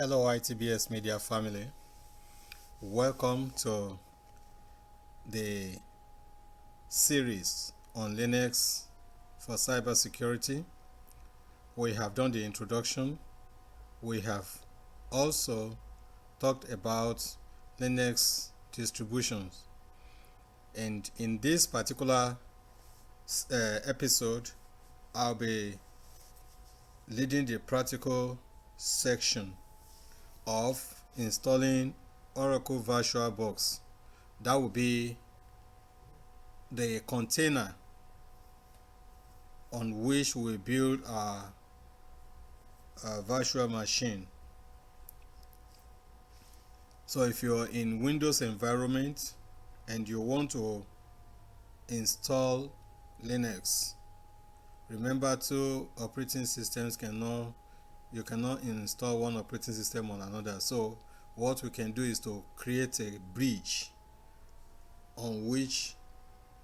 Hello ITBS Media family. Welcome to the series on Linux for cybersecurity. We have done the introduction. We have also talked about Linux distributions. And in this particular episode, I'll be leading the practical section of installing Oracle VirtualBox. That will be the container on which we build our virtual machine. So if you're in Windows environment and you want to install Linux, remember two operating systems you cannot install one operating system on another. So what we can do is to create a bridge on which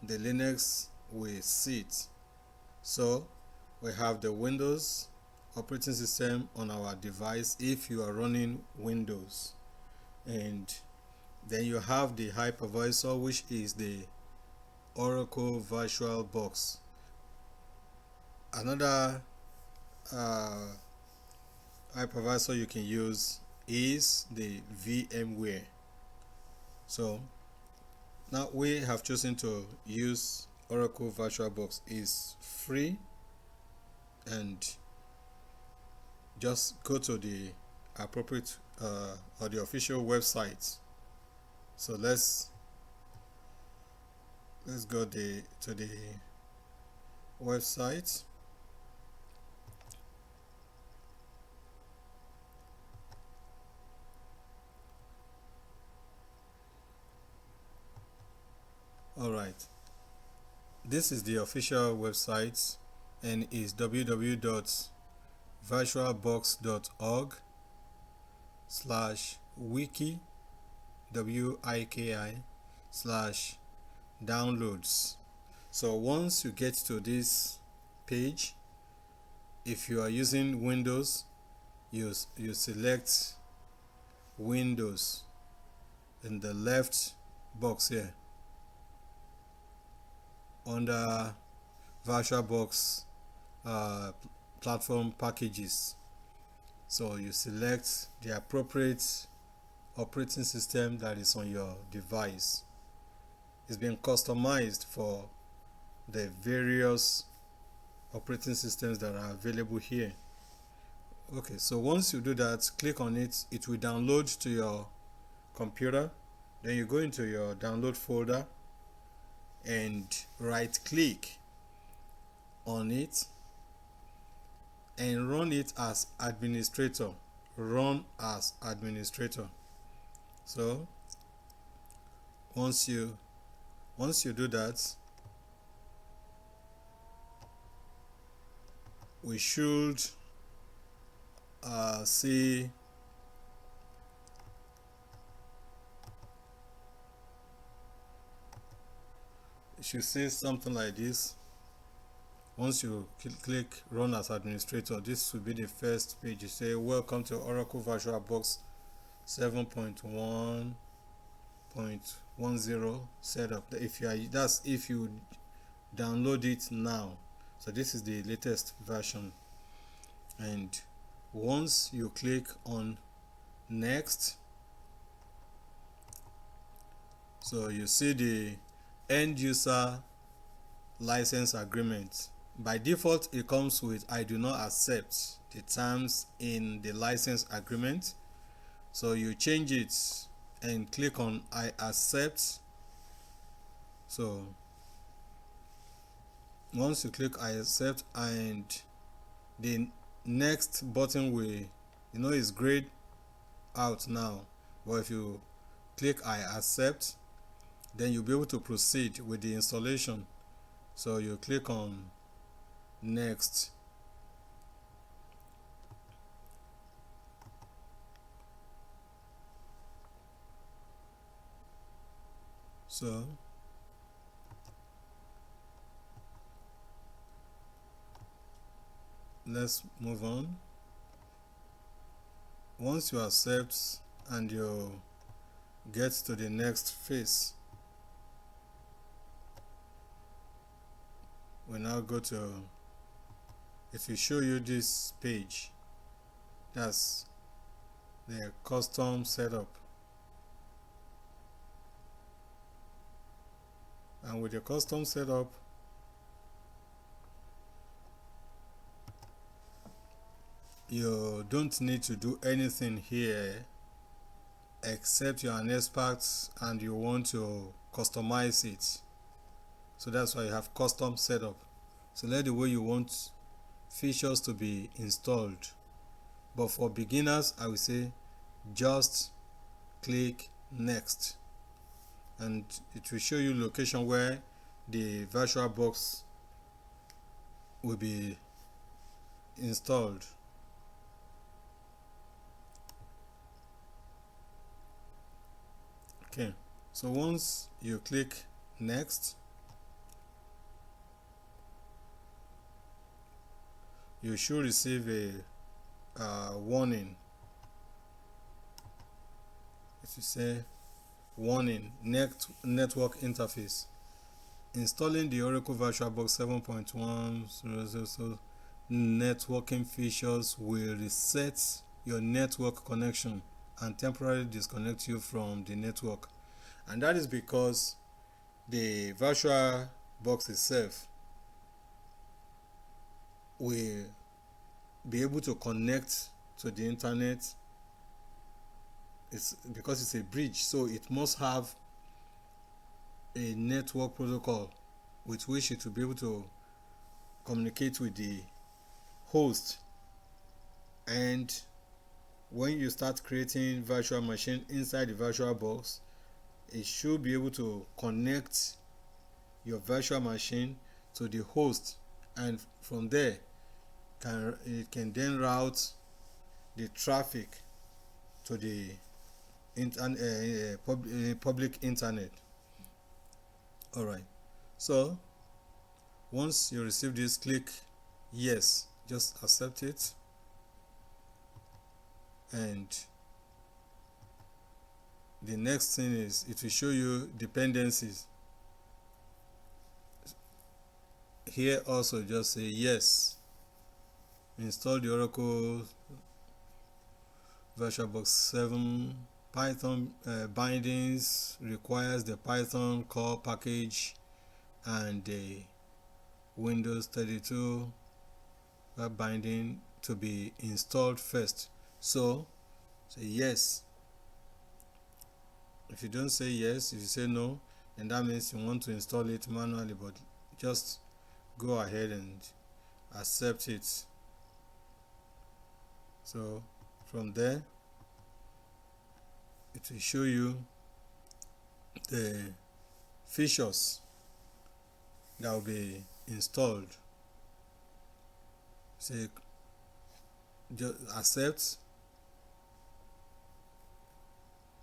the Linux will sit. So we have the Windows operating system on our device if you are running Windows, and then you have the hypervisor, which is the Oracle VirtualBox. Another hypervisor you can use is the VMware. So now we have chosen to use Oracle VirtualBox. Is free, and just go to the appropriate or the official website. So let's go to the website. All right, this is the official website and is www.virtualbox.org/wiki wiki/downloads. So once you get to this page, if you are using Windows, you select Windows in the left box here under VirtualBox platform packages. So you select the appropriate operating system that is on your device. It's been customized for the various operating systems that are available here. Okay, so once you do that, click on it. It will download to your computer. Then you go into your download folder and right click on it and run it as administrator. Run as administrator. So once you do that, we should see something like this. Once you click run as administrator, this will be the first page. You say welcome to Oracle VirtualBox 7.1.10 setup. If you download it now. So this is the latest version. And once you click on next, so you see the end user license agreement. By default, it comes with I do not accept the terms in the license agreement. So you change it and click on I accept. So once you click I accept, and the next button will is grayed out now, but if you click I accept, then you'll be able to proceed with the installation. So you click on next. So let's move on. once you accept and you get to the next phase, we now go to, if you show you this page, that's the custom setup. And with the custom setup, you don't need to do anything here except you're an expert and you want to customize it. So that's why you have custom setup. Select the way you want features to be installed. But for beginners, I will say just click next, and it will show you location where the VirtualBox will be installed. Okay, so once you click next, you should receive a warning. It will say warning, network interface. Installing the Oracle VirtualBox 7.1 networking features will reset your network connection and temporarily disconnect you from the network. And that is because the VirtualBox itself will be able to connect to the internet. It's because it's a bridge, so it must have a network protocol with which it will be able to communicate with the host. And when you start creating virtual machine inside the VirtualBox, it should be able to connect your virtual machine to the host, and from there it can then route the traffic to the public internet. Alright, so once you receive this, click yes, just accept it, and the next thing is it will show you dependencies. Here also just say yes. Install the Oracle VirtualBox 7. Python bindings requires the Python core package and the Windows 32 web binding to be installed first. So say yes. If you don't say yes, if you say no, then that means you want to install it manually, but just go ahead and accept it. So from there, it will show you the features that will be installed. Say just accept,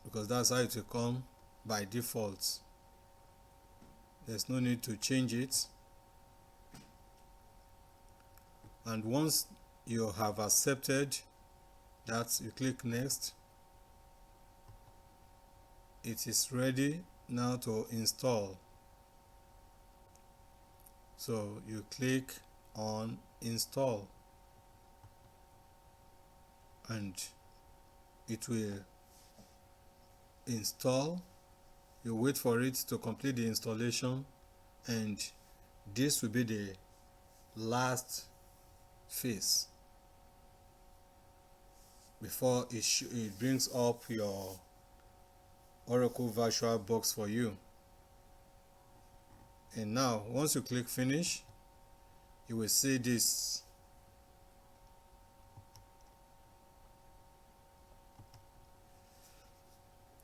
because that's how it will come by default. There's no need to change it. And once you have accepted that, you click next. It is ready now to install. So you click on install and it will install. You wait for it to complete the installation, and this will be the last phase before it brings up your Oracle VirtualBox for you. And now once you click finish, you will see this.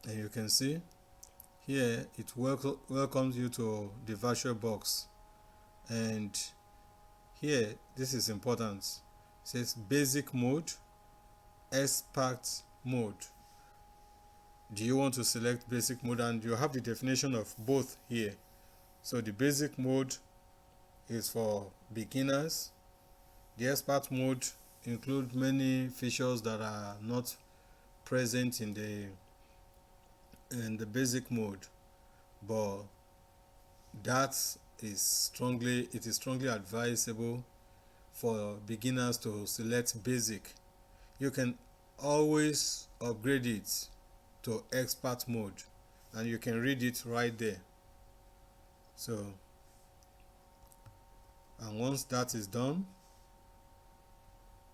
And you can see here it welcomes you to the VirtualBox, and here this is important. It says basic mode, expert mode. Do you want to select basic mode? And you have the definition of both here. So the basic mode is for beginners. The expert mode includes many features that are not present in the basic mode, but it is strongly advisable for beginners to select basic. You can always upgrade it to expert mode, and you can read it right there. So, and once that is done,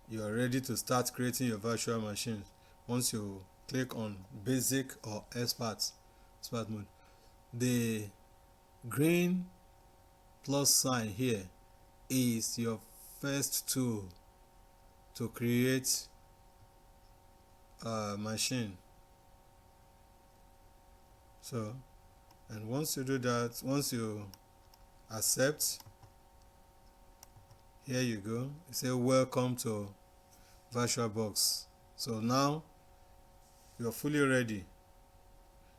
you are ready to start creating your virtual machine. Once you click on basic or expert mode, the green plus sign here is your first tool to create a machine. So, and once you do that, once you accept, here you go, you say welcome to VirtualBox. So now you're fully ready.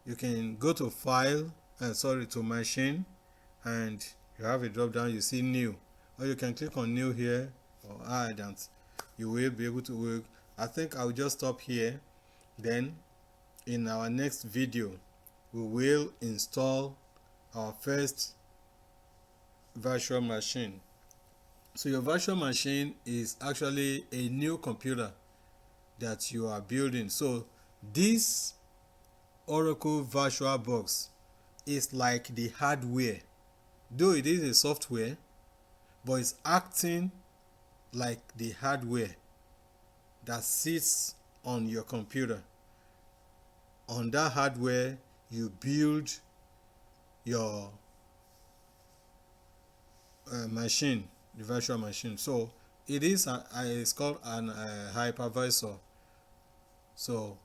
You can go to file, to machine, and you have a drop down, you see new, or you can click on new here or add, and you will be able to work. I think I'll just stop here. Then in our next video we will install our first virtual machine. So your virtual machine is actually a new computer that you are building. So this Oracle VirtualBox is like the hardware, though it is a software, but it's acting like the hardware that sits on your computer. On that hardware you build your machine, the virtual machine. So it's called an hypervisor. So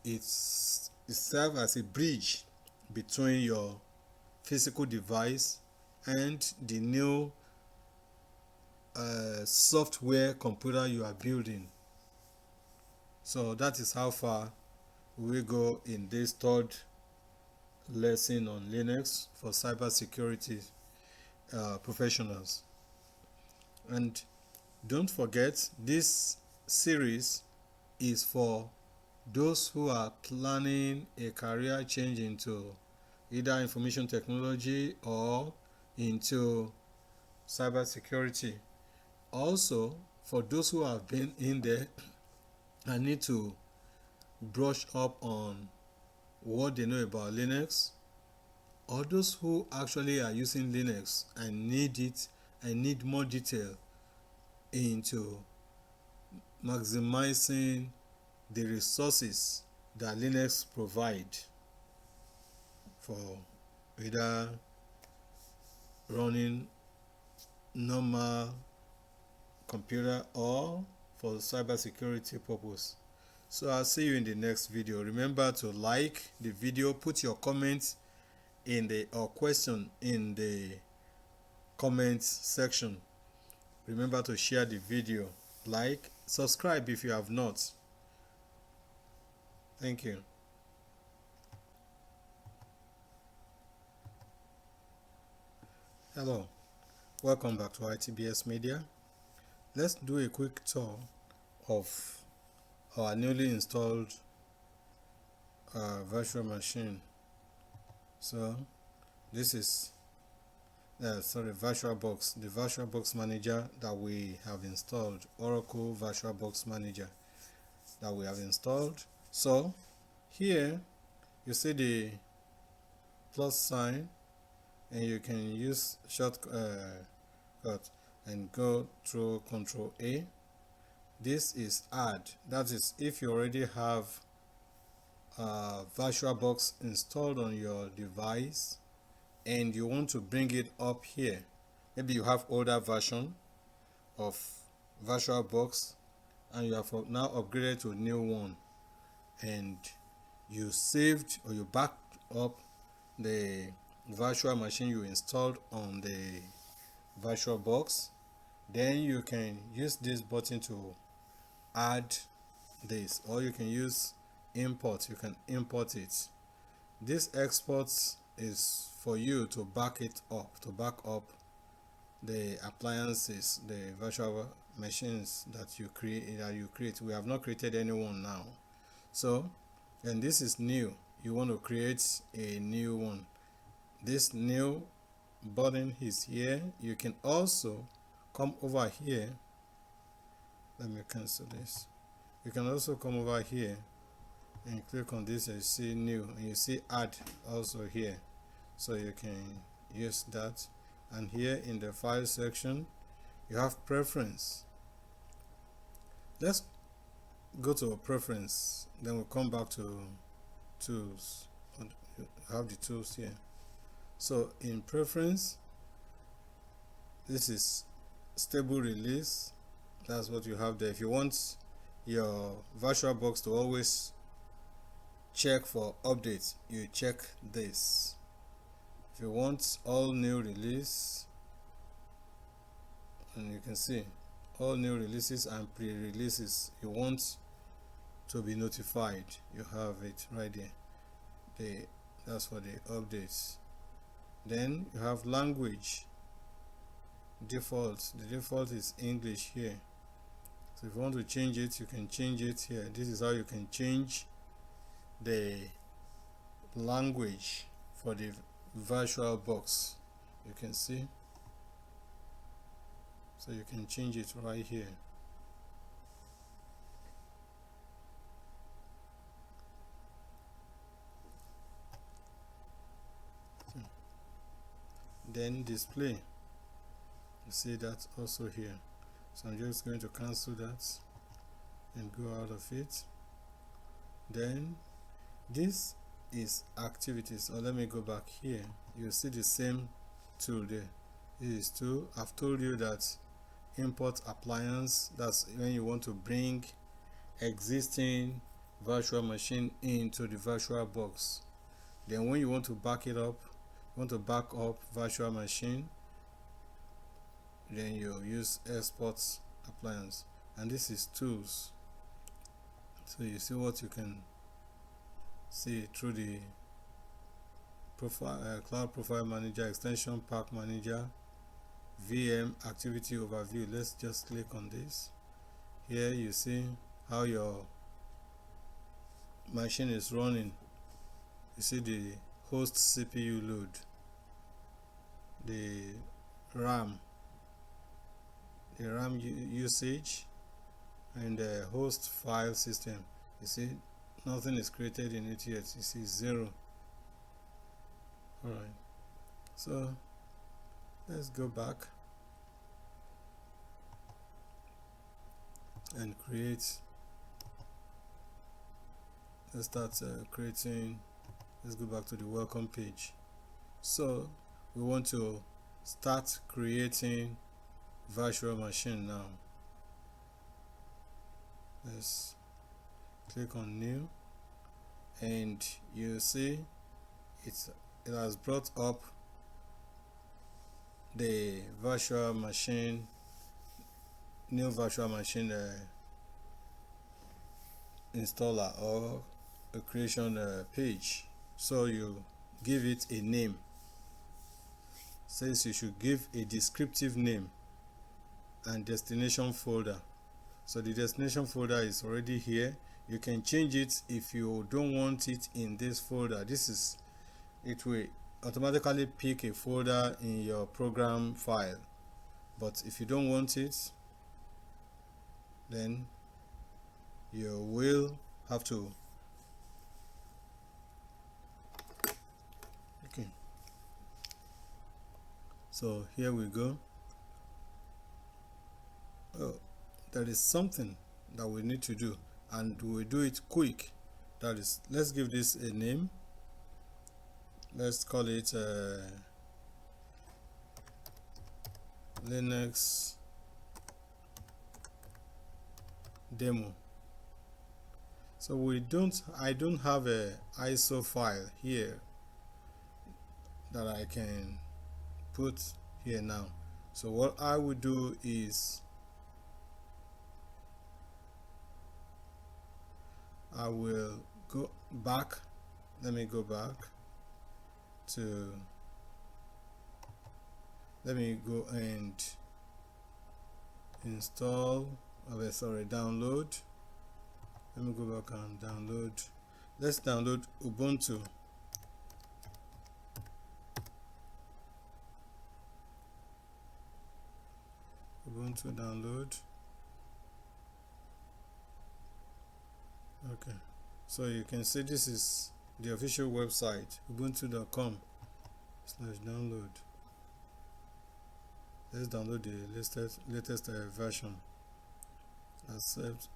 it serves as a bridge between your physical device and the new software computer you are building. So that is how far we go in this third lesson on Linux for cybersecurity professionals. And don't forget, this series is for those who are planning a career change into either information technology or into cybersecurity. Also, for those who have been in there and need to brush up on what they know about Linux, or those who actually are using Linux and need more detail into maximizing the resources that Linux provide for either running normal computer or for cybersecurity purpose. So I'll see you in the next video. Remember to like the video, put your comments or question in the comments section. Remember to share the video, like, subscribe if you have not. Thank you. Hello, welcome back to ITBS Media. Let's do a quick tour of our newly installed virtual machine. So this is VirtualBox, the VirtualBox manager that we have installed, Oracle VirtualBox manager that we have installed. So here you see the plus sign, and you can use shortcut and go through Control A. This is add. That is if you already have VirtualBox installed on your device and you want to bring it up here. Maybe you have older version of VirtualBox and you have now upgraded to a new one, and you saved or you backed up the virtual machine you installed on the VirtualBox. Then you can use this button to add this, or you can use import. You can import it. This export is for you to back up the appliances, the virtual machines that you create. We have not created any one now, So, and this is new. You want to create a new one. This new button is here. You can also come over here. Let me cancel this. You can also come over here and click on this and you see new, and you see add also here, so you can use that. And here in the file section you have preference. Let's go to a preference, then we'll come back to tools. You have the tools here. So in preference, this is stable release. That's what you have there. If you want your VirtualBox to always check for updates, you check this. If you want all new release, and you can see all new releases and pre-releases, you want to be notified, you have it right there. That's for the updates. Then you have language default. The default is English here. So if you want to change it, you can change it here. This is how you can change the language for the VirtualBox. You can see, so you can change it right here. Then display, you see that also here. So I'm just going to cancel that and go out of it. Then this is activities, or let me go back here. You see the same tool there. This is tool. I've told you that import appliance, that's when you want to bring existing virtual machine into the VirtualBox. Then when you want to back it up, back up virtual machine, then you use export appliance. And this is tools. So you see what you can see through the profile, cloud profile manager, extension pack manager, VM activity overview. Let's just click on this. Here you see how your machine is running. You see the host CPU load, the RAM usage, and the host file system. You see nothing is created in it yet. You see 0. Alright, so let's go back and create. Let's start creating. Let's go back to the welcome page. So we want to start creating virtual machine now. Let's click on new, and you see it has brought up the virtual machine, new virtual machine installer or a creation page. So you give it a name. Says you should give a descriptive name and destination folder. So the destination folder is already here. You can change it if you don't want it in this folder. It will automatically pick a folder in your program file, but if you don't want it, then you will have to so here we go. There is something that we need to do, and we do it quick. That is, let's give this a name. Let's call it Linux demo. So I don't have a ISO file here that I can put here now. So what I will do is I will go back. Let me go back to, let me go and install, download. Let me go back and download. Let's download Ubuntu. Ubuntu download. Okay, so you can see this is the official website, ubuntu.com/download. Let's download the latest version. Accept.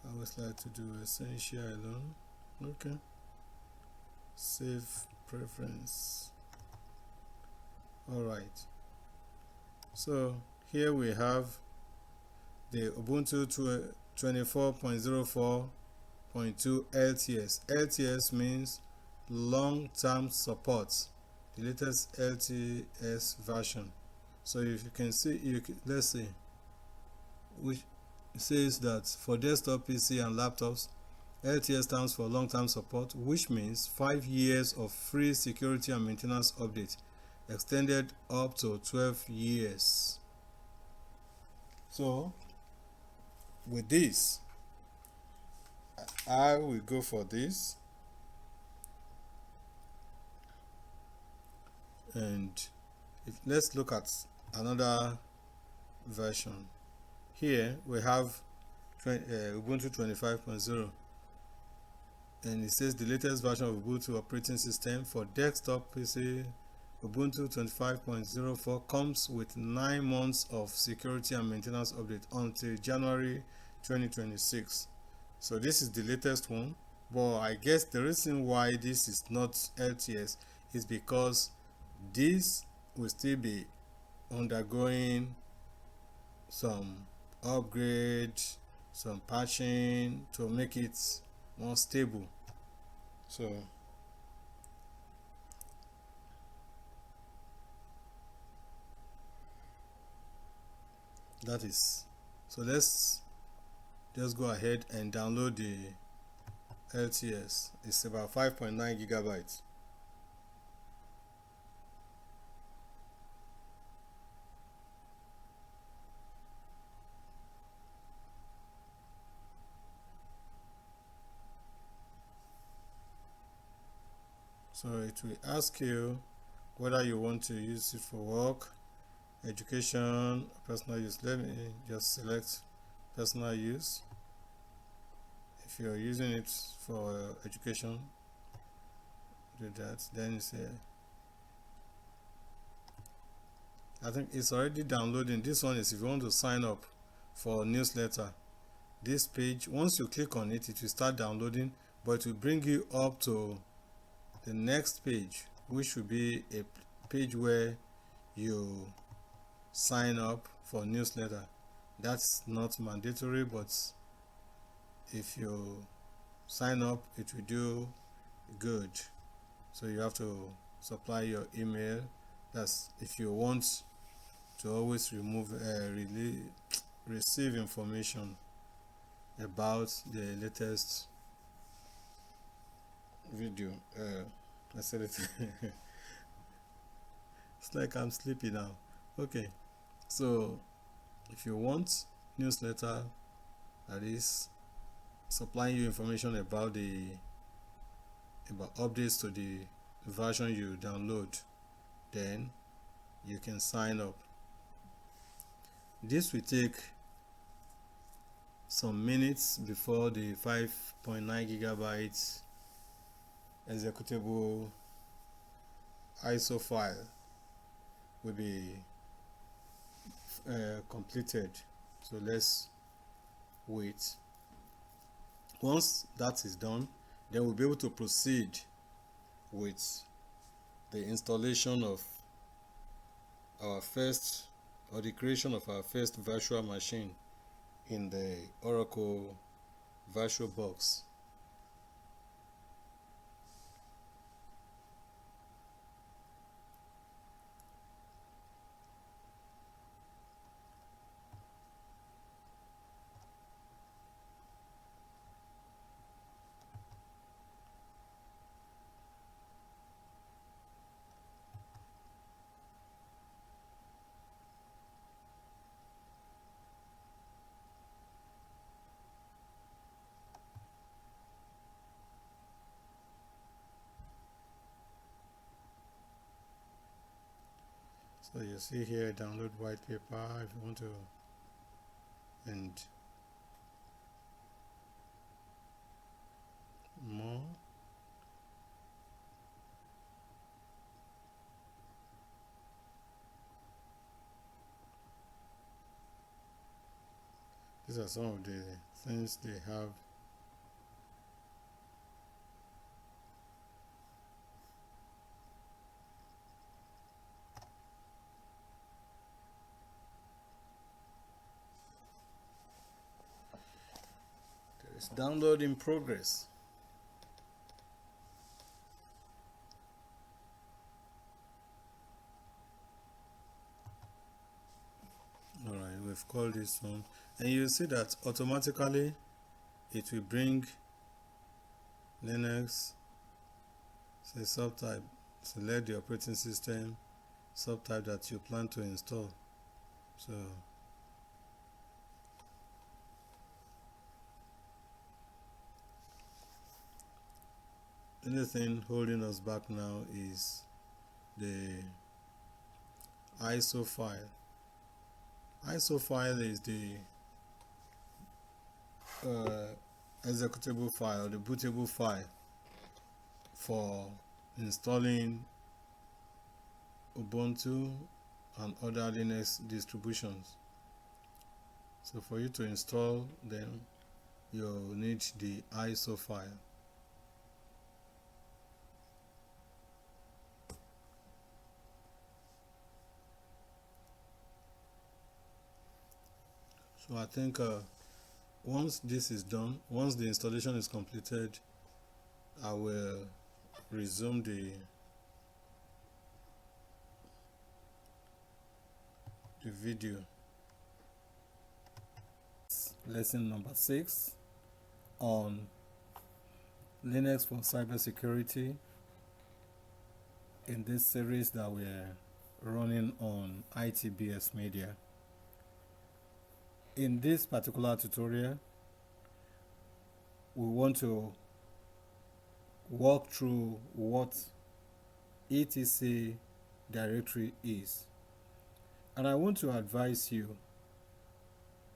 I always like to do essential alone. Okay. Save preference. Alright. So here we have the Ubuntu 24.04.2 LTS. LTS means long-term support, the latest LTS version. So if you can see, let's see, which says that for desktop PC and laptops, LTS stands for long-term support, which means 5 years of free security and maintenance update, extended up to 12 years. So with this, I will go for this, and let's look at another version. Here we have Ubuntu 25.0, and it says the latest version of Ubuntu operating system for desktop PC. Ubuntu 25.04 comes with 9 months of security and maintenance update until January 2026. So this is the latest one, but I guess the reason why this is not LTS is because this will still be undergoing some upgrade, some patching to make it more stable. So that is, so let's just go ahead and download the LTS. It's about 5.9 gigabytes. So it will ask you whether you want to use it for work, education, personal use. Let me just select personal use. If you're using it for education, do that. Then you say, I think it's already downloading. This one is if you want to sign up for newsletter. This page, once you click on it, it will start downloading, but it will bring you up to the next page, which will be a page where you sign up for newsletter. That's not mandatory, but if you sign up, it will do good. So you have to supply your email. That's if you want to always receive information about the latest video. I said it. It's like I'm sleepy now. Okay, so if you want newsletter that is supplying you information about updates to the version you download, then you can sign up. This will take some minutes before the 5.9 gigabytes executable ISO file will be completed. So let's wait. Once that is done, then we'll be able to proceed with the installation of our first, or the creation of our first virtual machine in the Oracle VirtualBox. So you see here, download white paper if you want to, and more. These are some of the things they have. There is download in progress. Alright, we've called this one, and you see that automatically it will bring Linux, say subtype, select the operating system, subtype that you plan to install. So anything holding us back now is the ISO file. ISO file is the executable file, the bootable file for installing Ubuntu and other Linux distributions. So for you to install them, you'll need the ISO file. So I think once this is done, once the installation is completed, I will resume the video. Lesson number 6 on Linux for cybersecurity in this series that we're running on ITBS Media. In this particular tutorial, we want to walk through what etc directory is. And I want to advise you,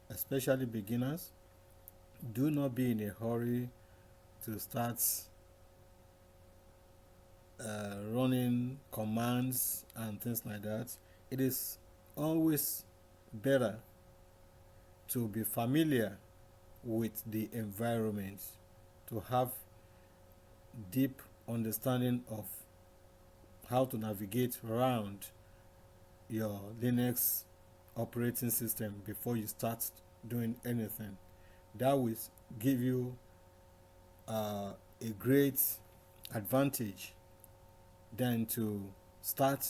especially beginners, do not be in a hurry to start running commands and things like that. It is always better to be familiar with the environment, to have deep understanding of how to navigate around your Linux operating system before you start doing anything. That will give you a great advantage than to start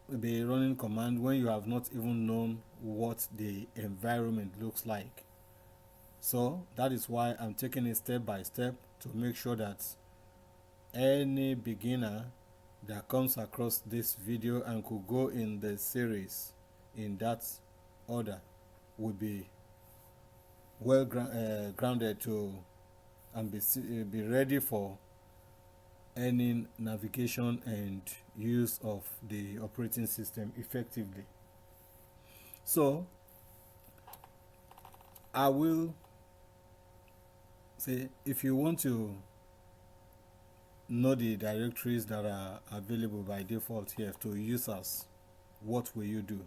the running command when you have not even known what the environment looks like. So that is why I'm taking it step by step to make sure that any beginner that comes across this video and could go in the series in that order will be well grounded to and be ready for any navigation and use of the operating system effectively. So I will say, if you want to know the directories that are available by default here to users, what will you do?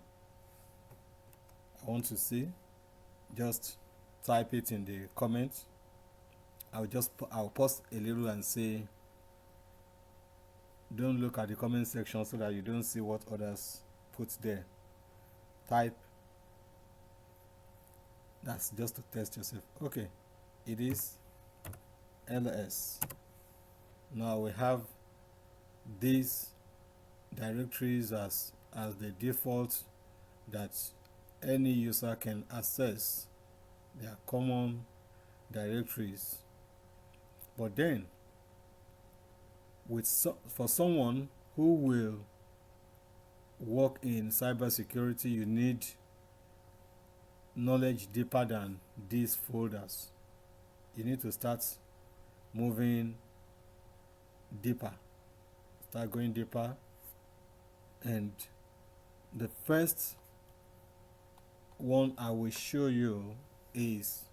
I want to see. Just type it in the comments. I'll pause a little and say, don't look at the comment section so that you don't see what others put there. Type. That's just to test yourself. Okay, it is ls. Now we have these directories as the default that any user can access. They are common directories. But then, for someone who will work in cybersecurity, you need knowledge deeper than these folders. You need to start moving deeper. Start going deeper And the first one I will show you is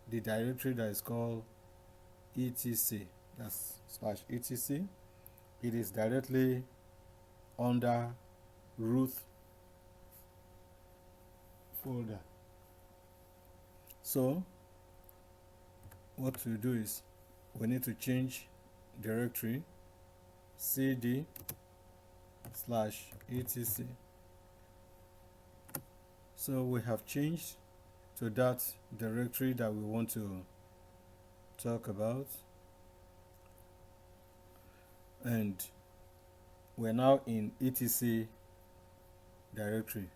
the directory that is called etc, that's /etc. It is directly under root folder. So what we do is we need to change directory cd /etc. So we have changed to that directory that we want to talk about, and we're now in etc directory.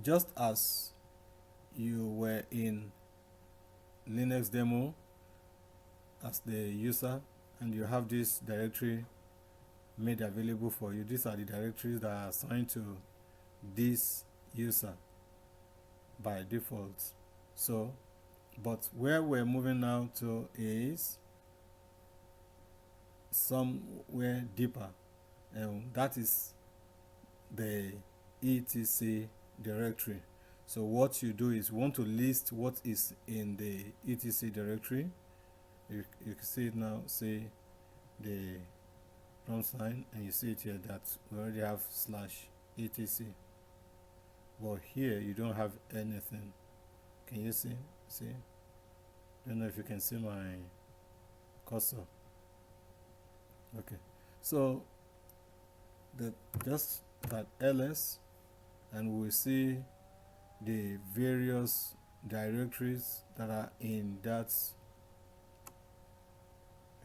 Just as you were in Linux demo as the user and you have this directory made available for you, these are the directories that are assigned to this user by default. So but where we're moving now to is somewhere deeper, and that is the etc directory. So what you do is you want to list what is in the etc directory. You can see it now, say the prompt sign, and you see it here that we already have /etc, but here you don't have anything. Can you see? Don't know if you can see my cursor. Okay, so just that ls, and we'll see the various directories that are in that.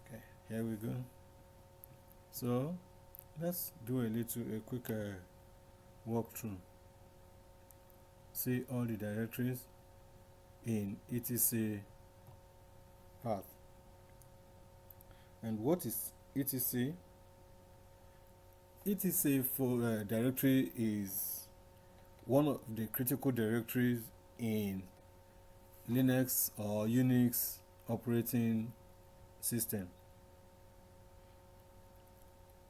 Okay, here we go. So let's do a quick walkthrough. See all the directories in etc path. And what is etc? etc for directory is one of the critical directories in Linux or Unix operating system.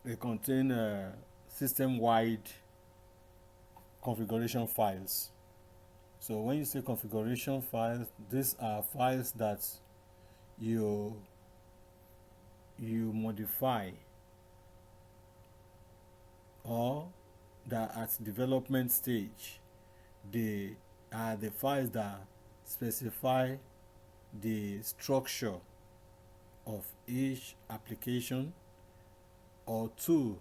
They contain system-wide configuration files. So when you say configuration files, these are files that you modify, or that at development stage they are the files that specify the structure of each application or tool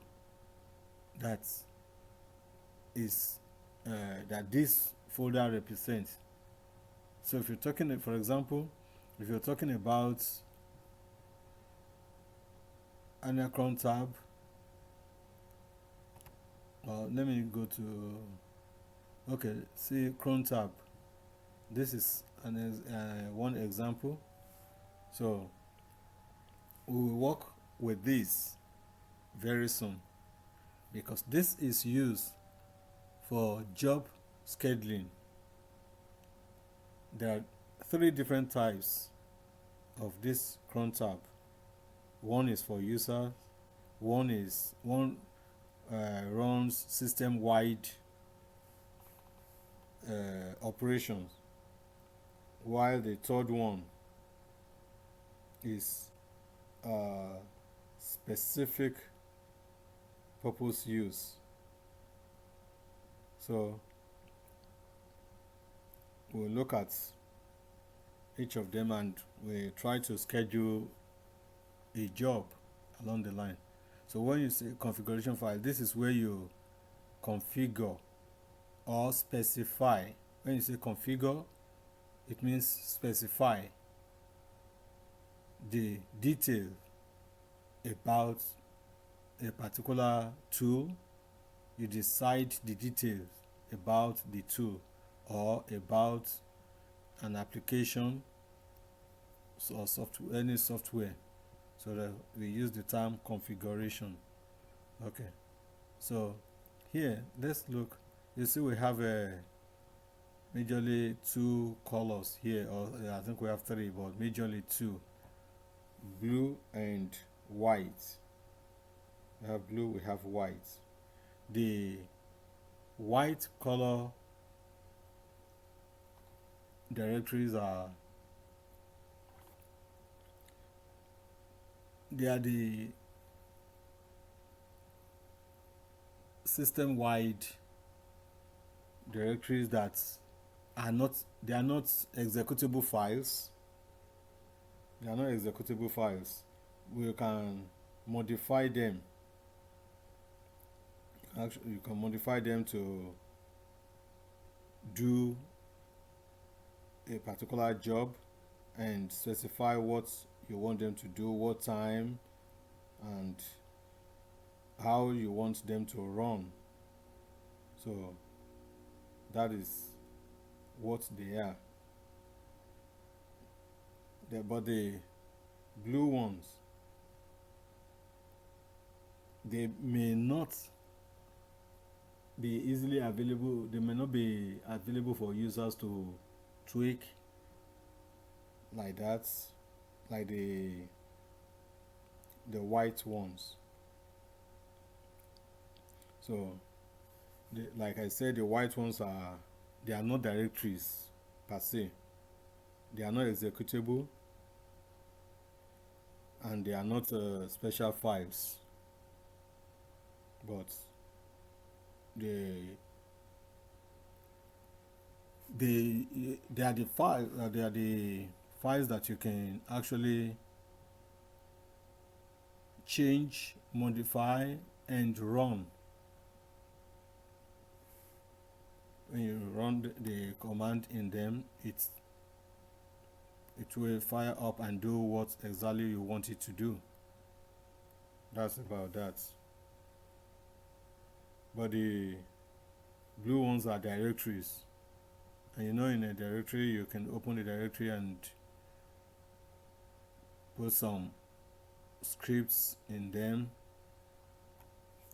that is that this folder represents. So if you're talking, for example, if you're talking about an cron tab, let me go to, okay, see cron tab. This is one example. So we will work with this very soon, because this is used for job scheduling. There are 3 different types of this cron tab. One is for users, one runs system-wide operations, while the third one is specific purpose use. So we'll look at each of them and we try to schedule a job along the line. So when you say configuration file, this is where you configure or specify. When you say configure, it means specify the detail about a particular tool. You decide the details about the tool or about an application or software, any software. So that we use the term configuration. Okay, so here let's look. You see we have majorly 2 colors here, or I think we have 3, but majorly 2, blue and white. We have blue, we have white. The white color directories are the system-wide directories that are not executable files. They are not executable files. We can modify them. Actually, you can modify them to do a particular job and specify what you want them to do, what time, and how you want them to run. So that is what they are. But the blue ones, they may not be easily available. They may not be available for users to tweak like that, like the white ones. So like I said, the white ones they are not directories per se. They are not executable, and they are not special files, but they are the file they are the files that you can actually change, modify, and run. When you run the command in them, it will fire up and do what exactly you want it to do. That's about that. But the blue ones are directories, and you know, in a directory you can open the directory and put some scripts in them.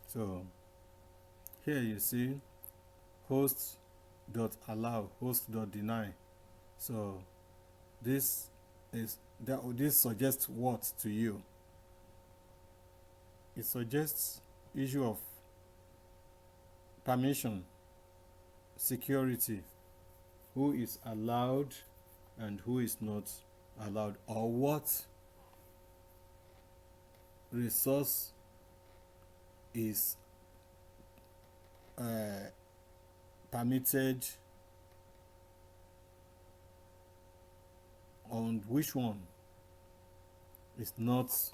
So here you see host.allow, host.deny. So this suggests what to you? It suggests issue of permission, security, who is allowed and who is not allowed, or what resource is permitted, and which one is not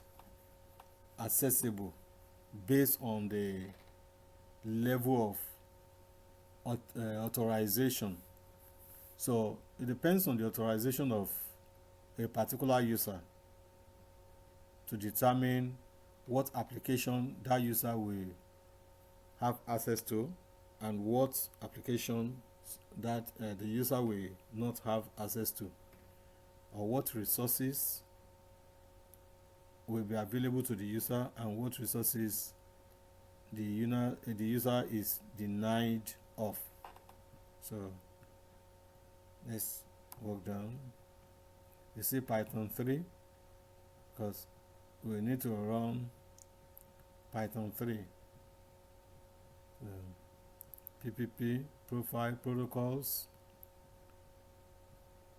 accessible based on the level of authorization. So it depends on the authorization of a particular user to determine what application that user will have access to, and what application that the user will not have access to, or what resources will be available to the user and what resources the user is denied of. So let's walk down. You see Python 3, because we need to run Python 3. PPP, profile protocols,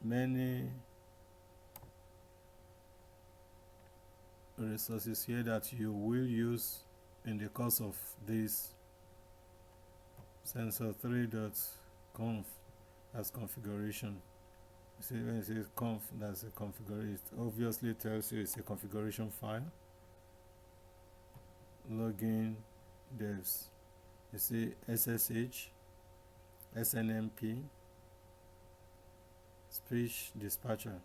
many resources here that you will use in the course of this. Sensor3.conf, that's configuration. You see, when it says conf, that's a configuration. It obviously tells you it's a configuration file. Login devs. You see SSH, SNMP, speech dispatcher,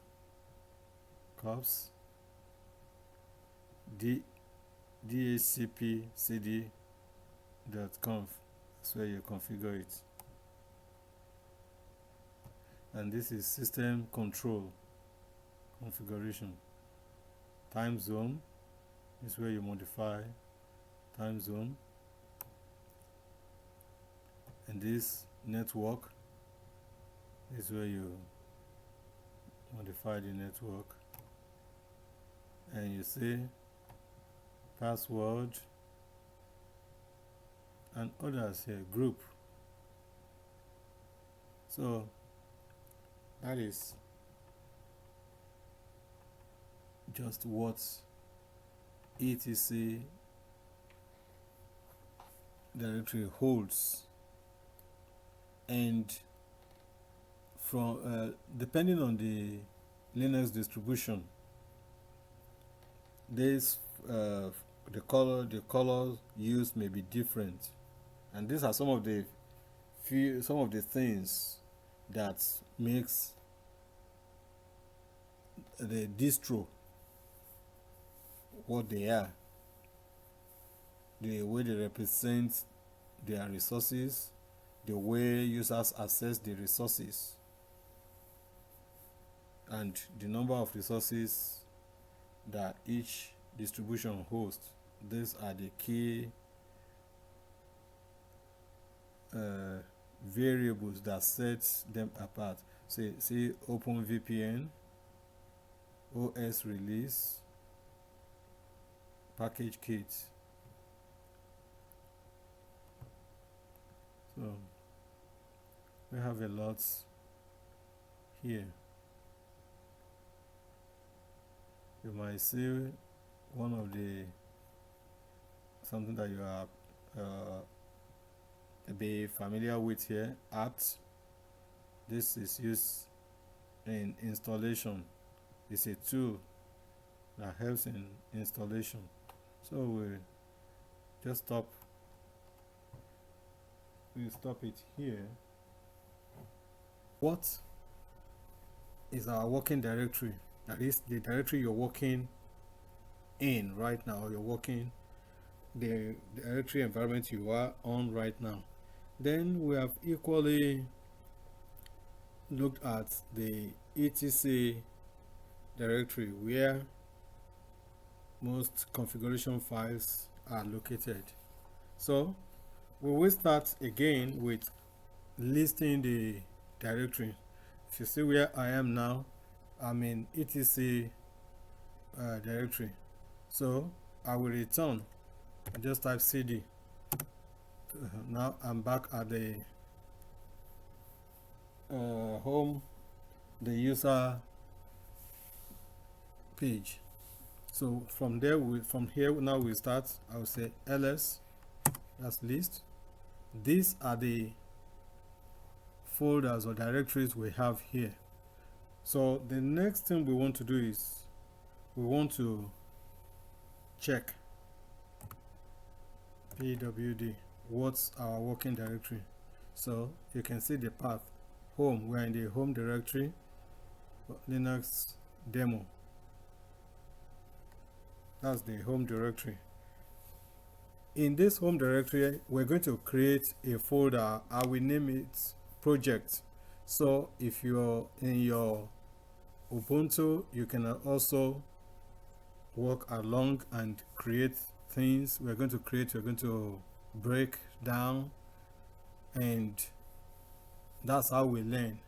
cops, dhcpcd.conf. That's where you configure it. And this is system control configuration. Time zone is where you modify time zone. And this network is where you modify the network. And you see password and others here, group. So that is just what etc directory holds, and from depending on the Linux distribution, this the colors used may be different, and these are some of the things that makes the distro what they are, the way they represent their resources, the way users access the resources, and the number of resources that each distribution hosts. These are the key variables that set them apart. See OpenVPN, OS release, package kit. So we have a lot here. You might see one of the something that you are be familiar with here, apt. This is used in installation. It's a tool that helps in installation. So we just stop it here. What is our working directory? That is the directory you're working in right now. You're working the directory environment you are on right now. Then we have equally looked at the etc directory, where most configuration files are located. So we will start again with listing the directory. If you see where I am now, I'm in etc directory. So I will return. I just type cd. Now I'm back at the home, the user page. So from here now we start. I will say ls, that's list. These are the folders or directories we have here. So the next thing we want to do is we want to check pwd, what's our working directory. So you can see the path home. We're in the home directory, Linux demo. That's the home directory. In this home directory, we're going to create a folder. I will name it project. So if you're in your Ubuntu, you can also work along and create things. We're going to break down, and that's how we learn.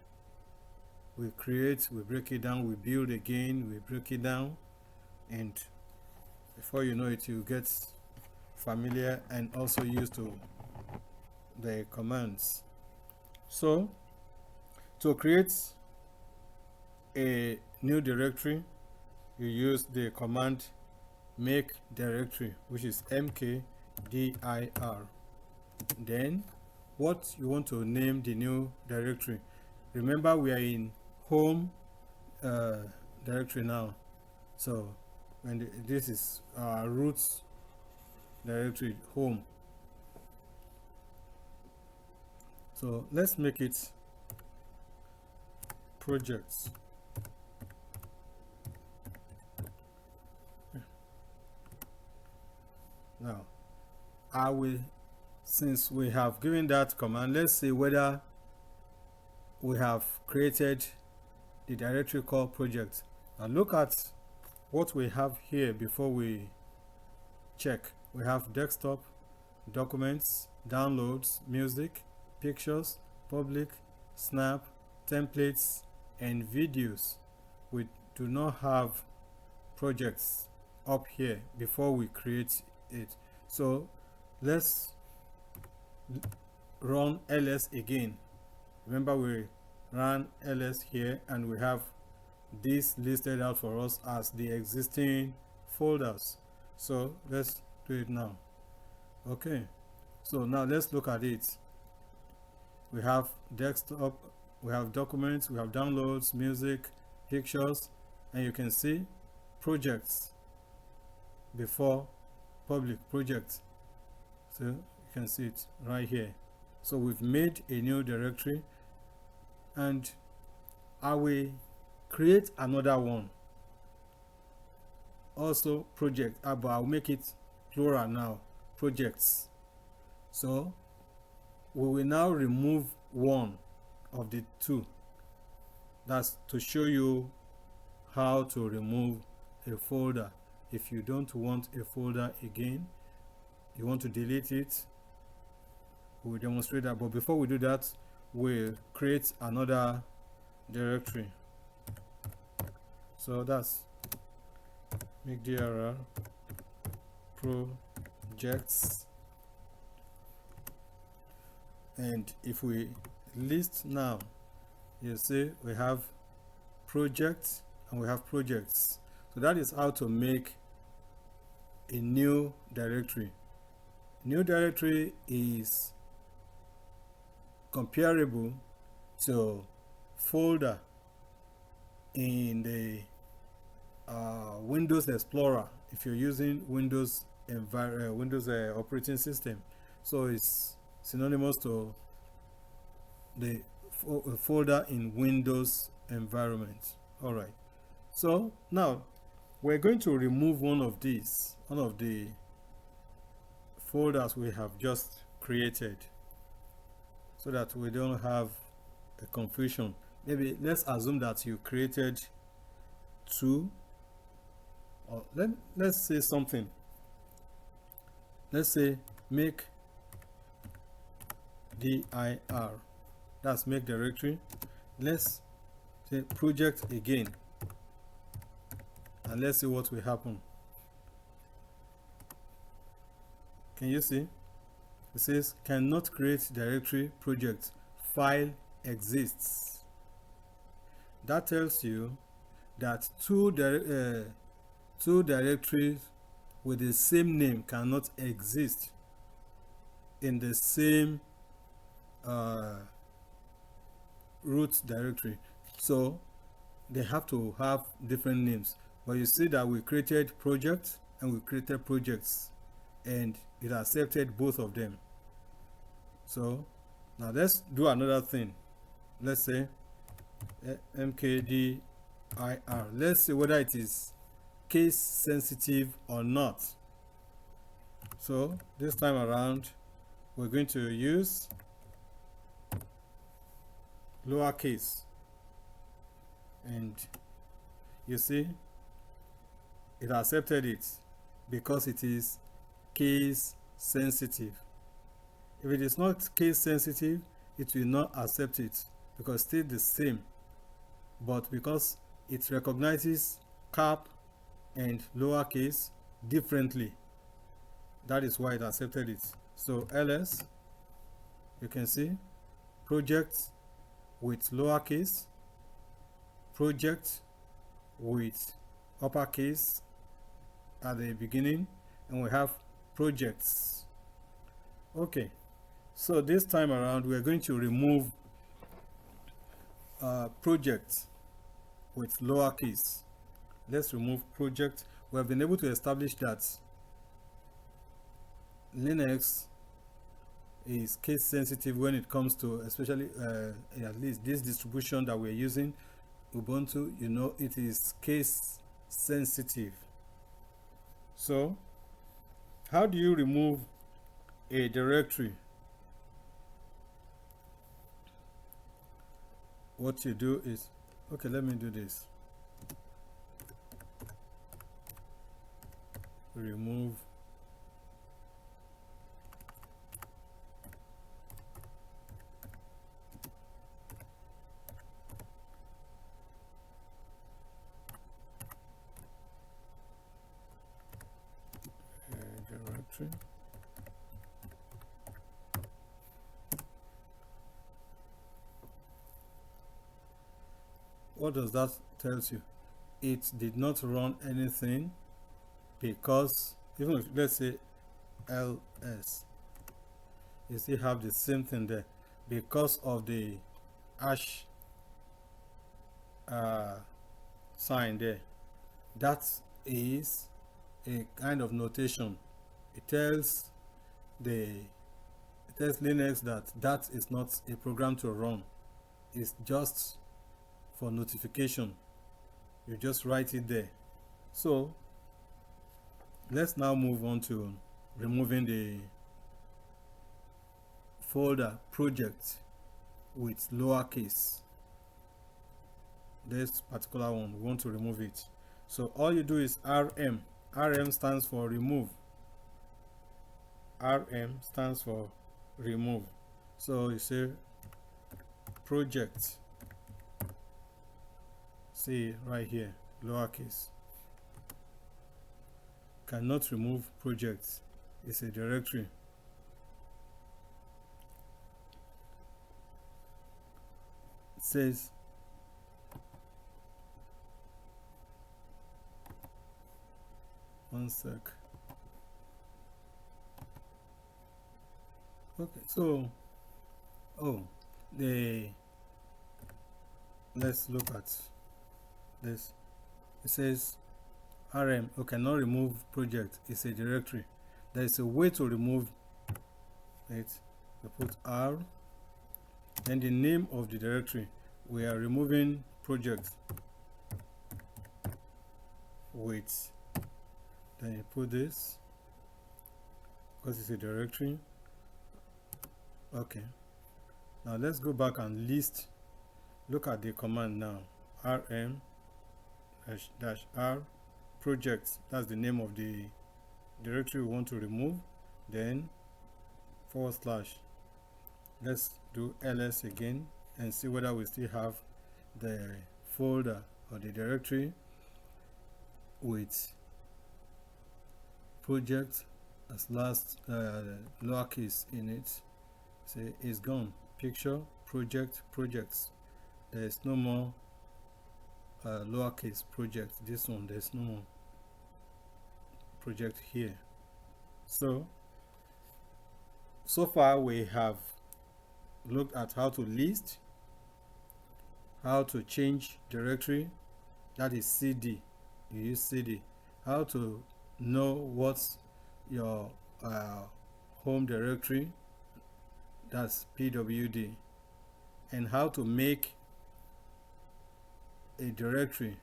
We create, we break it down, we build again, we break it down, and before you know it, you get familiar and also used to the commands. So to create a new directory, you use the command make directory, which is mkdir. Then what you want to name the new directory. Remember, we are in home directory now. So when this is our roots directory, home. So let's make it projects. Now I will, since we have given that command, let's see whether we have created the directory called project. Now look at what we have here before we check. We have desktop, documents, downloads, music, pictures, public, snap, templates, and videos. We do not have projects up here before we create it. So let's run ls again. Remember, we ran ls here and we have this listed out for us as the existing folders. So let's do it now. Okay, so now let's look at it. We have desktop, we have documents, we have downloads, music, pictures, and you can see projects before public projects. So you can see it right here. So we've made a new directory, and I will create another one, also project, but I'll make it plural now, projects. So we will now remove one of the two. That's to show you how to remove a folder. If you don't want a folder again, you want to delete it, we'll demonstrate that. But before we do that, we'll create another directory. So that's make dir projects, and if we list now, you see we have projects and we have projects. So that is how to make a new directory. New directory is comparable to folder in the Windows Explorer if you're using Windows operating system. So it's synonymous to the folder in Windows environment. All right, so now we're going to remove one of the folders we have just created, so that we don't have a confusion. Maybe let's assume that you created two, or let's say something. Let's say make dir, that's make directory. Let's say project again, and let's see what will happen. Can you see? It says cannot create directory project, file exists. That tells you that two directories with the same name cannot exist in the same root directory. So they have to have different names. But you see that we created project and we created projects, and it accepted both of them. So now let's do another thing. Let's say mkdir. Let's see whether it is case sensitive or not. So this time around, we're going to use lowercase, and you see it accepted it because it is case sensitive. If it is not case sensitive, it will not accept it because it's still the same, but because it recognizes cap and lowercase differently, that is why it accepted it. So ls, you can see project with lowercase, project with uppercase at the beginning, and we have projects. Okay, so this time around we are going to remove project with lowercase. Let's remove project. We have been able to establish that Linux is case sensitive when it comes to, especially at least this distribution that we're using, Ubuntu, you know, it is case sensitive. So how do you remove a directory? What you do is, okay, let me do this. Remove directory. what does that tells you? It did not run anything, because even if, let's say, ls, you still have the same thing there, because of the hash sign there. That is a kind of notation. It tells Linux that is not a program to run. It's just for notification. You just write it there. So let's now move on to removing the folder project with lowercase. This particular one, we want to remove it. So all you do is rm. Rm stands for remove. Rm stands for remove. So you say project, see right here, lowercase. Cannot remove projects. It's a directory. It says one sec. Okay, so let's look at this. It says rm, you cannot remove project. It's a directory. There is a way to remove it. You put r, then the name of the directory. We are removing project with, then you put this because it's a directory. Okay, now let's go back and list. Look at the command now. Rm -r project, that's the name of the directory we want to remove, then /. Let's do ls again and see whether we still have the folder or the directory with project as last lowercase in it. Say it's gone. Picture projects. There is no more lowercase project. This one, there's no more project here. So far we have looked at how to list, how to change directory, that is cd. You use cd. How to know what's your home directory, that's pwd, and how to make a directory.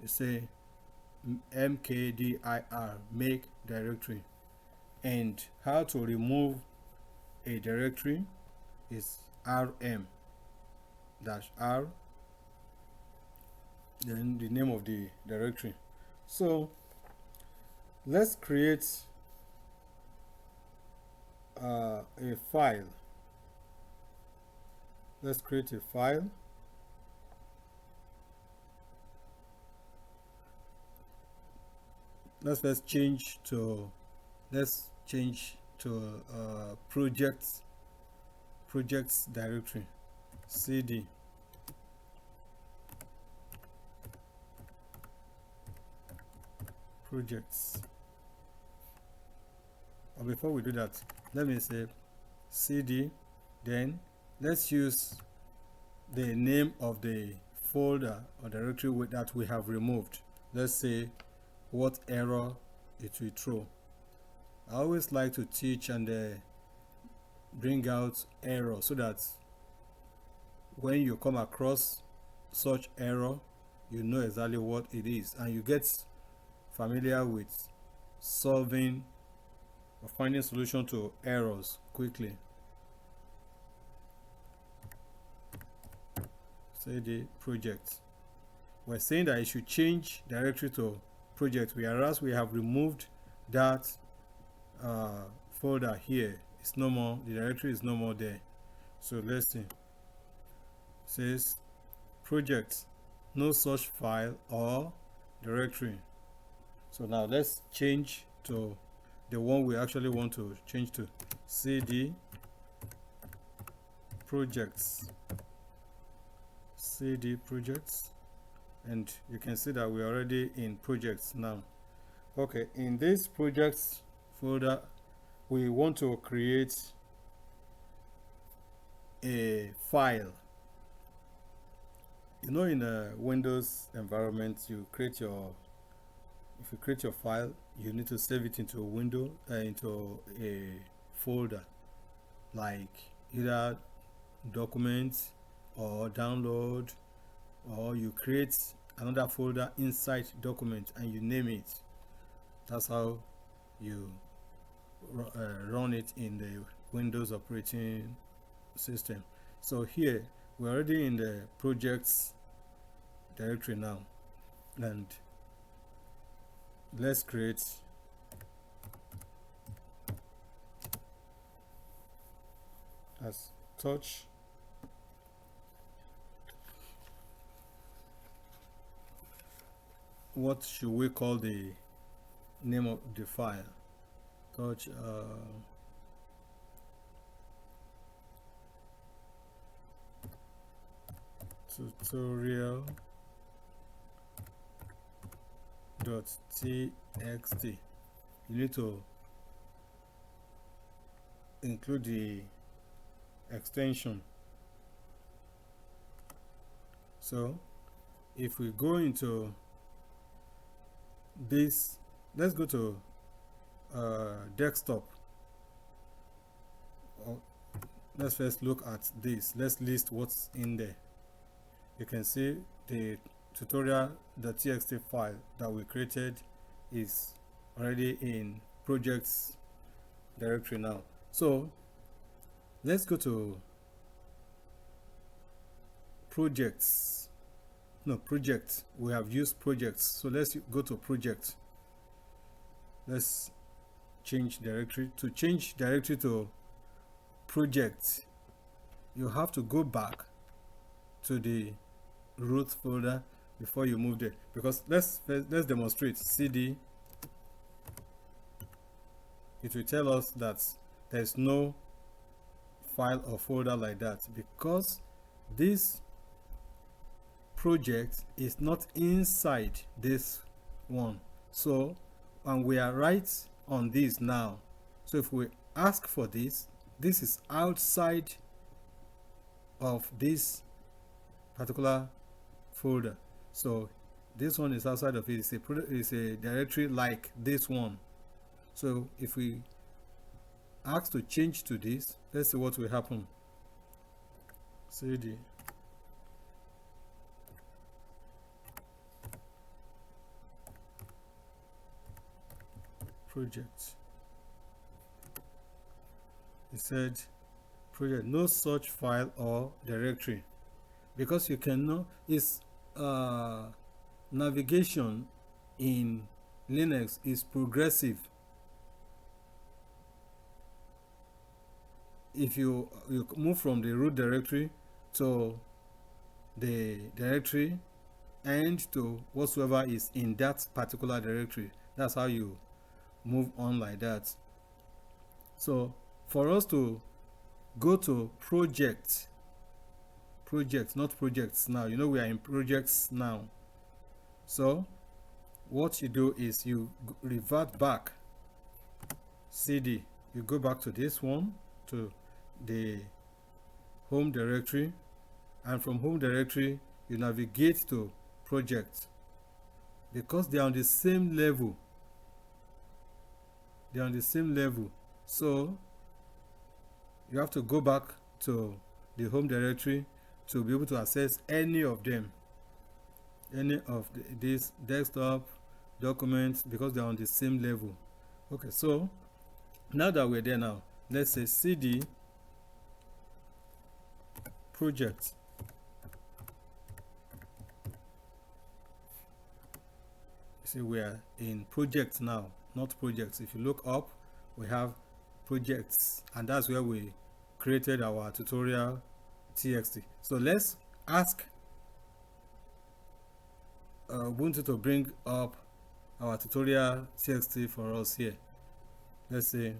You say mkdir, make directory. And how to remove a directory is rm -r, then the name of the directory. So let's create a file. Let's create a file. Let's change to projects directory, cd projects. But before we do that, let me say cd, then let's use the name of the folder or directory that we have removed. Let's say what error it will throw. I always like to teach and bring out error so that when you come across such error, you know exactly what it is and you get familiar with solving or finding solution to errors quickly. Say the project. We're saying that you should change directory to project, whereas we have removed that folder here. It's no more, the directory is no more there. So let's see. It says project, no such file or directory. So now let's change to the one we actually want to change to, cd projects, cd projects, and you can see that we're already in projects now. Okay, in this projects folder we want to create a file. You know, in a Windows environment, if you create your file, you need to save it into a window, into a folder, like either documents or download, or you create another folder inside document and you name it. That's how you run it in the Windows operating system. So here we're already in the projects directory now, and let's create as touch what should we call the name of the file? Touch tutorial.txt. You need to include the extension. So if we go into this, let's go to desktop. Let's first look at this. Let's list what's in there. You can see the tutorial.txt file that we created is already in projects directory now. So let's go to projects. No, project. We have used projects, so let's go to project. Let's change directory. To change directory to project, you have to go back to the root folder before you move there, because let's demonstrate. CD, it will tell us that there's no file or folder like that, because this project is not inside this one. So, and we are right on this now. So if we ask for this, this is outside of this particular folder. So this one is outside of it. It's a directory like this one. So if we ask to change to this, let's see what will happen. CD project. It said project, no such file or directory, because you cannot. It's navigation in Linux is progressive. If you move from the root directory to the directory and to whatsoever is in that particular directory, that's how you move on like that. So for us to go to project, not projects now, you know, we are in projects now. So what you do is you revert back, CD, you go back to this one, to the home directory, and from home directory you navigate to project, because they are on the same level. So you have to go back to the home directory to be able to access any of them, any of these desktop documents, because they're on the same level. Okay, so now that we're there now, let's say CD project. See, we are in projects now, not projects. If you look up, we have projects, and that's where we created our tutorial txt. So let's ask Ubuntu to bring up our tutorial txt for us here. Let's say,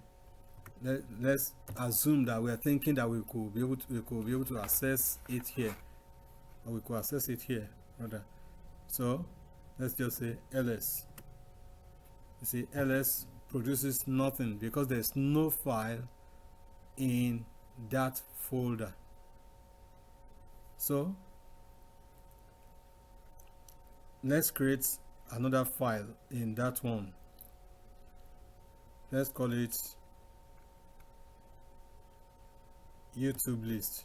let's assume that we are thinking that we could be able to access it here. or we could access it here rather. So let's just say ls. You see, ls produces nothing because there's no file in that folder. So let's create another file in that one. Let's call it YouTube list.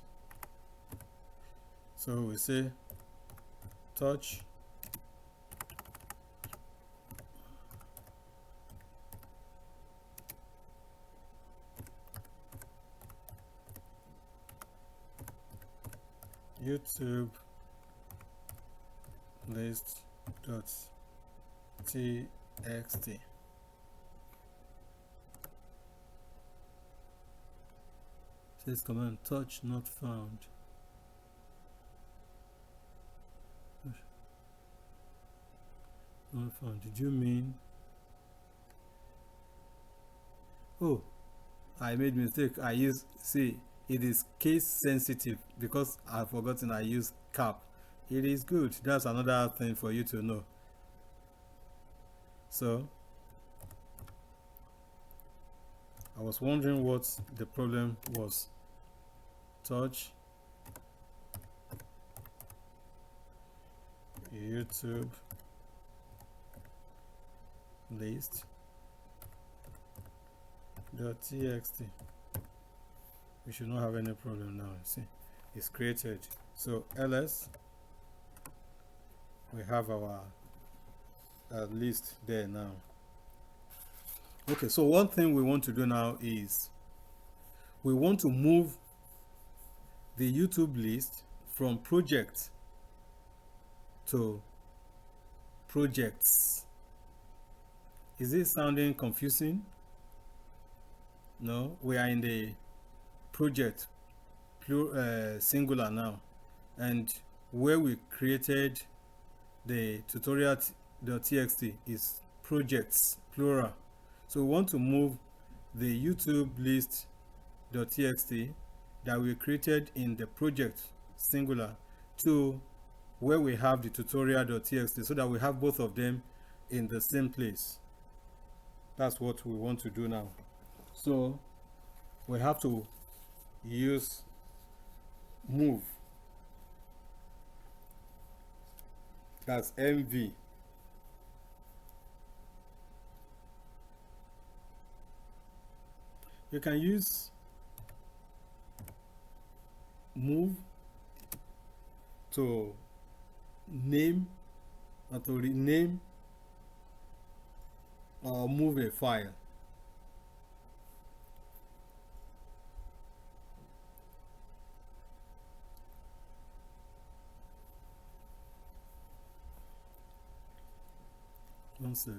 So we say touch YouTube list dot txt. Says command touch not found. Not found. Did you mean? Oh, I made mistake. I use, see, it is case sensitive because I've forgotten I use cap. It is good. That's another thing for you to know. So I was wondering what the problem was. Touch YouTube list .txt. We should not have any problem now. See, it's created. So ls, we have our list there now. Okay, so one thing we want to do now is we want to move the YouTube list from project to projects. Is this sounding confusing? No, we are in the project singular now, and where we created the tutorial.txt is projects plural. So we want to move the YouTube list.txt that we created in the project singular to where we have the tutorial.txt, so that we have both of them in the same place. That's what we want to do now. So we have to use move. That's mv. You can use move to name or to rename or move a file. One sec.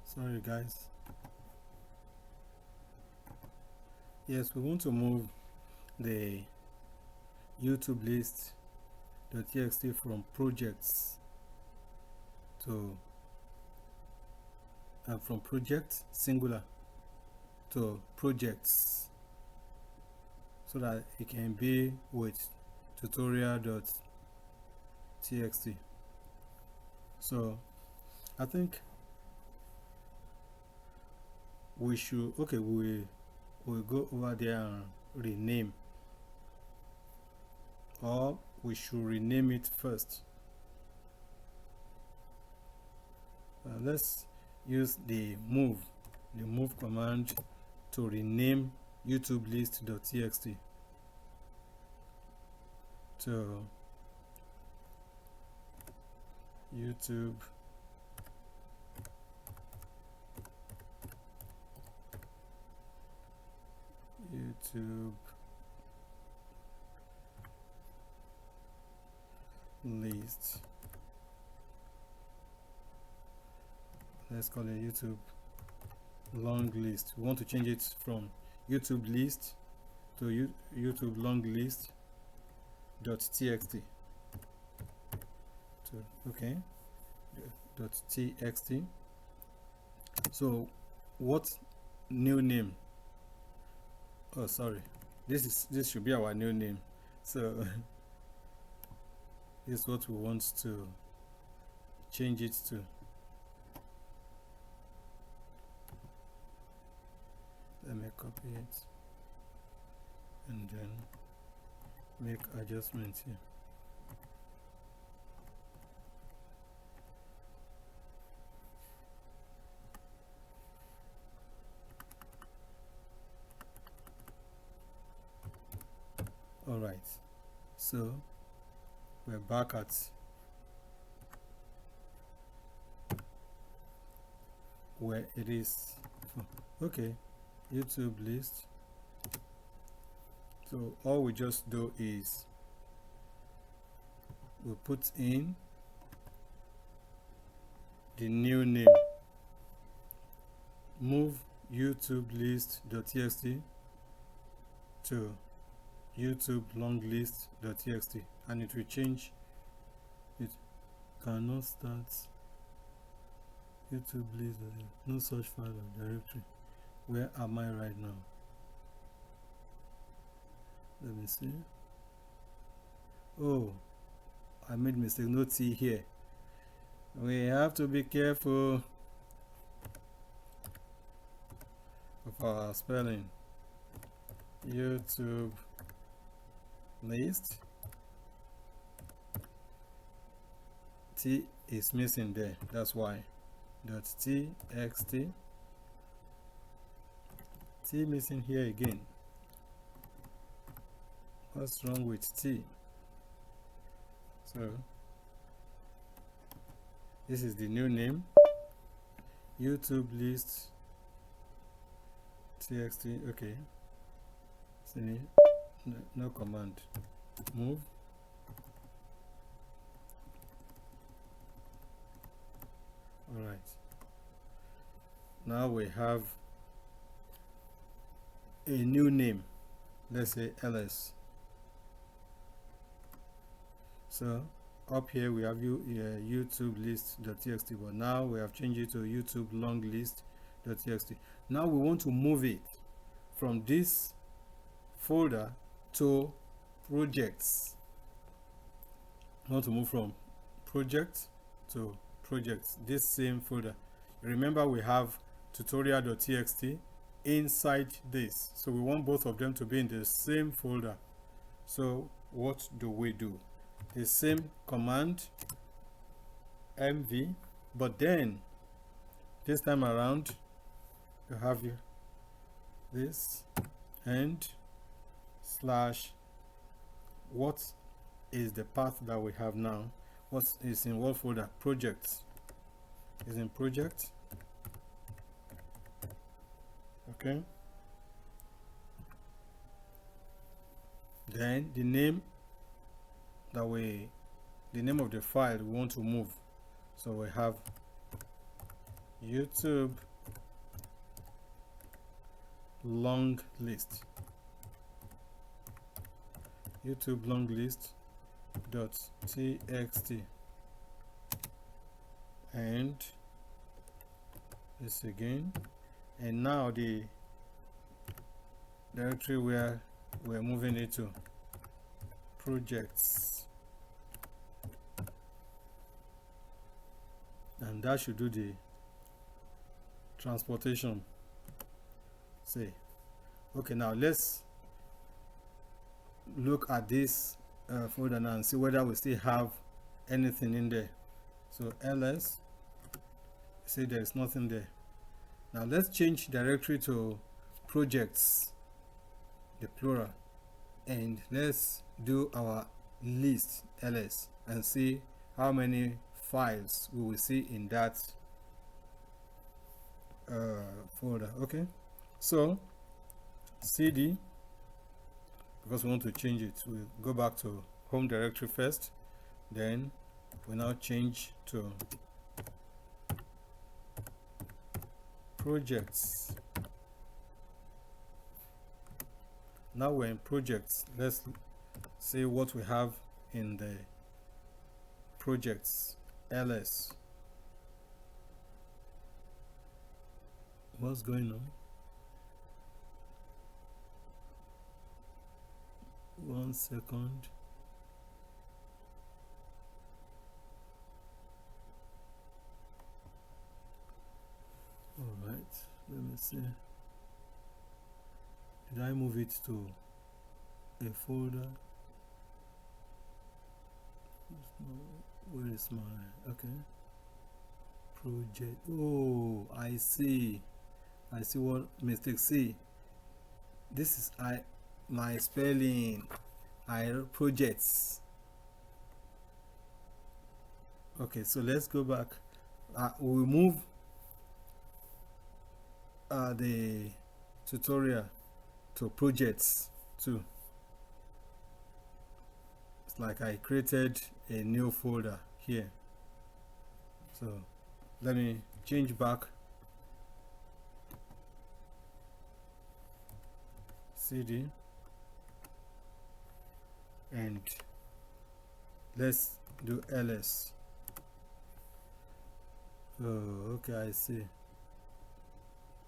Sorry guys. Yes, we want to move the YouTube list.txt from projects to from project singular to projects, so that it can be with tutorial.txt. So I think we should, okay, we'll go over there and rename, or we should rename it first. Let's use the move command to rename YouTube list.txt to YouTube list. Let's call it YouTube long list. We want to change it from YouTube list to YouTube long list.txt. Okay. .txt. So what new name? Oh, sorry, this should be our new name. So this is what we want to change it to. Let me copy it and then make adjustments here. All right, so we're back at where it is. Okay, YouTube list. So all we just do is we put in the new name, move YouTube list.txt to YouTube long list.txt, and it will change. It cannot start YouTube list, no such file or directory. Where am I right now? Let me see. Oh, I made mistake, no T here. We have to be careful of our spelling. YouTube list, T is missing there, that's why. .txt, T missing here again. What's wrong with T? So this is the new name, YouTube list txt. Okay, see, no command, move. All right, now we have a new name, let's say ls. So up here we have YouTube list.txt, but now we have changed it to YouTube long list.txt. Now we want to move it from this folder to projects. I want to move from project to projects, this same folder. Remember, we have tutorial.txt inside this, so we want both of them to be in the same folder. So what do? The same command, mv, but then this time around you have this and slash. What is the path that we have now? What is in what folder? Projects is in project. Okay, then the name of the file we want to move. So we have YouTube long list, YouTube long list.txt, and this again. And now the directory where we're moving it to, projects, and that should do the transportation. Say, okay, now let's look at this folder now and see whether we still have anything in there. So ls, say there is nothing there. Now let's change directory to projects, the plural, and let's do our list ls and see how many files we will see in that folder. Okay, so cd, because we want to change it, we'll go back to home directory first, then we now change to projects. Now we're in projects. Let's see what we have in the projects ls. what's going on. 1 second. All right, let me see. Did I move it to a folder? Where is my, okay, project. Oh, I see what mistake. See, this is my spelling. Projects. Okay, so let's go back. We'll move the tutorial to projects too. It's like I created a new folder here. So let me change back. CD, and let's do ls. Oh, okay, I see.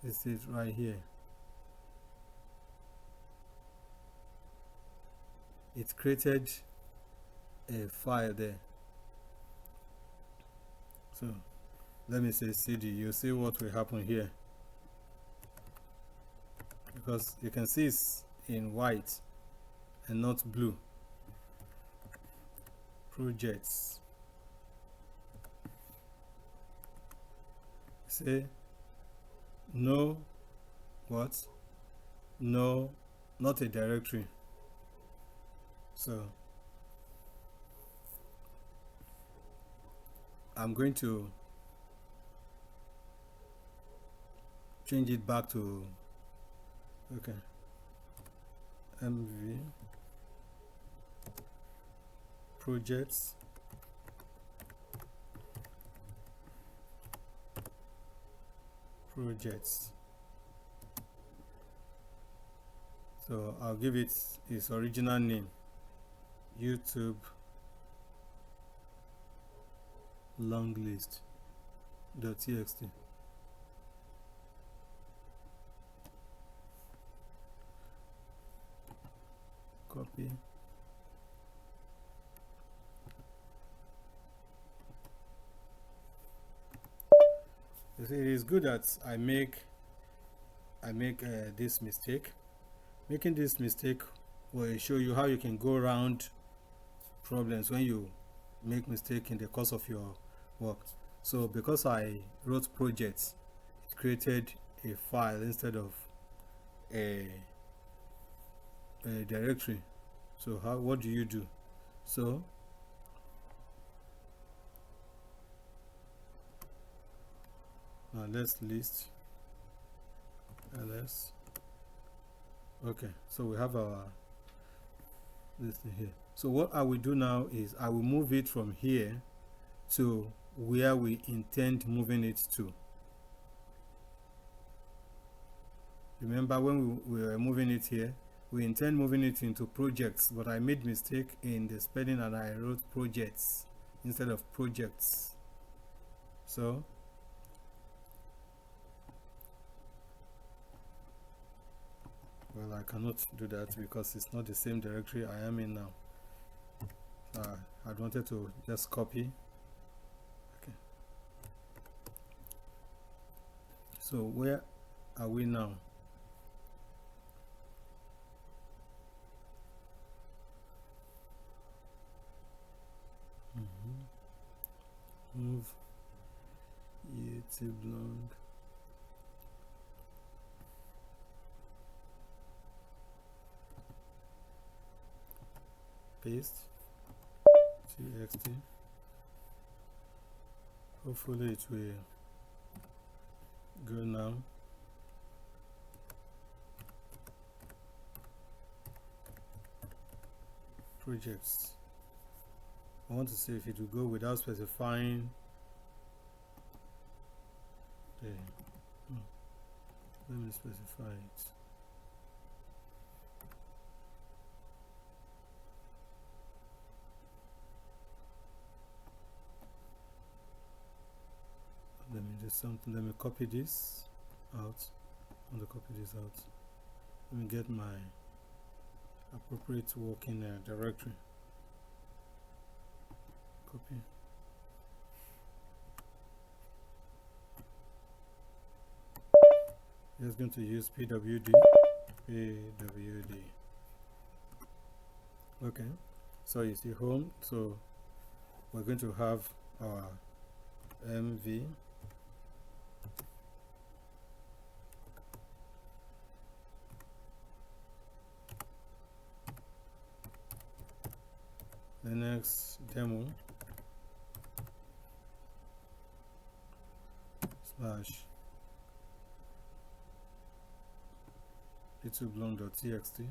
This is right here. It created a file there. So let me say cd. You see what will happen here, because you can see it's in white and not blue. Projects. Say no, what? No, not a directory. So I'm going to change it back to, okay, mv projects So I'll give it its original name, YouTube long list.txt. Copy. You see, it is good that I make this mistake. Making this mistake will show you how you can go around problems when you make mistake in the course of your work. So because I wrote projects, it created a file instead of a directory. So what do you do? So now let's list ls. Okay, so we have our this thing here. So what I will do now is I will move it from here to where we intend moving it to. Remember when we were moving it here, we intend moving it into projects, but I made mistake in the spelling and I wrote projects instead of projects. So well, I cannot do that because it's not the same directory I am in now. I wanted to just copy. Okay. So where are we now? Move YouTube long. Paste txt. Hopefully it will go now. Projects. I want to see if it will go without specifying the let me specify it. Let me do something. Let me copy this out. I want to copy this out. Let me get my appropriate working directory. Copy. Just going to use pwd. Okay, so you see home, so we're going to have our mv Linux demo slash VirtualBox.txt.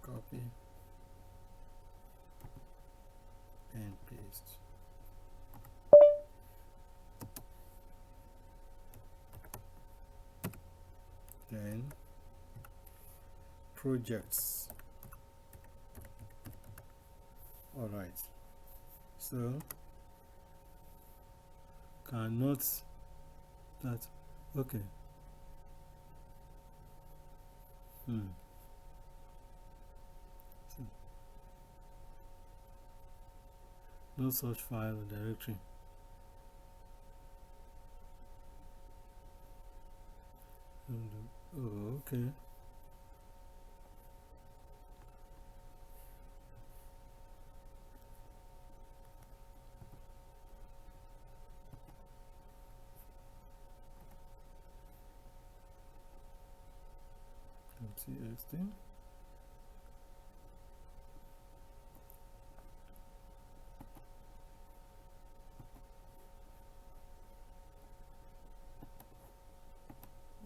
Copy and paste. Then projects. All right, so cannot that okay. So, no such file or directory. Oh, okay. TXT.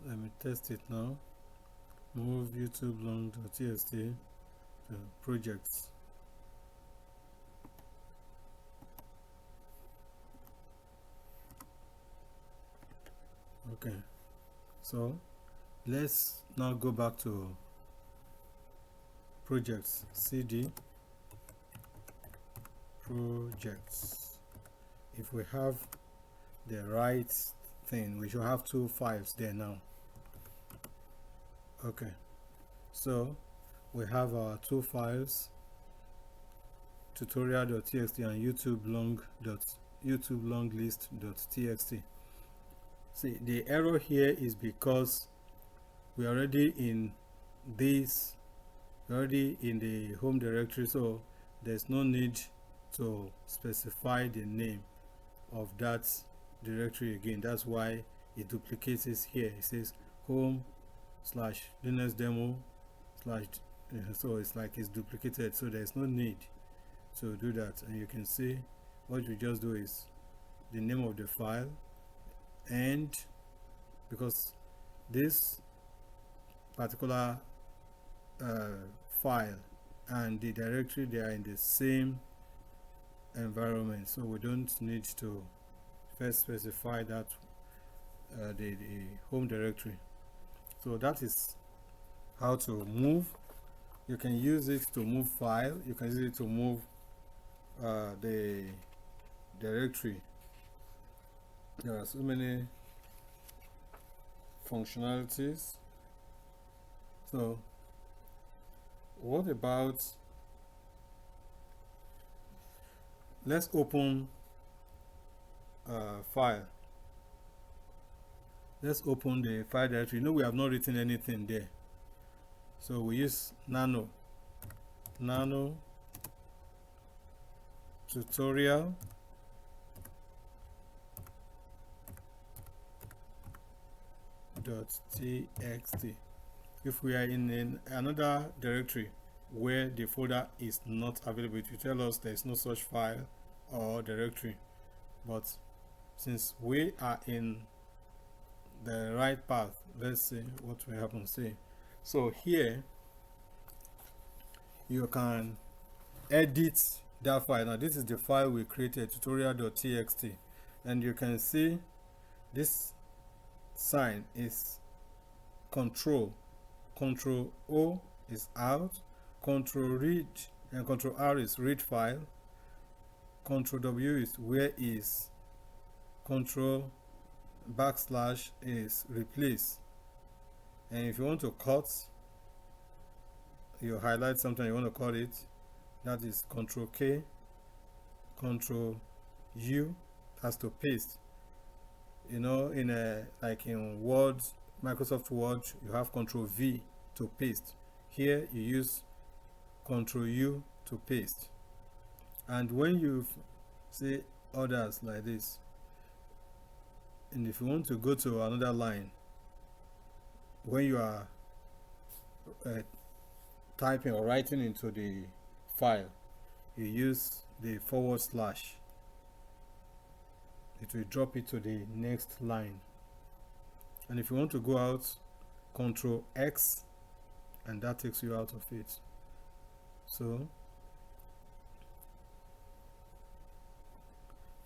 Let me test it now. Move YouTube long.txt to projects. Okay, so let's now go back to projects. CD projects. If we have the right thing, we should have two files there now. Okay, so we have our two files, tutorial.txt and YouTube long list.txt. See, the error here is because we're already in this, already in the home directory, so there's no need to specify the name of that directory again. That's why it duplicates it here. It says home slash Linux demo slash, so it's like it's duplicated, so there's no need to do that. And you can see what we just do is the name of the file, and because this particular file and the directory, they are in the same environment, so we don't need to first specify that the home directory. So that is how to move. You can use it to move file, you can use it to move the directory. There are so many functionalities. So what about, let's open file. Let's open the file directory. We have not written anything there, so we use nano tutorial .txt. If we are in another directory where the folder is not available, it will tell us there is no such file or directory. But since we are in the right path, let's see what will happen. See, so here you can edit that file. Now this is the file we created, tutorial.txt, and you can see this sign is control O is out, control read and control R is read file, Control W is where is, Control backslash is replace. And if you want to cut, you highlight something you want to cut it, that is Control K. Control U, that's to paste. You know, in like in Word, Microsoft Word, you have Control V to paste. Here you use Control U to paste. And when you say others like this, and if you want to go to another line, when you are typing or writing into the file, you use the /. It will drop it to the next line. And if you want to go out, Control X, and that takes you out of it. So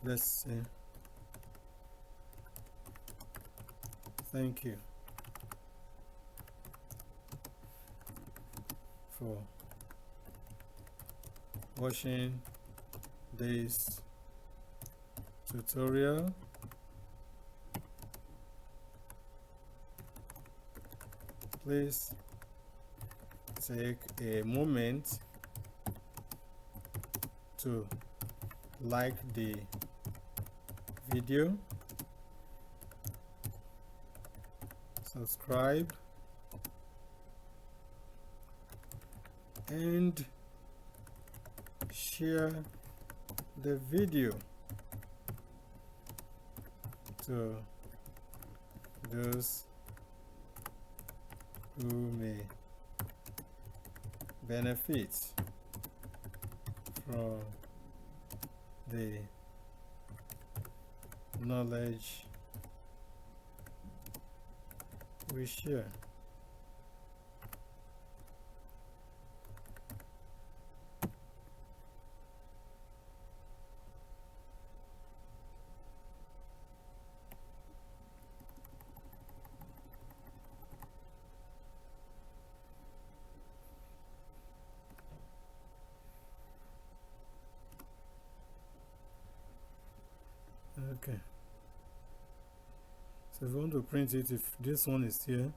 let's say thank you for watching this tutorial. Please take a moment to like the video, subscribe, and share the video to those who may benefit from the knowledge we share. Okay, so if you want to print it, if this one is here,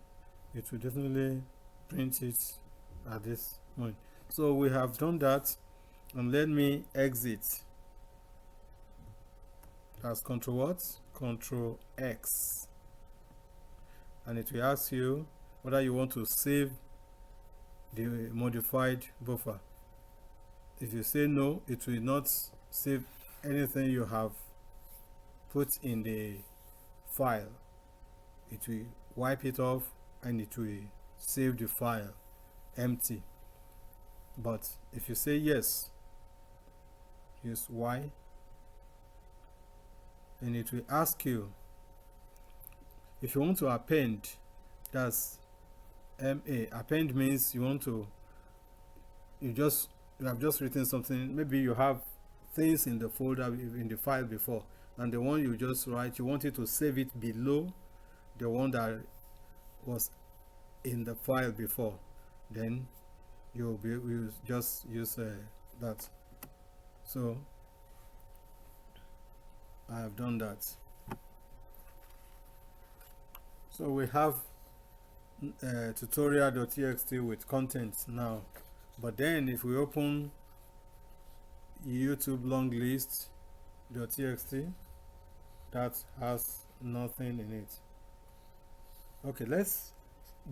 it will definitely print it at this point. So we have done that, and let me exit. That's Control what? Control X, and it will ask you whether you want to save the modified buffer. If you say no, it will not save anything you have put in the file. It will wipe it off and it will save the file empty. But if you say yes, use Y, and it will ask you if you want to append. That's MA. Append means you want to, you have just written something, maybe you have things in the folder in the file before, and the one you just write, you want it to save it below the one that was in the file before, then you'll just use that. So I have done that. So we have tutorial.txt with content now, but then if we open YouTube long list.txt, that has nothing in it. Okay, let's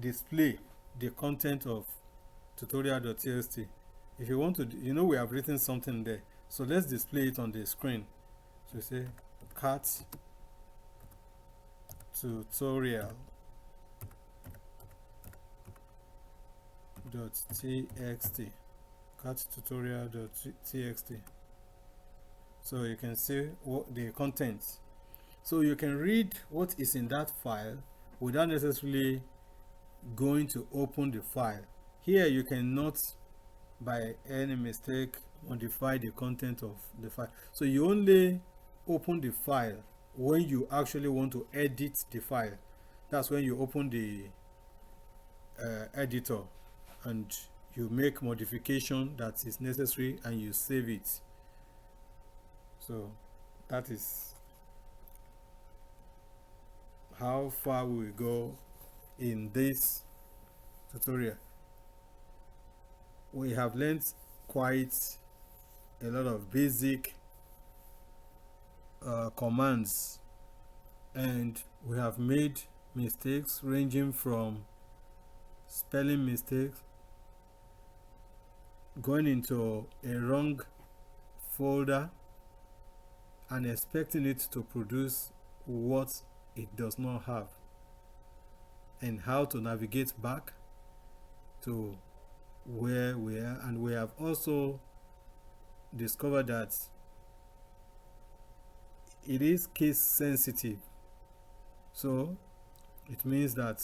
display the content of tutorial.txt. If you want to, you know, we have written something there, so let's display it on the screen. So say cat tutorial.txt, cat tutorial.txt. So you can see what the contents. So you can read what is in that file without necessarily going to open the file. Here you cannot by any mistake modify the content of the file. So you only open the file when you actually want to edit the file. That's when you open the editor and you make modification that is necessary and you save it. So that is how far we will go in this tutorial. We have learned quite a lot of basic commands, and we have made mistakes ranging from spelling mistakes, going into a wrong folder and expecting it to produce what it does not have, and how to navigate back to where we are. And we have also discovered that it is case sensitive, so it means that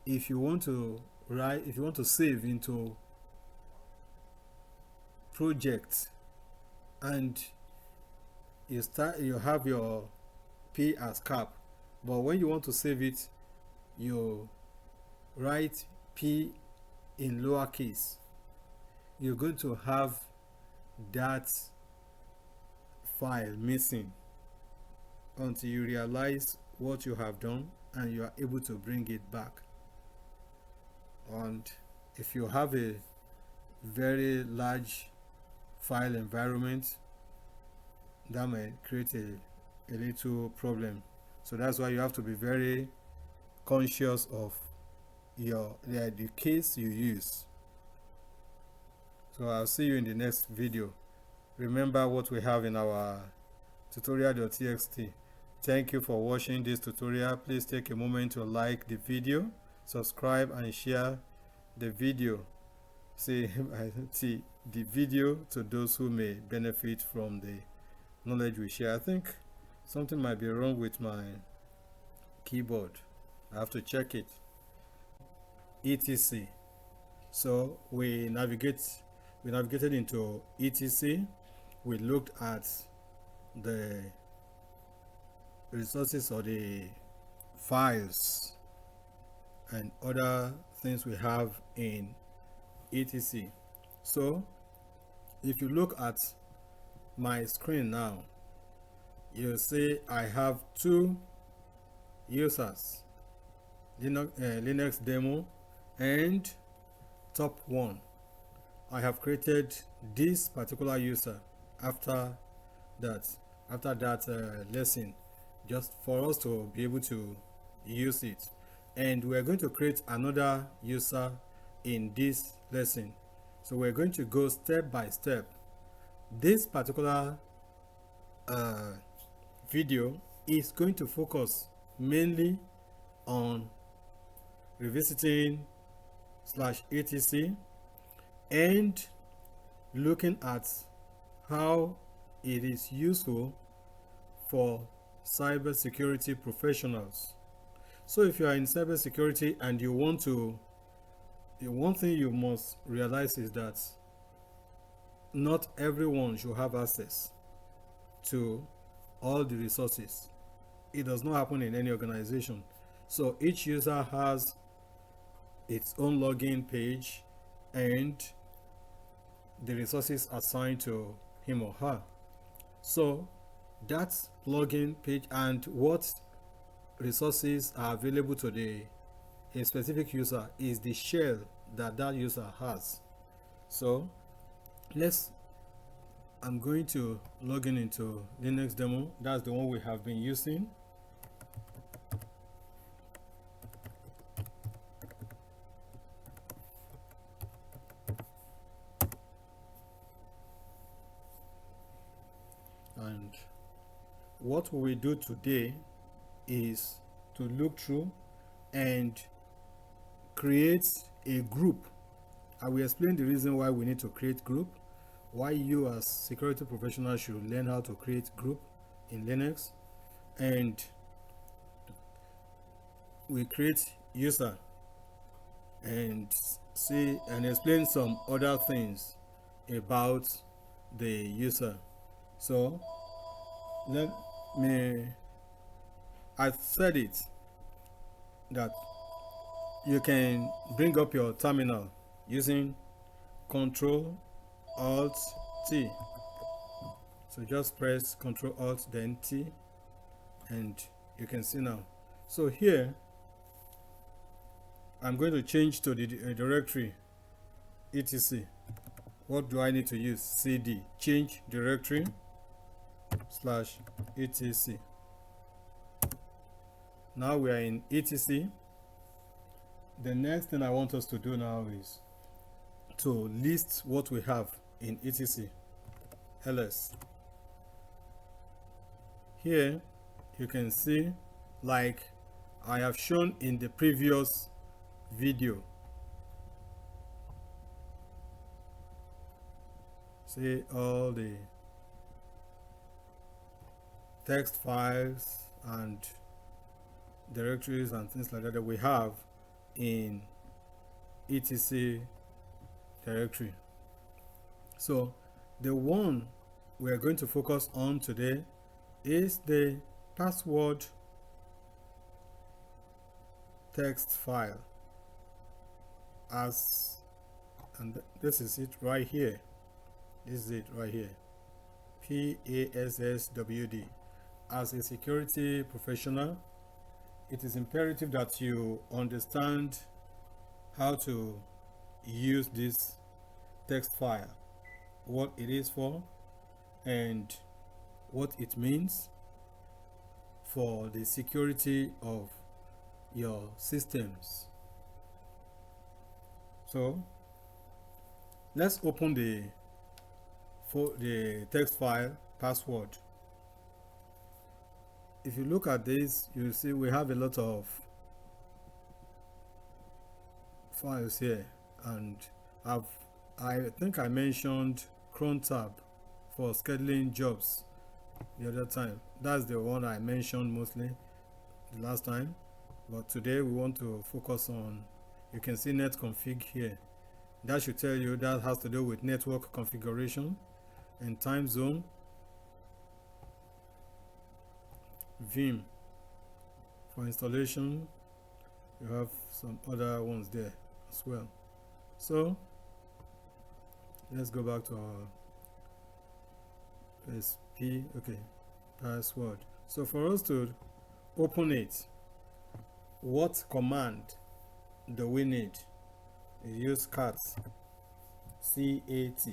if you want to save into project and you have your P as cap, but when you want to save it you write P in lowercase, you're going to have that file missing until you realize what you have done and you are able to bring it back. And if you have a very large file environment, that may create a little problem. So that's why you have to be very conscious of the case you use. So I'll see you in the next video. Remember what we have in our tutorial.txt. Thank you for watching this tutorial. Please take a moment to like the video, subscribe and share the video. See the video to those who may benefit from the knowledge we share. I think something might be wrong with my keyboard. I have to check it. etc. So we navigated into etc. We looked at the resources or the files and other things we have in etc. So if you look at my screen now, you'll see I have two users, Linux demo and top one. I have created this particular user after that lesson, just for us to be able to use it. And we're going to create another user in this lesson. So we're going to go step by step. This particular video is going to focus mainly on revisiting /etc and looking at how it is useful for cybersecurity professionals. So if you are in cybersecurity and you want to, the one thing you must realize is that not everyone should have access to all the resources. It does not happen in any organization. So each user has its own login page and the resources assigned to him or her. So that login page and what resources are available to a specific user is the shell that user has. So I'm going to log in into Linux demo. That's the one we have been using. And what we do today is to look through and create a group. I will explain the reason why we need to create group, why you as security professionals should learn how to create group in Linux, and we create user and see and explain some other things about the user. So I said it that you can bring up your terminal using Ctrl Alt T. So just press Ctrl Alt then T, and you can see now. So here I'm going to change to the directory etc. What do I need to use? CD, change directory / etc. Now we are in etc. The next thing I want us to do now is to list what we have in etc. ls. Here you can see, like I have shown in the previous video, see all the text files and directories and things like that we have in etc directory. So the one we are going to focus on today is the password text file, and this is it right here. This is it right here, PASSWD. As a security professional, it is imperative that you understand how to use this text file, what it is for, and what it means for the security of your systems. So let's open the text file password. If you look at this, you see we have a lot of files here, and I think I mentioned cron tab for scheduling jobs the other time. That's the one I mentioned mostly the last time, but today we want to focus on, you can see net config here. That should tell you that has to do with network configuration and time zone. Vim for installation, you have some other ones there as well. So let's go back to our SP, okay, password. So for us to open it, what command do we need? You use cat, CAT.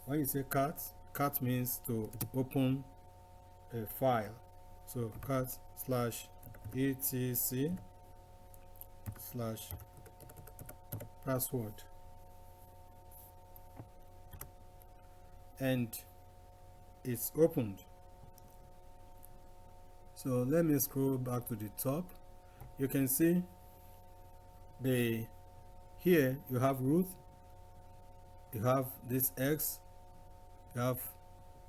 When you say cat means to open a file. So cat /etc/ password, and it's opened. So let me scroll back to the top. You can see here you have root, you have this X, you have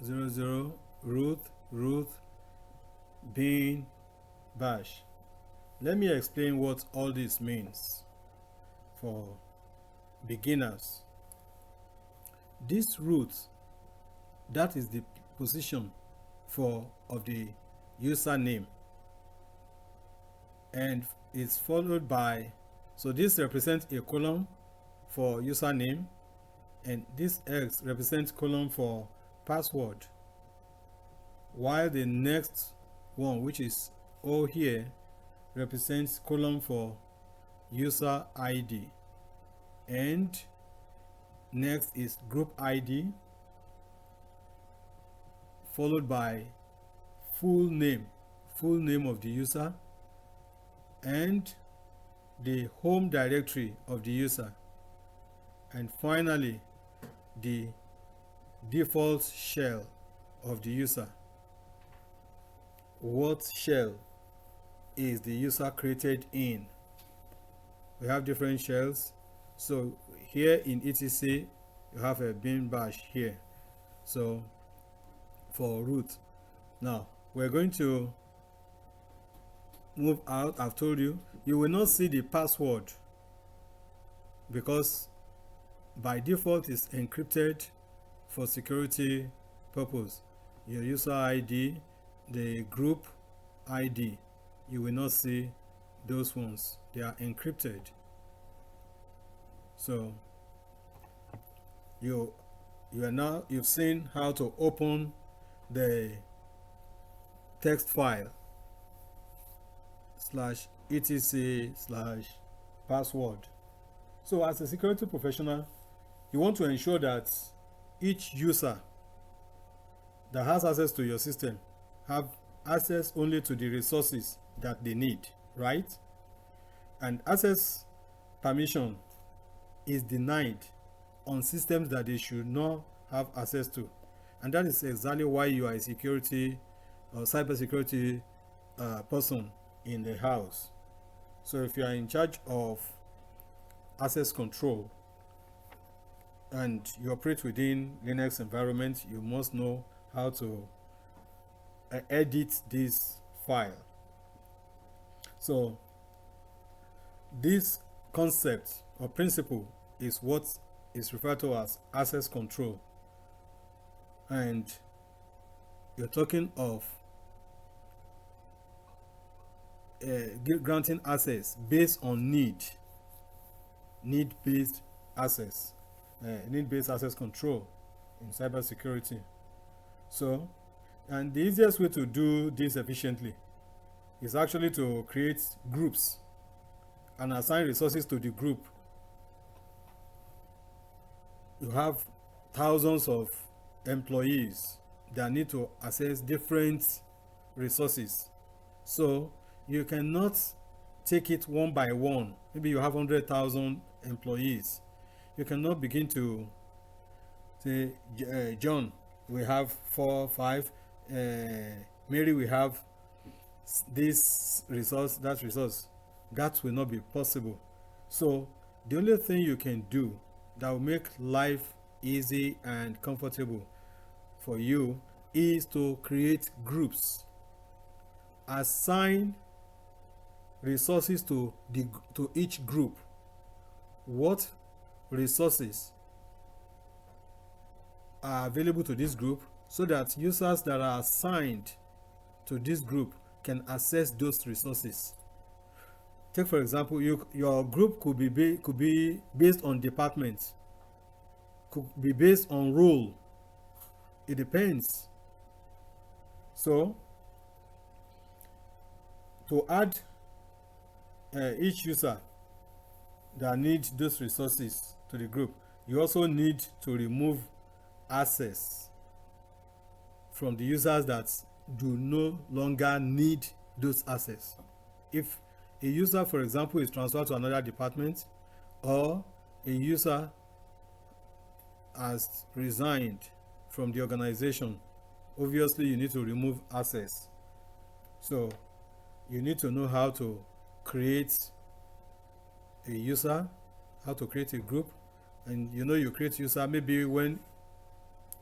00 root bin bash. Let me explain what all this means for beginners. This root, that is the position of the username, and it's followed by, so this represents a column for username, and this X represents column for password, while the next one, which is O here, represents column for user ID, and next is group ID, followed by full name of the user, and the home directory of the user, and finally the default shell of the user. What shell is the user created in? We have different shells. So here in etc you have a bin bash here, so for root. Now we're going to move out. I've told you, you will not see the password because by default it's encrypted for security purpose. Your user ID, the group ID, you will not see those ones, they are encrypted. So you've seen how to open the text file /etc/password. So as a security professional, you want to ensure that each user that has access to your system have access only to the resources that they need, right? And access permission is denied on systems that they should not have access to. And that is exactly why you are a security or cybersecurity person in the house. So if you are in charge of access control and you operate within Linux environment, you must know how to edit this file. So this concept or principle is what is referred to as access control, and you're talking of granting access based on need-based access, need-based access control in cybersecurity. So, and the easiest way to do this efficiently is actually to create groups and assign resources to the group. You have thousands of employees that need to access different resources. So you cannot take it one by one. Maybe you have 100,000 employees. You cannot begin to say, John, we have 4, 5, Mary, we have this resource, that resource. That will not be possible. So the only thing you can do that will make life easy and comfortable for you is to create groups. Assign resources to each group. What resources are available to this group, so that users that are assigned to this group can access those resources. Take for example, your group could be based on departments, could be based on role. It depends. So to add each user that needs those resources to the group, you also need to remove access from the users that do no longer need those access. If a user, for example, is transferred to another department, or a user has resigned from the organization, obviously you need to remove access. So you need to know how to create a user, how to create a group. And you create user maybe when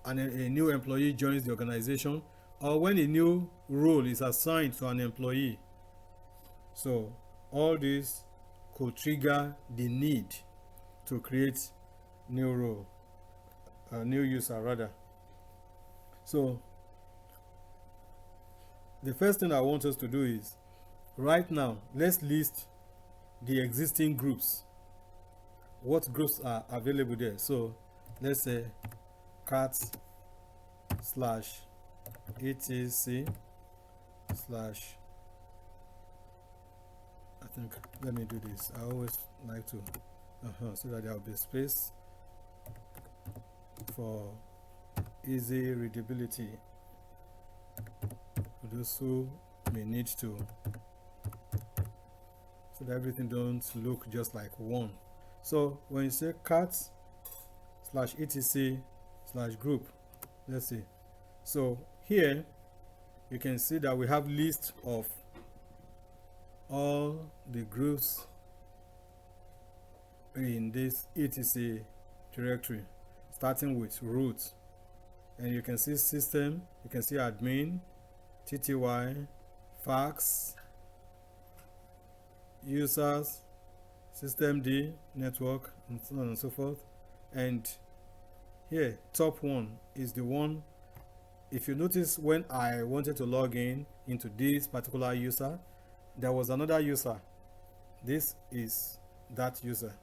a new employee joins the organization, or when a new role is assigned to an employee. So all this could trigger the need to create new role, a new user rather. So the first thing I want us to do is, right now, let's list the existing groups. What groups are available there? So let's say cat/etc/ I think, let me do this. I always like to so that there will be space for easy readability for those who may need to, so that everything don't look just like one. So when you say cat/etc/group, let's see. So here you can see that we have list of all the groups in this etc directory, starting with root, and you can see system, you can see admin, TTY, fax, users, systemd, network, and so on and so forth. And here, top one is the one. If you notice, when I wanted to log in into this particular user, there was another user. This is that user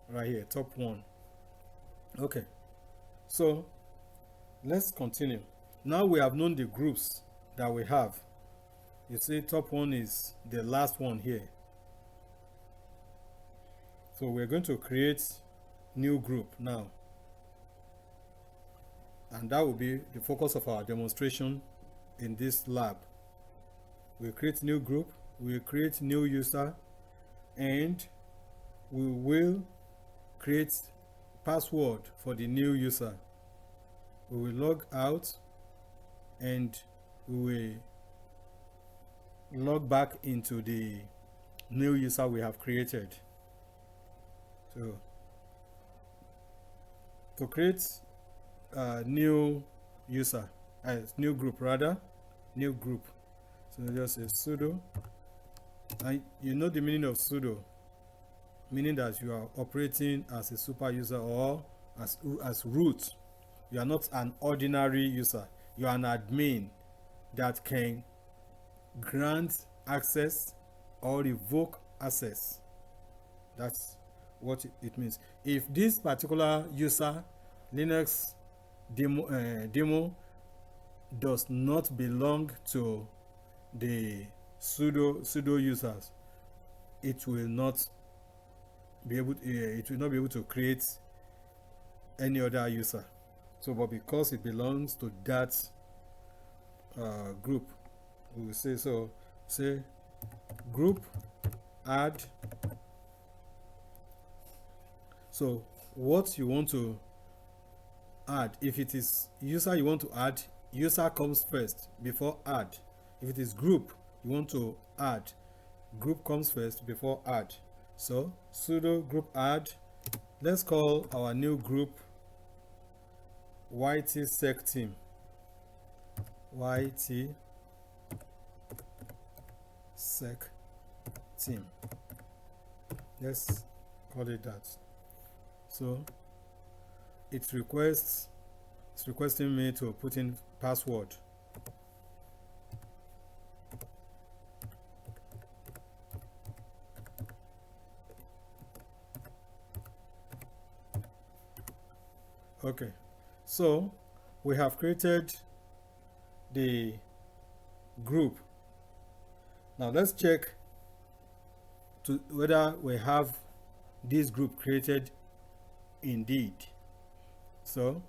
right here, top one. Okay, so let's continue. now we have known the groups that we have. You see, top one is the last one here. So we're going to create new group now, and that will be the focus of our demonstration in this lab. We create new group, we create new user, and we will create password for the new user. We will log out and we will log back into the new user we have created. So to create a new user, new group rather, new group. So just say sudo, and you know the meaning of sudo, meaning that you are operating as a super user or as root. You are not an ordinary user. You are an admin that can grant access or revoke access. That's what it means. If this particular user Linux demo does not belong to the sudo users, it will not be able to create any other user. So, but because it belongs to that group, we will say, so say group add. So what you want to add, if it is user you want to add, user comes first before add. If it is group you want to add, group comes first before add. So sudo group add. Let's call our new group YT-sec team. YT-sec team. Let's call it that. So it's requesting me to put in password. Okay, so we have created the group. Now let's check to whether we have this group created indeed. So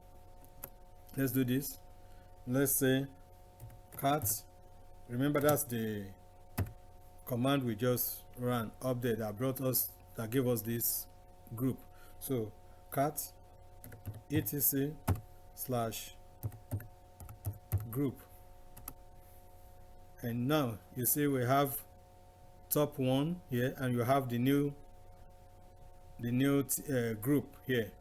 let's do this. Let's say cat. Remember, that's the command we just ran update that gave us this group. So cat etc/group, and now you see we have top one here, and you have the new group here,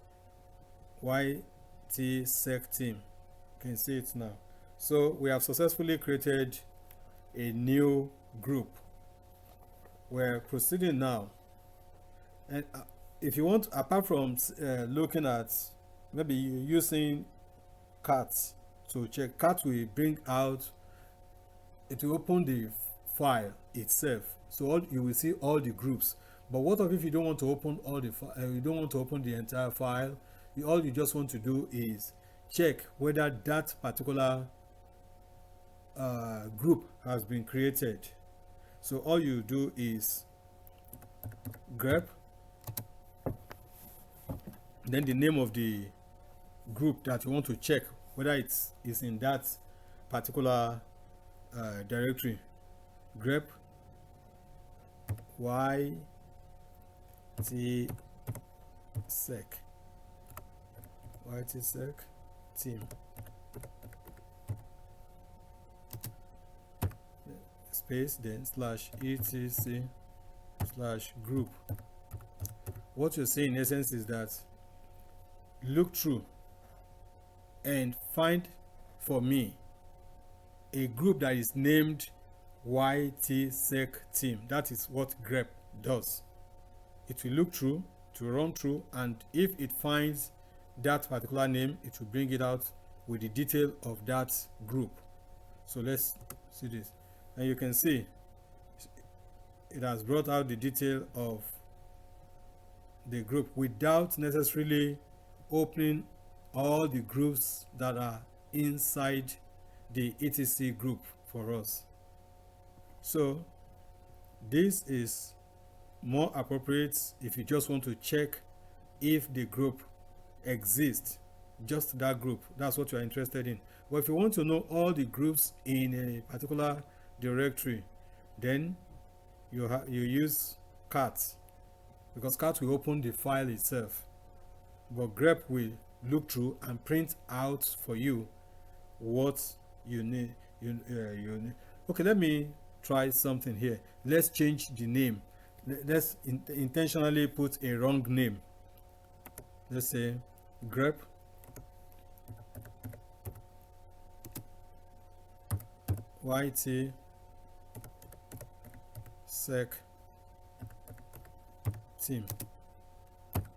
YT-sec team. You can see it now. So we have successfully created a new group. We're proceeding now, and if you want, apart from looking at maybe using cat to check, cat will bring out, it will open the file itself, so you will see all the groups. But what if you don't want to open all the you don't want to open the entire file? All you just want to do is check whether that particular group has been created. So all you do is grep, then the name of the group that you want to check whether it's in that particular directory. Grep YT-sec team space, then /etc/group. What you're saying in essence is that look through and find for me a group that is named YT-sec team. That is what grep does. It will look through, to run through, and if it finds that particular name, it will bring it out with the detail of that group. So let's see this, and you can see it has brought out the detail of the group without necessarily opening all the groups that are inside the etc group for us. So this is more appropriate if you just want to check if the group exists, just that group, that's what you are interested in. But if you want to know all the groups in a particular directory, then you use cat, because cat will open the file itself, but grep will look through and print out for you what you need. You need. Okay, let me try something here. Let's change the name. Let's intentionally put a wrong name. Let's say grep yt sec team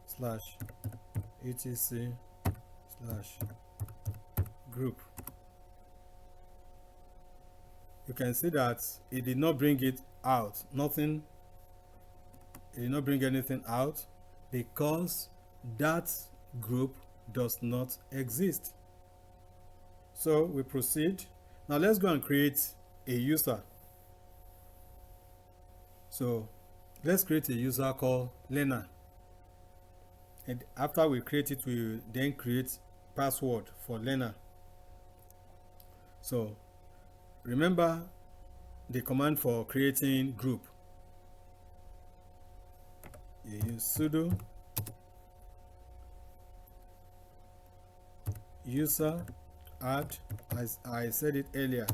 slash etc slash group. You can see that it did not bring it out. Nothing. It did not bring anything out because that group does not exist. So we proceed. Now let's go and create a user. So let's create a user called learner. And after we create it, we then create password for learner. So remember the command for creating group. You use sudo user add, as I said it earlier.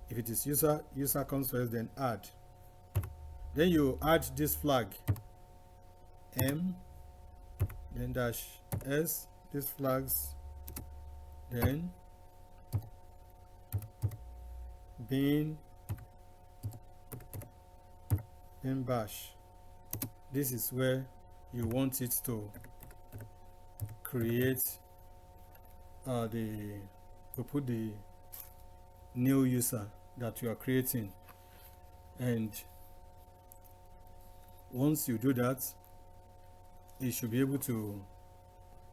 If it is user comes first, then add. Then you add this flag m, then dash s, these flags, then bin bash. This is where you want it to create to put the new user that you are creating. And once you do that, it should be able to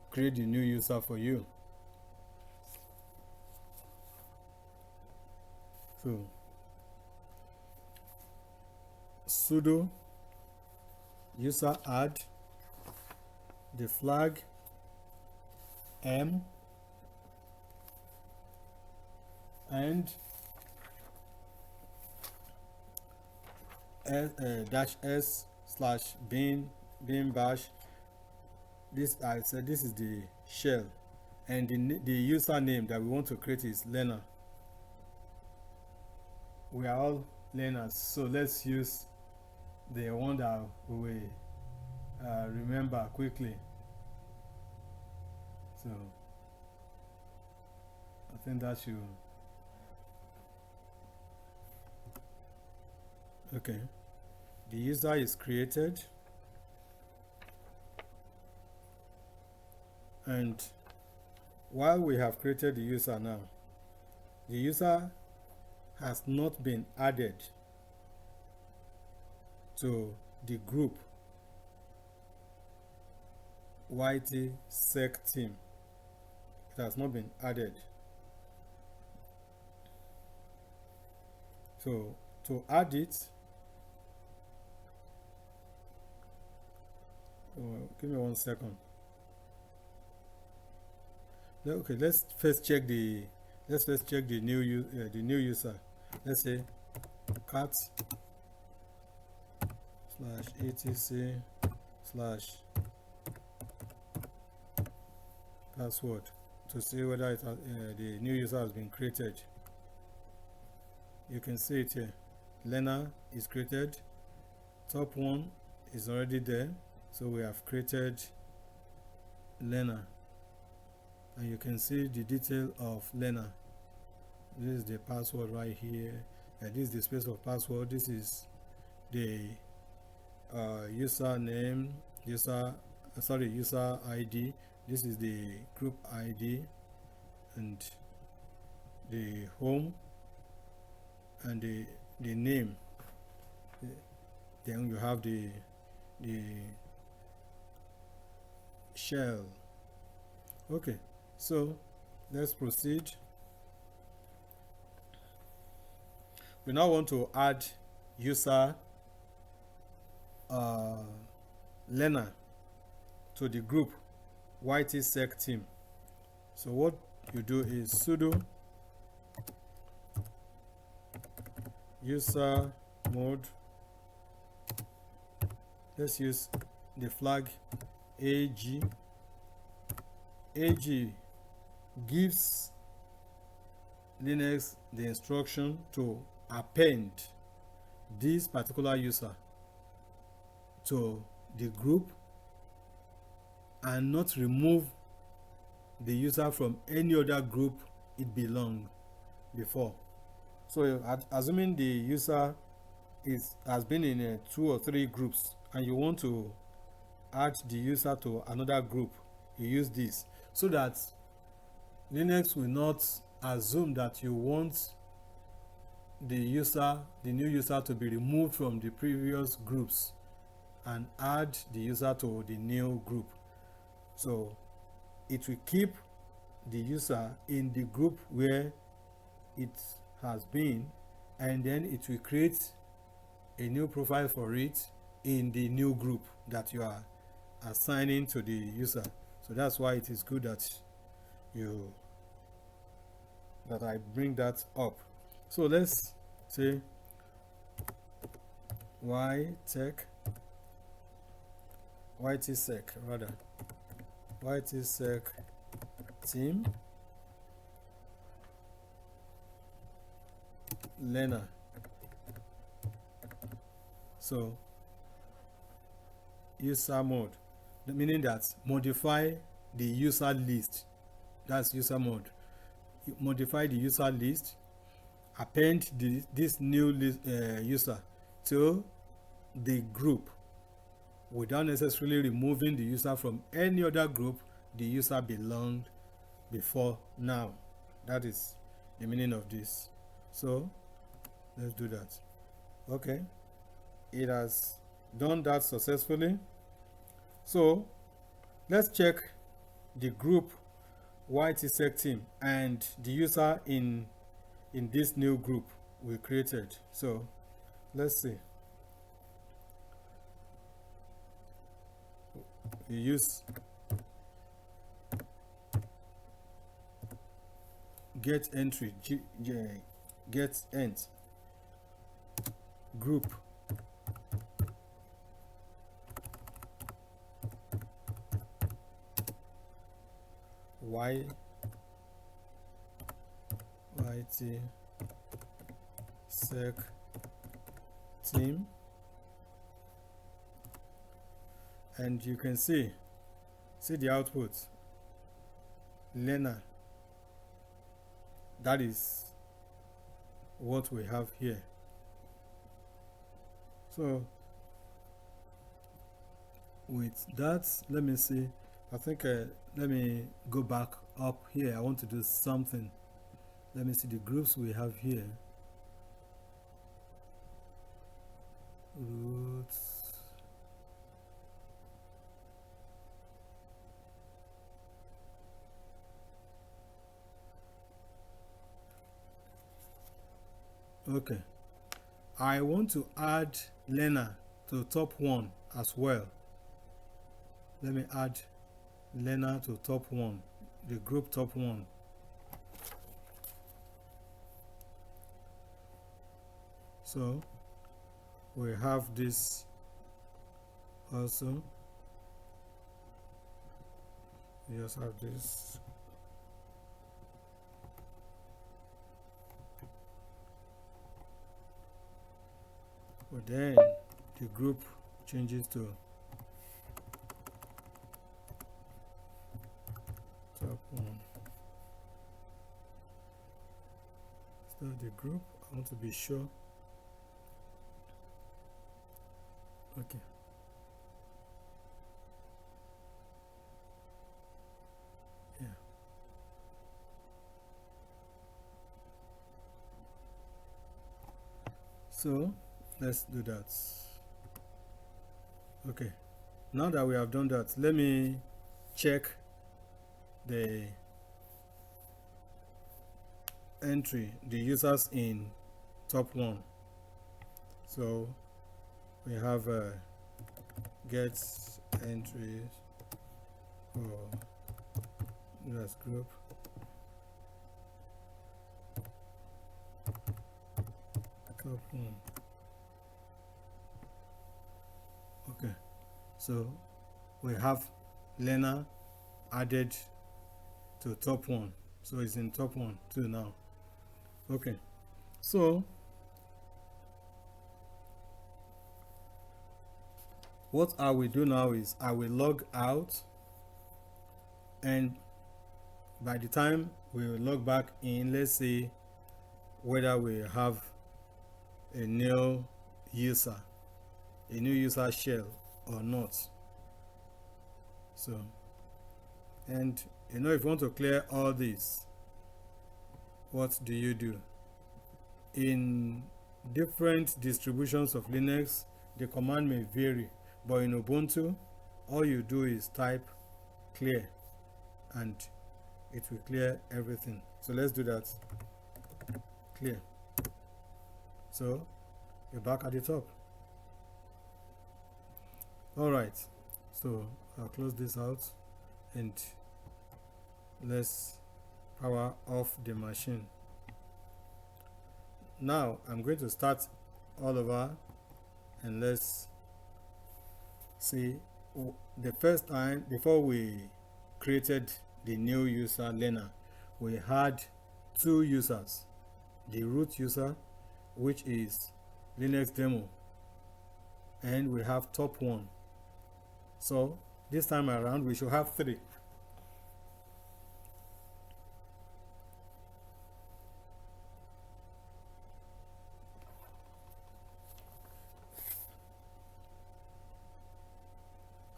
create the new user for you. So sudo user add, the flag m, and dash s slash bin bash. This, I said, this is the shell, and the username that we want to create is learner. We are all learners, so let's use the one that we remember quickly. So I think that should. Okay, the user is created, and while we have created the user now, the user has not been added to the group yt sec team. It has not been added. So to add it, give me 1 second. Okay, let's first check the new user. Let's say cat slash etc slash password to see whether it has, the new user has been created. You can see it here. Learner is created. Top one is already there, so we have created learner, and you can see the detail of learner. This is the password right here, and this is the space of password. This is the username, user ID. This is the group ID, and the home, and the name. Then you have the shell. Okay, so let's proceed. we now want to add user learner to the group YTSec team. So what you do is sudo user mode. Let's use the flag AG. AG gives Linux the instruction to append this particular user to the group and not remove the user from any other group it belonged before. So assuming the user has been in 2 or 3 groups and you want to add the user to another group, you use this so that Linux will not assume that you want the new user to be removed from the previous groups and add the user to the new group. So it will keep the user in the group where it has been, and then it will create a new profile for it in the new group that you are assigning to the user. So that's why it is good that I bring that up. So let's say YTSec team learner. So user mode, meaning that modify the user list. That's user mode. You modify the user list, append this new user to the group without necessarily removing the user from any other group the user belonged before now. That is the meaning of this. So let's do that. Okay, it has done that successfully. So let's check the group YTSec team and the user in this new group we created. So let's see. We use get entry get ent group YTSec team, and you can see the output learner. That is what we have here. So with that, let me see. I think let me go back up here. I want to do something. Let me see the groups we have here. Roots. Okay, I want to add learner to top 1 as well. Let me add learner to top 1, the group top 1. So we have this also. We just have this. But then the group changes to top 1. Start the group. I want to be sure. Okay. Yeah. So let's do that. Okay, now that we have done that, let me check the entry, the users in top one. So we have get entries for this group. Top one. Okay, so we have learner added to top one, so it's in top one too now. Okay, so what I will do now is I will log out, and by the time we will log back in, let's see whether we have a new user shell or not. So, and if you want to clear all this, what do you do? In different distributions of Linux, the command may vary, but in Ubuntu, all you do is type clear and it will clear everything. So let's do that. Clear. So you're back at the top. All right, so I'll close this out and let's power off the machine. Now I'm going to start all over, and let's see. The first time, before we created the new user learner, we had two users: the root user, which is Linux demo, and we have top one. So this time around we should have three.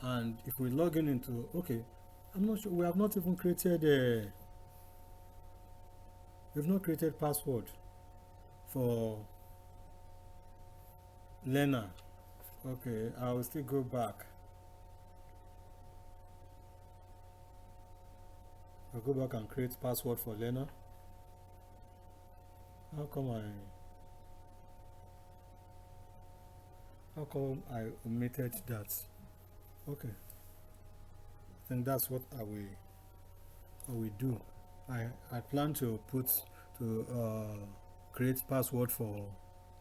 And if we log in into, okay, I'm not sure, we have not even created we've not created password for learner. Okay, I will still go back. I'll go back and create password for learner. How come I omitted that? Okay, I think that's what I will do. I plan to create password for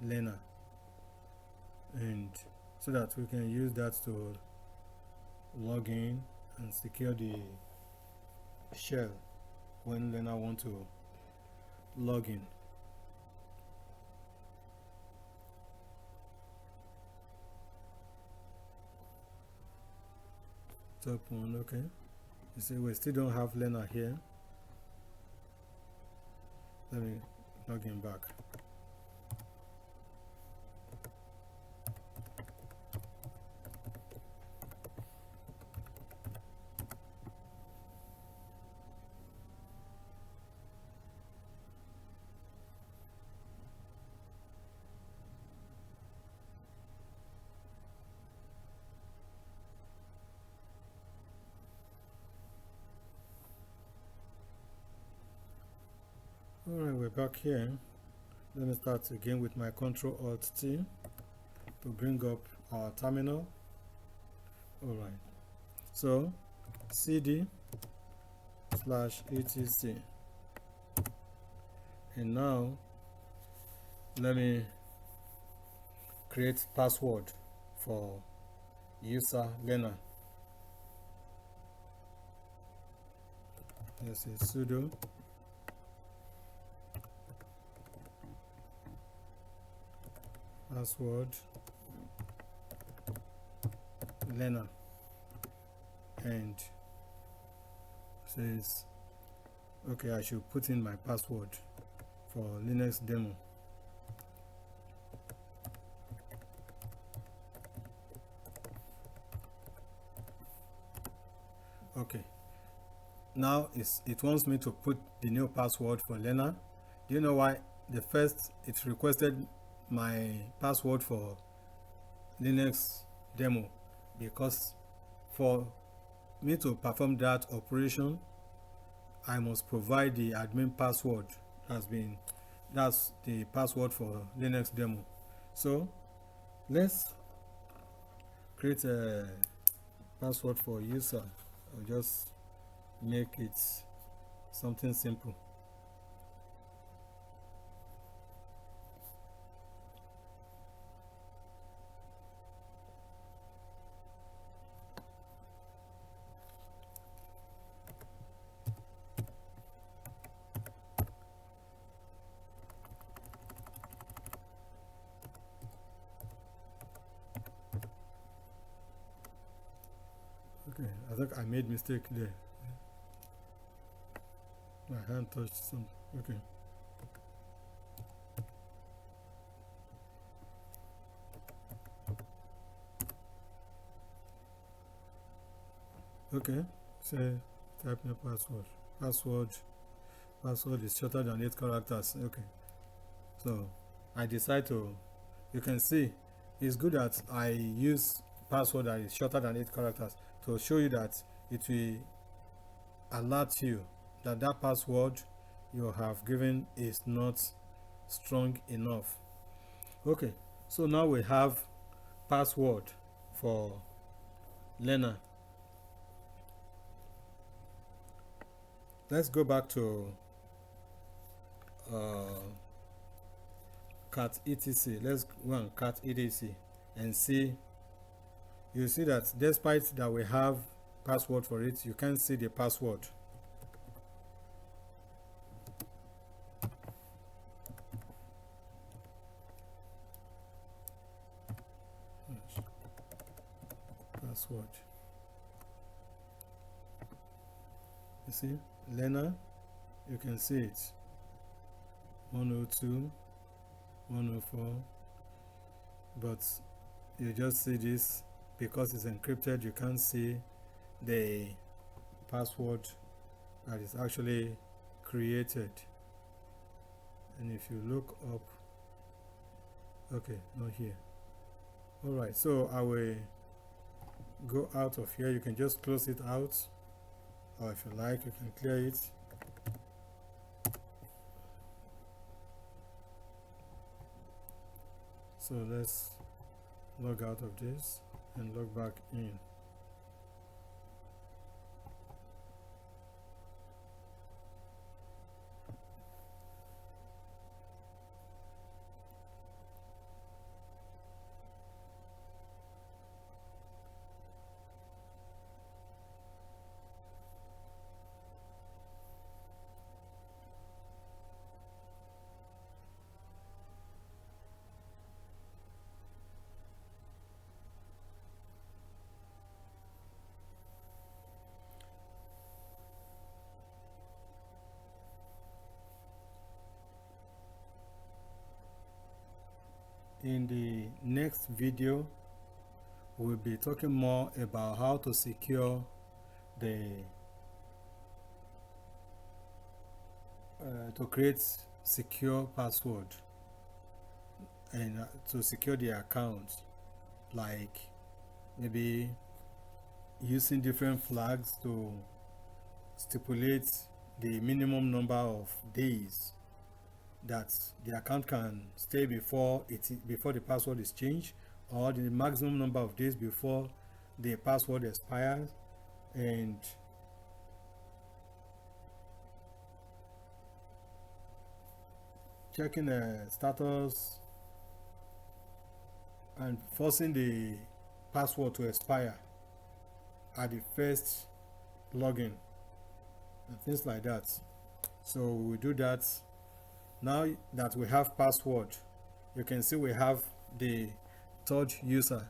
learner, and so that we can use that to log in and secure the shell when learner want to log in. Top one. Okay, you see we still don't have learner here. Let me log in back. Alright, we're back here. Let me start again with my Ctrl-Alt-T to bring up our terminal. Alright, so cd/etc, and now let me create password for user learner. Let's say sudo password learner, and says okay, I should put in my password for Linux demo. Okay, now it wants me to put the new password for learner. Do you know why? The first, it requested my password for Linux demo, because for me to perform that operation I must provide the admin password has been That's the password for Linux demo. So let's create a password for user. I'll just make it something simple. Okay, I think I made mistake there. My hand touched something. Okay. Okay. Say type my password. Password is shorter than 8 characters. Okay. So I decide to, you can see it's good that I use password that is shorter than 8 characters to show you that it will alert you that that password you have given is not strong enough. Okay, so now we have password for learner. Let's go back to cat etc. Let's go on cat etc and see. You see that despite that we have password for it, you can't see the password. Password. You see, learner, you can see it. 102, 104, but you just see this because it's encrypted. You can't see the password that is actually created. And if you look up, okay, not here. All right, so I will go out of here. You can just close it out, or if you like, you can clear it. So let's log out of this and log back in. In the next video, we'll be talking more about how to secure the to create secure password and to secure the account, like maybe using different flags to stipulate the minimum number of days that the account can stay before the password is changed, or the maximum number of days before the password expires, and checking the status and forcing the password to expire at the first login and things like that. So we do that. Now that we have password, you can see we have the third user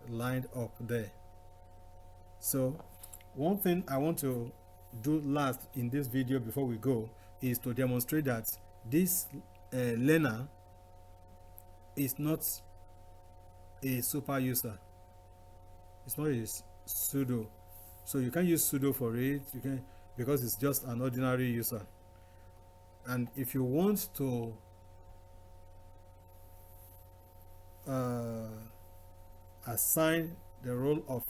lined up there. So one thing I want to do last in this video before we go is to demonstrate that this learner is not a super user. It's not a sudo, so you can use sudo for it. You can, because it's just an ordinary user. And if you want to assign the role of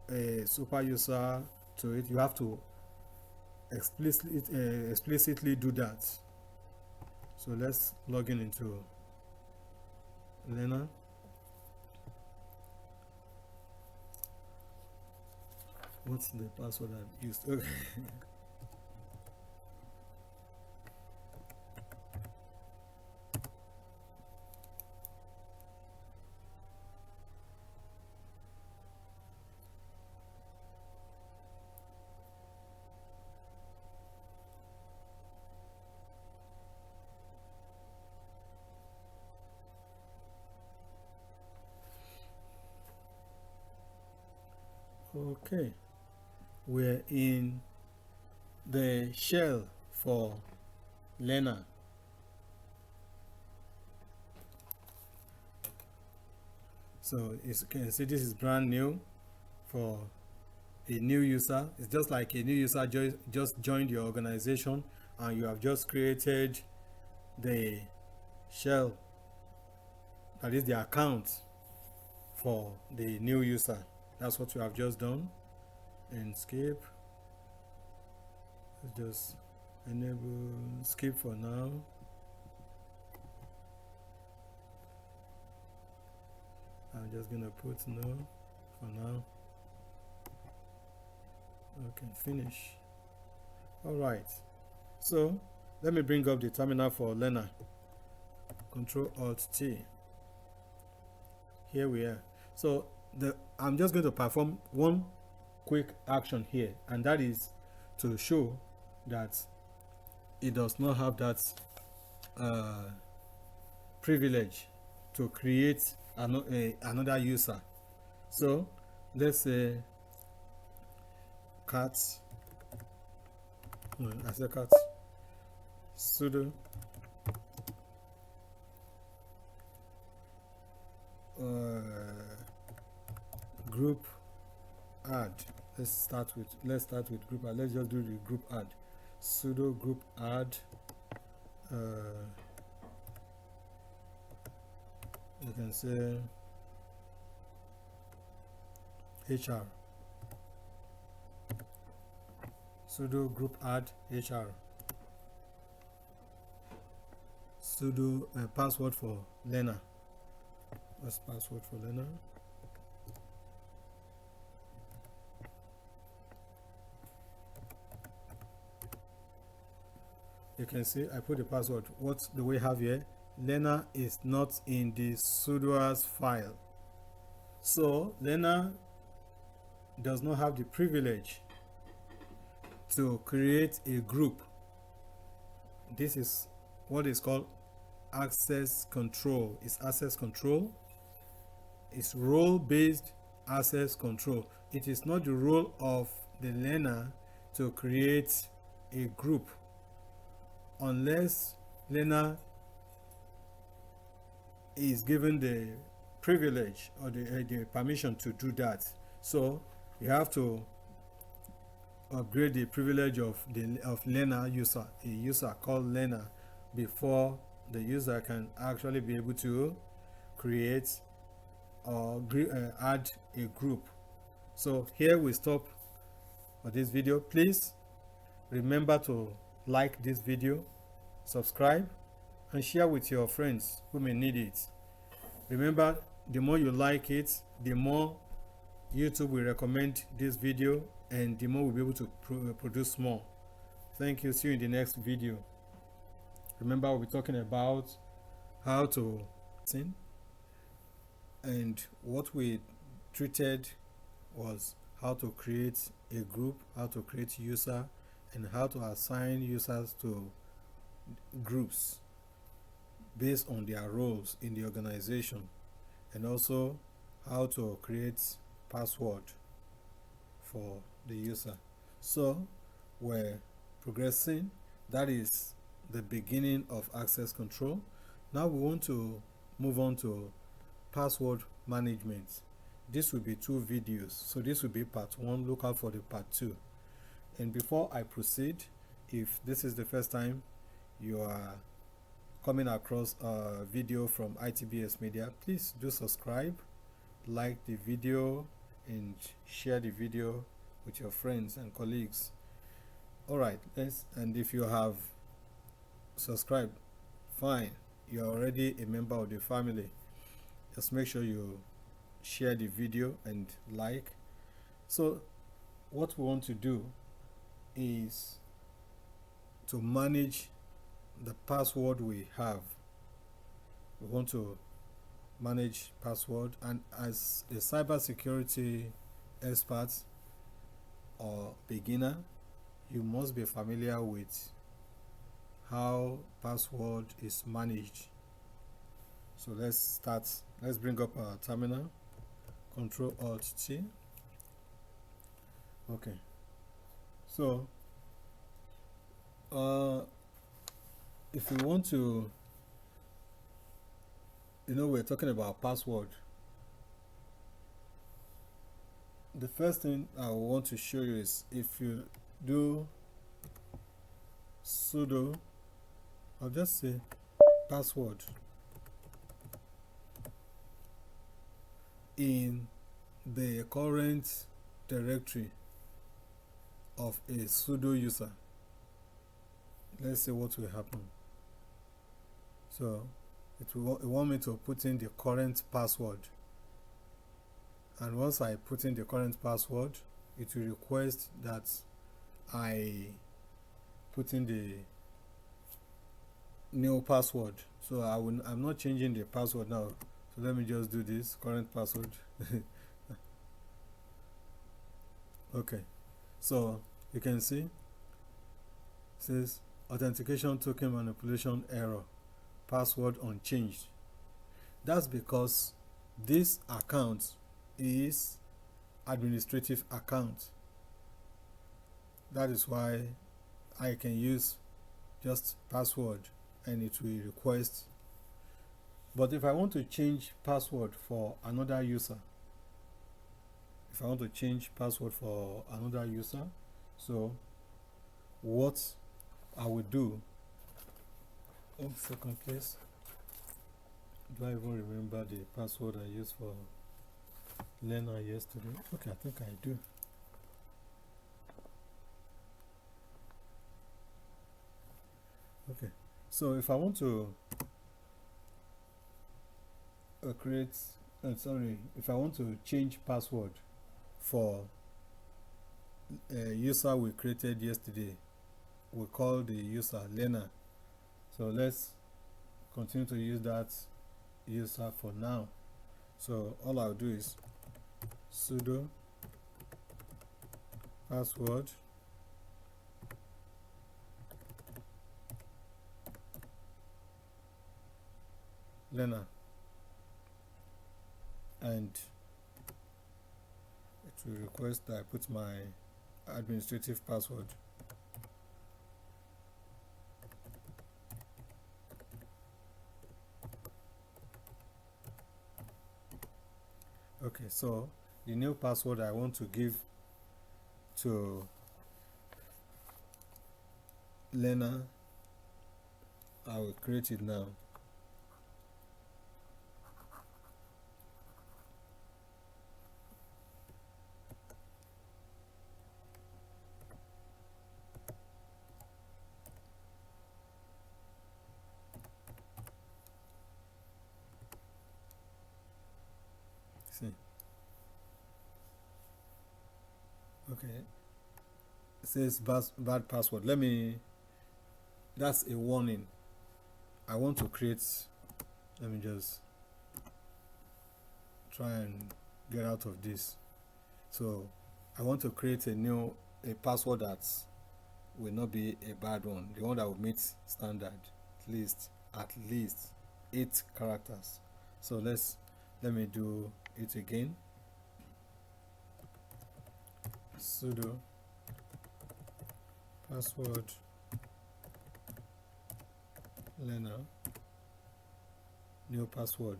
a super user to it, you have to explicitly do that. So let's log in into Learner. What's the password I've used? Okay. Okay, we're in the shell for Learner. So as you can see, this is brand new for a new user. It's just like a new user just joined your organization and you have just created the shell, that is the account for the new user. That's what you have just done. And skip. Let's just enable skip for now. I'm just gonna put no for now. Okay, finish. All right, so let me bring up the terminal for Learner. Control Alt T. Here we are. So I'm just going to perform one quick action here, and that is to show that it does not have that privilege to create another user. So let's say cat, I say cat sudo group add. Let's start with group add. Let's just do the group add. Sudo group add. You can say HR. Sudo group add HR. Sudo password for Learner. What's password for Learner? You can see I put the password. What do we have here? Learner is not in the sudoers file. So Learner does not have the privilege to create a group. This is what is called access control. It's access control. It's role-based access control. It is not the role of the learner to create a group unless learner is given the privilege or the permission to do that. So you have to upgrade the privilege of learner user, a user called learner, before the user can actually be able to create or add a group. So here we stop for this video. Please remember to like this video, subscribe, and share with your friends who may need it. Remember, the more you like it, the more YouTube will recommend this video, and the more we'll be able to produce more. Thank you. See you in the next video. Remember, we'll be talking about how to sin, and what we treated was how to create a group, how to create user, and how to assign users to groups based on their roles in the organization, and also how to create password for the user. So we're progressing. That is the beginning of access control. Now we want to move on to password management. This will be 2 videos, so this will be part 1. Look out for the part 2. And before I proceed, if this is the first time you are coming across a video from ITBS Media, please do subscribe, like the video, and share the video with your friends and colleagues. All right, and if you have subscribed, fine, you're already a member of the family. Just make sure you share the video and like. So what we want to do is to manage the password we have. We want to manage password, and as a cybersecurity expert or beginner, you must be familiar with how password is managed. So let's start. Let's bring up our terminal. Control Alt T. Okay. So if we want to, we're talking about password. The first thing I want to show you is if you do sudo, I'll just say password in the current directory of a sudo user. Let's see what will happen. So it want me to put in the current password, and once I put in the current password, it will request that I put in the new password. So I'm not changing the password now. So let me just do this current password. Okay, so you can see it says authentication token manipulation error, password unchanged. That's because this account is administrative account. That is why I can use just password and it will request. But if I want to change password for another user, so what I will do, second place, do I even remember the password I used for learner yesterday? Okay, I think I do. Okay, so if I want to if I want to change password for a user we created yesterday, we call the user learner. So let's continue to use that user for now. So all I'll do is sudo password learner, and it will request that I put my administrative password. Okay, so the new password I want to give to learner, I will create it now. See. Okay, it says bad password. That's a warning. I want to create, let me just try and get out of this. So I want to create a password that will not be a bad one, the one that will meet standard, at least 8 characters. So let me do it again. Sudo password learner, new password.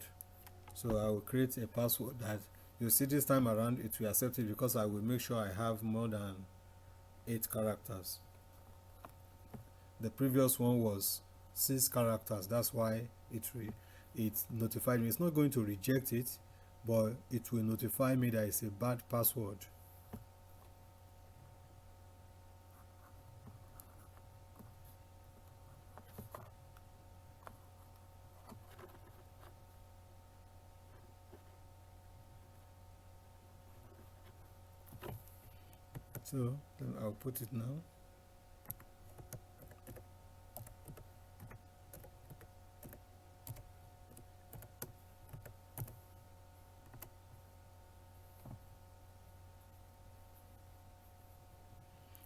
So I will create a password that you see this time around it will accept it, because I will make sure I have more than 8 characters. The previous one was 6 characters. That's why it notified me. It's not going to reject it, but it will notify me that it's a bad password. So then I'll put it now.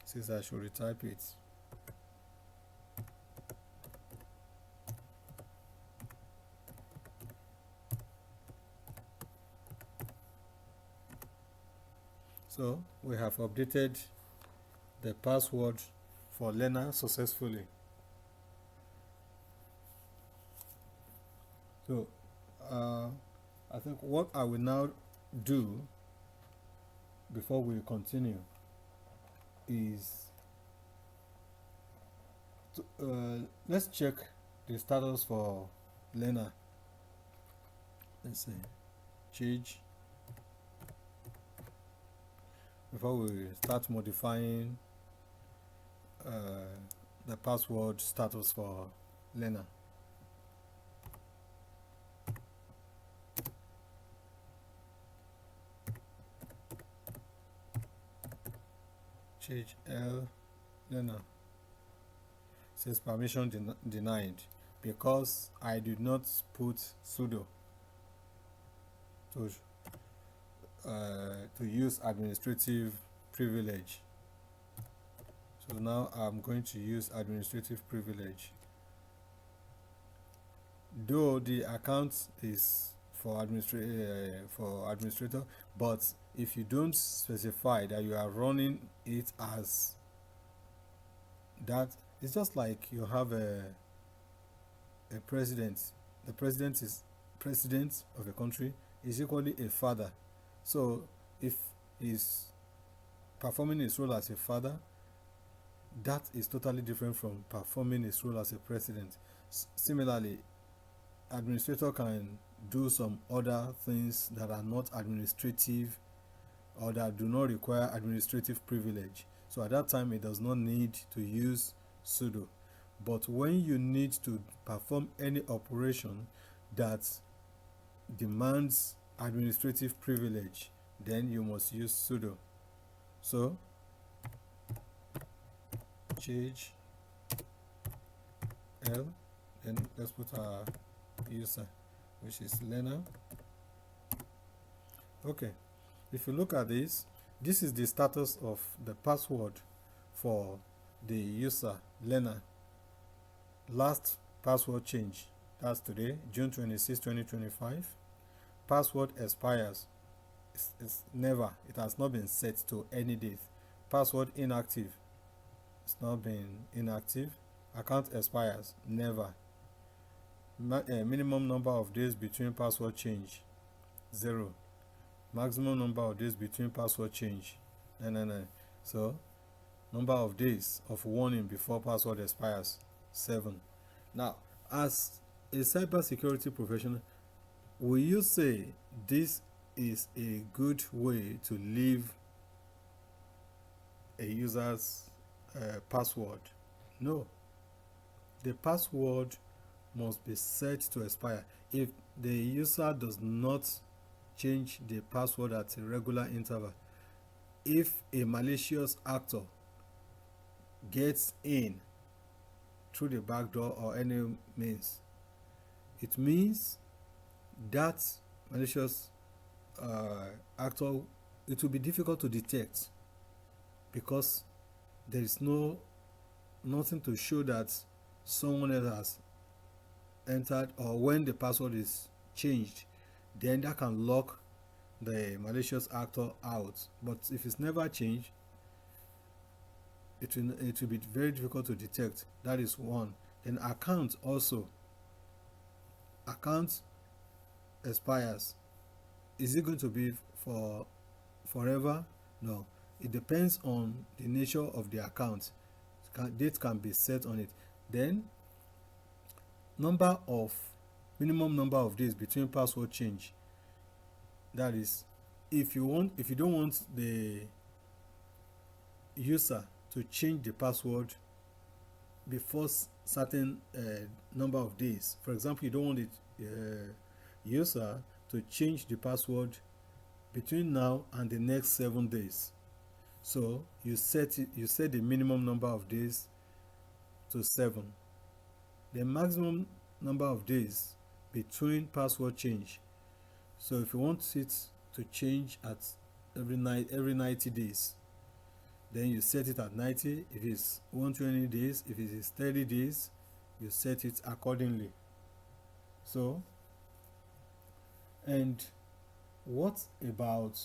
Since I should retype it. So we have updated the password for learner successfully. So I think what I will now do before we continue is to, let's check the status for learner. Let's see, change before we start modifying the password status for learner. Change L learner says permission denied because I did not put sudo to use administrative privilege. So now I'm going to use administrative privilege. Though the account is for administrator, but if you don't specify that you are running it as that, it's just like you have a president. The president is president of a country, is equally a father. So if he's performing his role as a father, that is totally different from performing his role as a president. Similarly, administrator can do some other things that are not administrative or that do not require administrative privilege. So at that time, it does not need to use sudo. But when you need to perform any operation that demands administrative privilege, then you must use sudo. So change L, then let's put our user, which is learner. Okay, if you look at this is the status of the password for the user learner. Last password change, that's today, June 26, 2025. Password expires. It's never, it has not been set to any date. Password inactive, it's not been inactive. Account expires, never. Minimum number of days between password change, 0. Maximum number of days between password change, 999. So number of days of warning before password expires, 7. Now, as a cybersecurity professional, will you say this is a good way to leave a user's password? No. The password must be set to expire. If the user does not change the password at a regular interval, if a malicious actor gets in through the back door or any means, it means that malicious actor, it will be difficult to detect because there is nothing to show that someone else has entered, or when the password is changed, then that can lock the malicious actor out. But if it's never changed, it will be very difficult to detect. That is one. Then account expires. Is it going to be for forever? No, it depends on the nature of the account. Date can be set on it. Then minimum number of days between password change. That is, if you don't want the user to change the password before certain number of days. For example, you don't want the user to change the password between now and the next 7 days. So you set the minimum number of days to 7. The maximum number of days between password change. So if you want it to change at every 90 days, then you set it at 90. If it's 120 days, if it is 30 days, you set it accordingly. So, and what about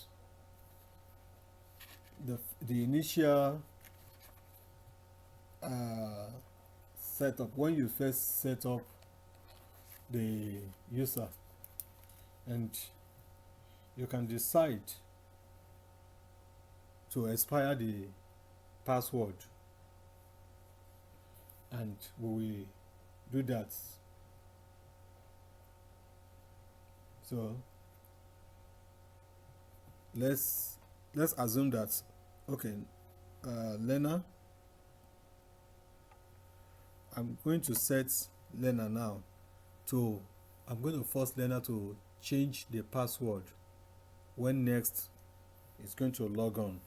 the initial setup? When you first set up the user, and you can decide to expire the password, and we will do that. So let's assume that, okay, learner, I'm going to set learner now to, I'm going to force learner to change the password when next it's going to log on.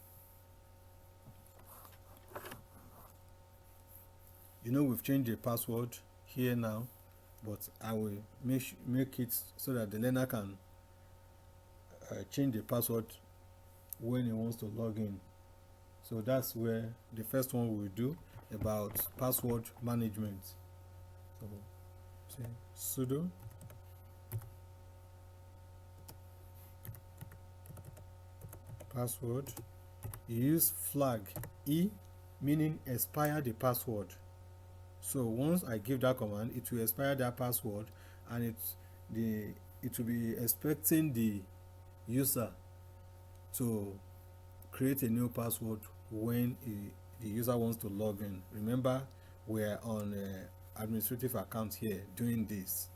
You know, we've changed the password here now, but I will make it so that the learner can change the password when he wants to log in. So that's where the first one we will do about password management. So say sudo password. You use flag E, meaning expire the password. So once I give that command, it will expire that password, and it will be expecting the user to create a new password when the user wants to log in. Remember, we're on administrative account here doing this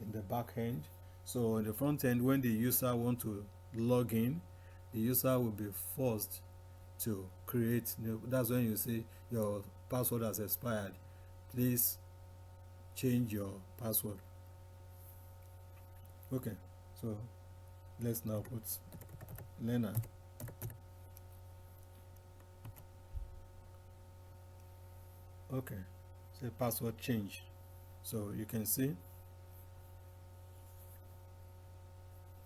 in the back end. So in the front end, when the user wants to log in, the user will be forced to create new. That's when you say your password has expired, please change your password. Okay, so let's now put learner. Okay, say password change. So you can see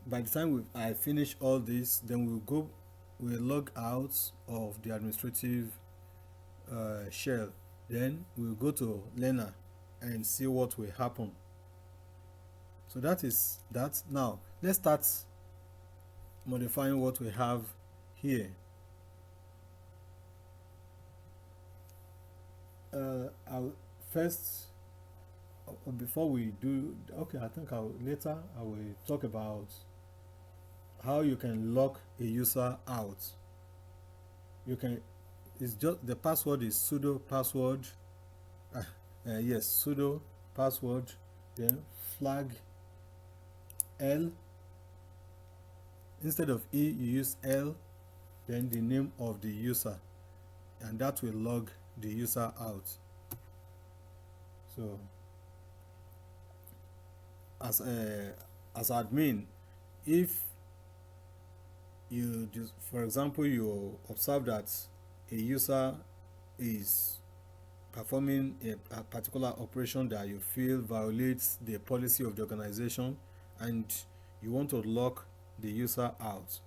by the time I finish all this, then we'll log out of the administrative shell. Then we'll go to learner and see what will happen. So that is that. Now let's start modifying what we have here. I'll first, before we do, okay, I think later I will talk about how you can lock a user out. You can, it's just the password is sudo password. Yes, sudo password, then flag L. Instead of E, you use L, then the name of the user, and that will log the user out. So as admin, if you just, for example, you observe that a user is performing a particular operation that you feel violates the policy of the organization, and you want to lock the user out,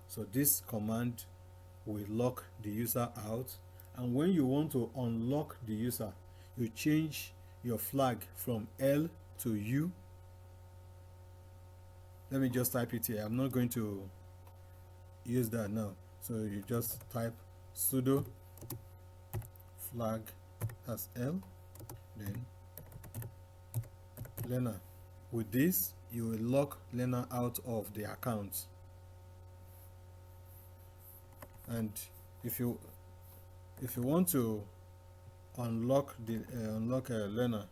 so this command will lock the user out. And when you want to unlock the user, you change your flag from L to U. Let me just type it here. I'm not going to use that now. So you just type sudo flag as L, then learner. With this, you will lock learner out of the account. And if you want to unlock the learner,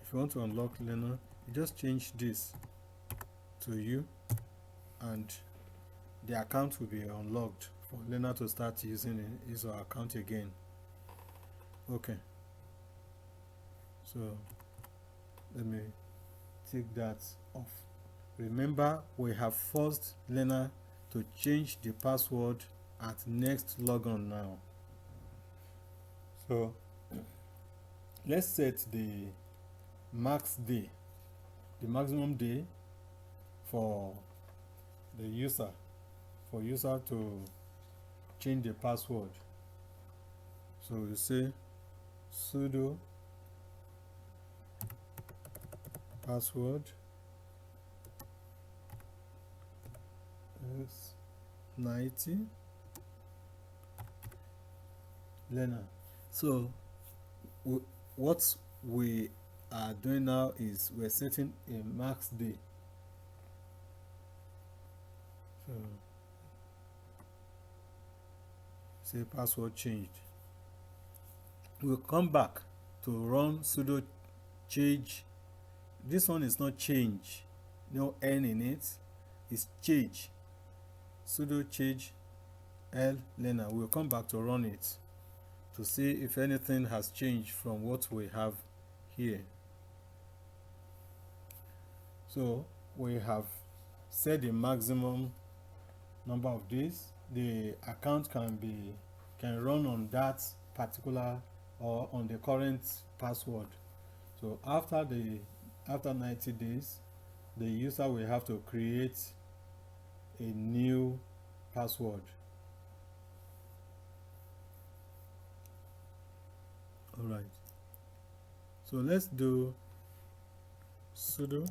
if you want to unlock learner, you just change this to U, and the account will be unlocked for learner to start using his or her account again. Okay, so let me take that off. Remember, we have forced learner to change the password at next logon now. So let's set the max day, the maximum day for the user, to change the password. So you say sudo password is 90 learner. So what we are doing now is we're setting a max day. So say password changed. We'll come back to run sudo change. This one is not change, no n in it, it's change. Sudo change l learner. We'll come back to run it to see if anything has changed from what we have here. So we have set the maximum number of days the account can run on that particular or on the current password. So after 90 days, the user will have to create a new password. All right. So let's do sudo.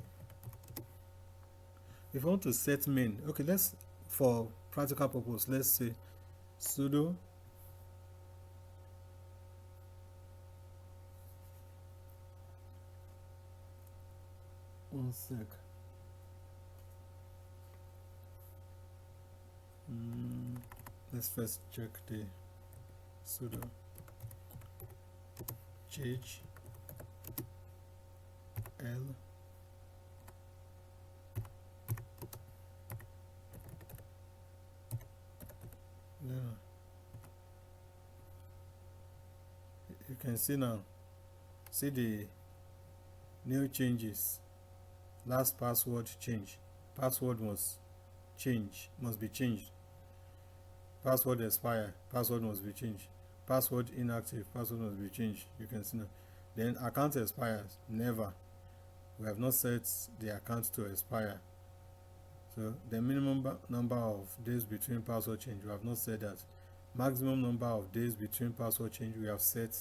If you want to set main, okay, let's, for practical purpose, let's say sudo one sec. Let's first check the sudo change l you can see now, see the new changes. Last password change, password must be changed. Password expire, password must be changed. Password inactive, password must be changed. You can see now. Then account expires, never. We have not set the account to expire. So the minimum number of days between password change, we have not set that. Maximum number of days between password change, we have set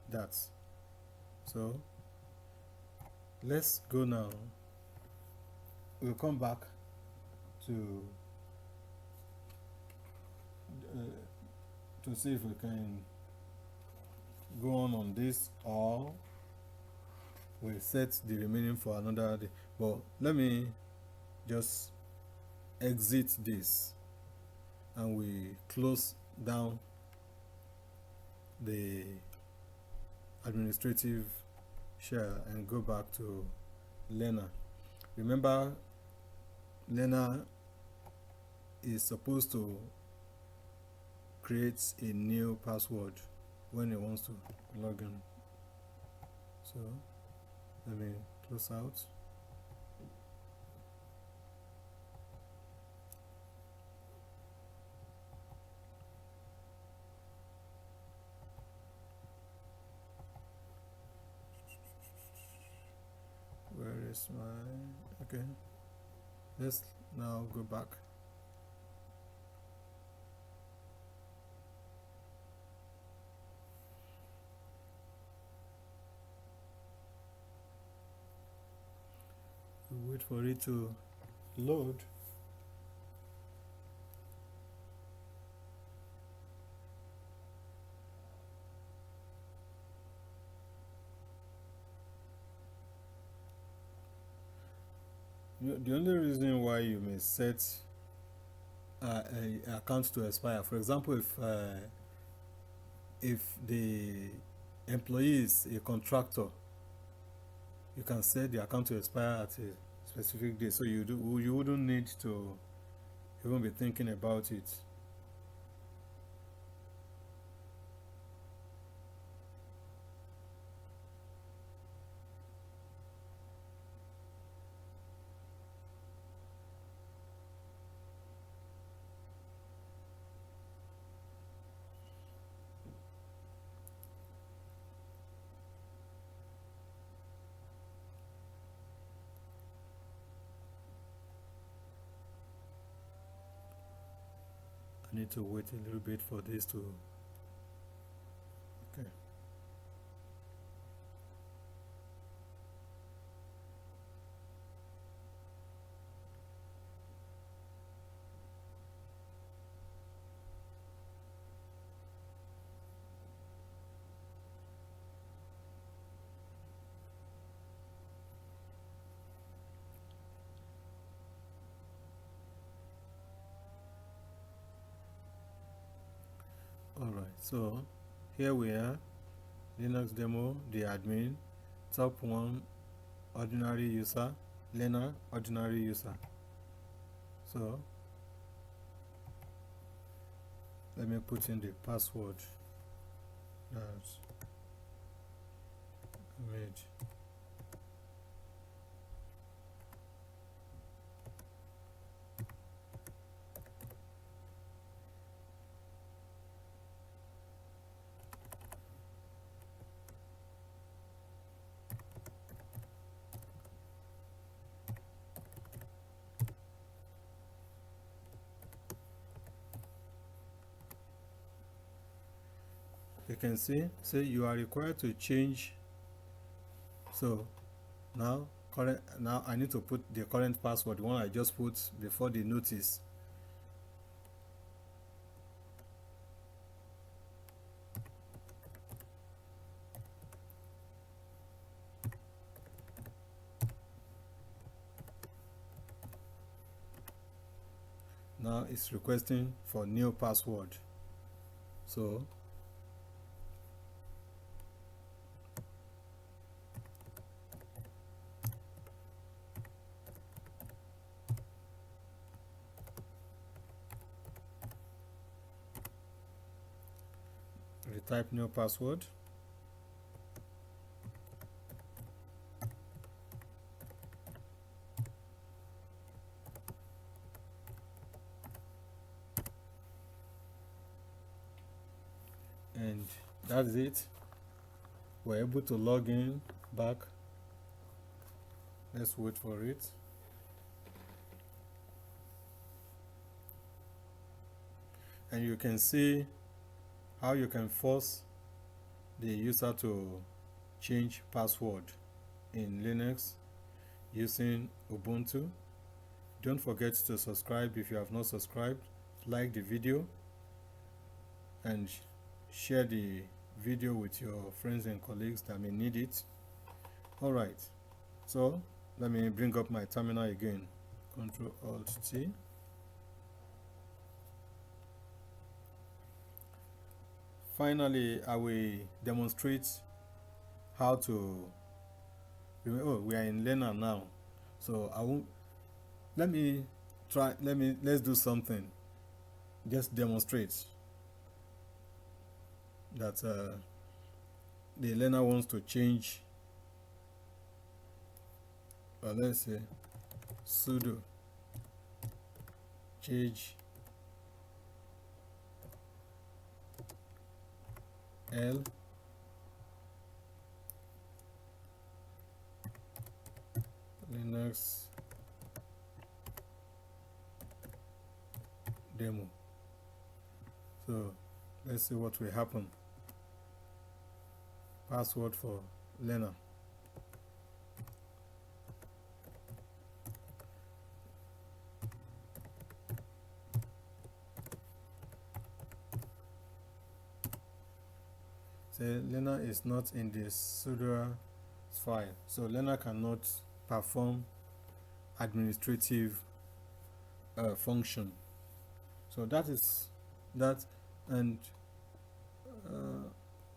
that. So let's go now. We'll come back to see if we can go on this, or we'll set the remaining for another day. But let me just exit this and we close down the administrative shell and go back to learner. Remember, learner is supposed to create a new password when it wants to log in. So let me close out. Where is my, okay, let's now go back. Wait for it to load. The only reason why you may set an account to expire, for example, if the employee is a contractor, you can set the account to expire at a specific day, so you wouldn't need to even be thinking about it. I need to wait a little bit for this to okay. Alright, so here we are, Linux demo, the admin, top one, ordinary user, learner, ordinary user. So let me put in the password. That's image. You can see you are required to change. So now I need to put the current password, the one I just put before the notice. Now it's requesting for new password. So retype new password. And that's it. We're able to log in back. Let's wait for it. And you can see how you can force the user to change password in Linux using Ubuntu. Don't forget to subscribe if you have not subscribed. Like the video and share the video with your friends and colleagues that may need it. Alright, so let me bring up my terminal again. Ctrl Alt T. Finally, I will demonstrate how to. Oh, we are in learner now, so I won't. Let's do something. Just demonstrate that the learner wants to change. Let's say sudo change L Linux demo. So let's see what will happen. Password for learner. Say learner is not in the sudo file, so learner cannot perform administrative function. So that is that, and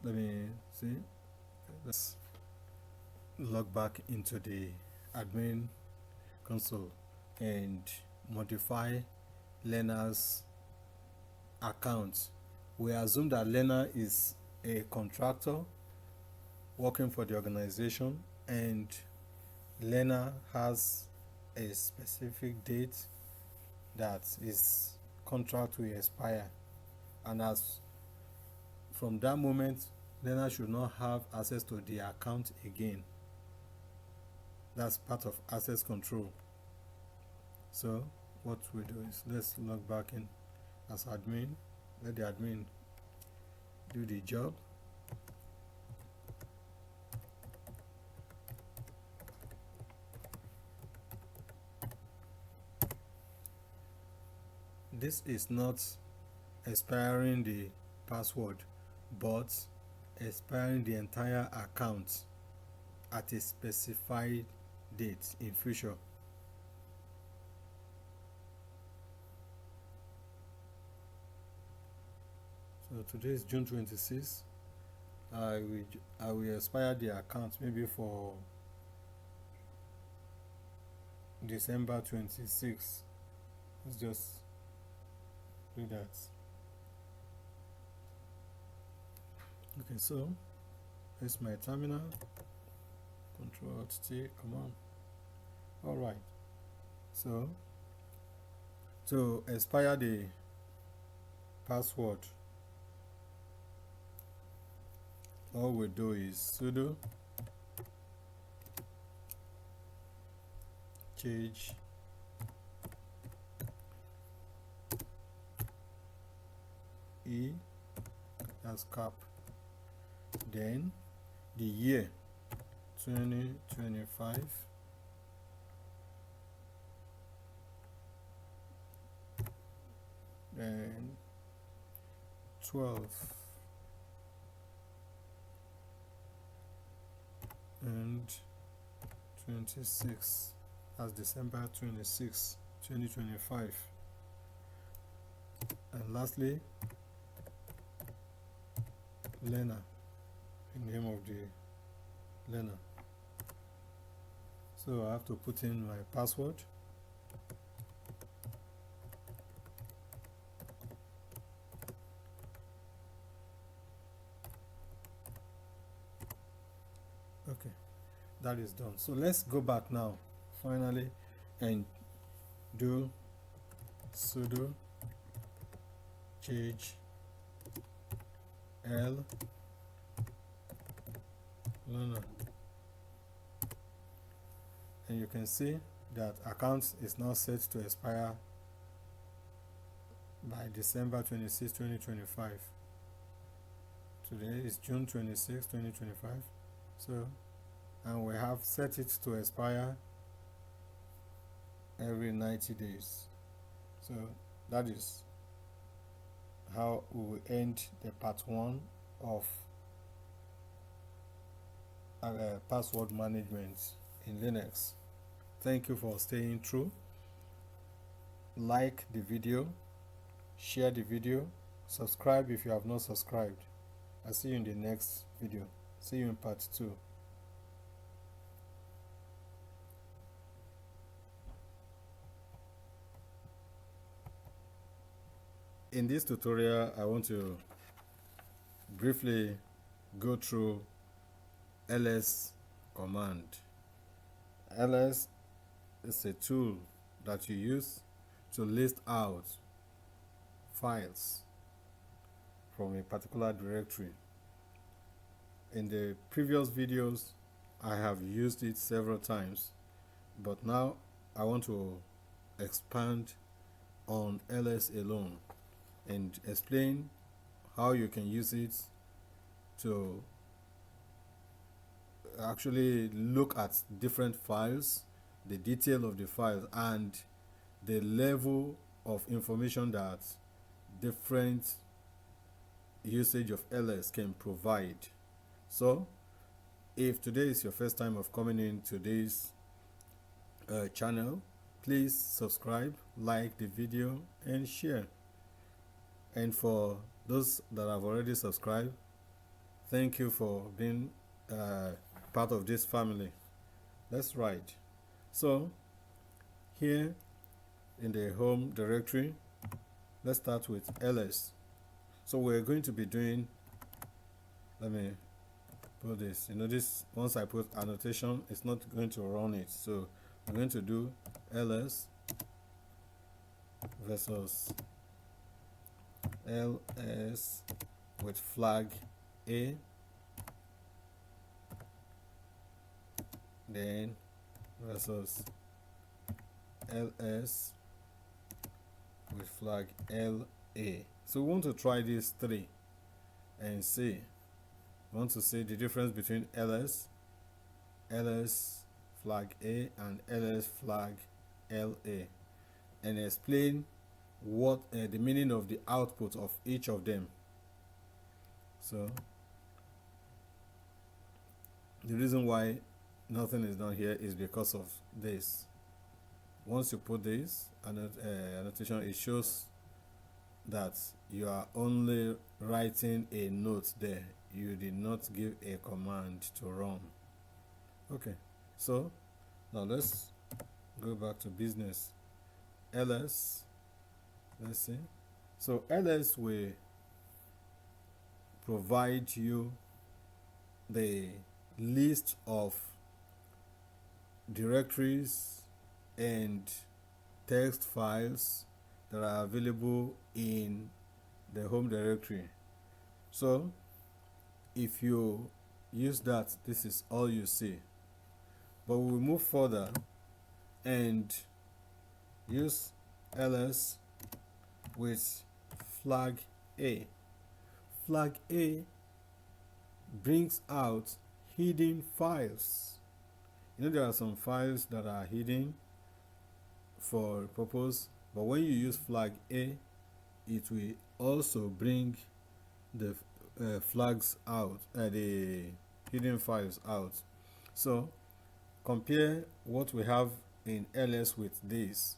let me see. Let's log back into the admin console and modify learner's account. We assume that learner is a contractor working for the organization, and learner has a specific date that his contract will expire, and as from that moment learner should not have access to the account again. That's part of access control. So what we do is let's log back in as admin. Let the admin do the job. This is not expiring the password, but expiring the entire account at a specified date in future. So today is June 26th. I will expire the account maybe for December 26th. Let's just do that. Okay, so here's my terminal. Control T, come on. All right. So to expire the password, all we do is sudo change E as cap, then the year 2025, then 12 and 26 as December 26, 2025, and lastly learner, the name of the learner. So I have to put in my password. Okay, that is done. So let's go back now finally and do sudo change L learner, and you can see that account is now set to expire by December 26, 2025. Today is June 26, 2025. So, and we have set it to expire every 90 days. So that is how we will end the part 1 of password management in Linux. Thank you for staying through. Like the video, share the video, subscribe if you have not subscribed. I'll see you in the next video. See you in part 2. In this tutorial, I want to briefly go through ls command. Ls is a tool that you use to list out files from a particular directory. In the previous videos, I have used it several times, but now I want to expand on ls alone and explain how you can use it to actually look at different files, the detail of the files, and the level of information that different usage of ls can provide. So if today is your first time of coming into this channel, please subscribe, like the video, and share. And for those that have already subscribed, thank you for being part of this family. Let's write. So here in the home directory, let's start with ls. So we're going to be doing, let me put this, this, once I put annotation, it's not going to run it. So I'm going to do ls versus ls with flag A, then versus ls with flag L A. So we want to try these three and see. We want to see the difference between ls flag A and ls flag LA, and explain what the meaning of the output of each of them. So the reason why nothing is done here is because of this. Once you put this annotation, it shows that you are only writing a note there. You did not give a command to run. Okay, so now let's go back to business. ls, let's see. So ls will provide you the list of directories and text files that are available in the home directory. So if you use that, this is all you see. But we will move further and use ls with flag A. Flag A brings out hidden files. You know, there are some files that are hidden for purpose, but when you use flag A, it will also bring the flags out, the hidden files out. So compare what we have in ls with this.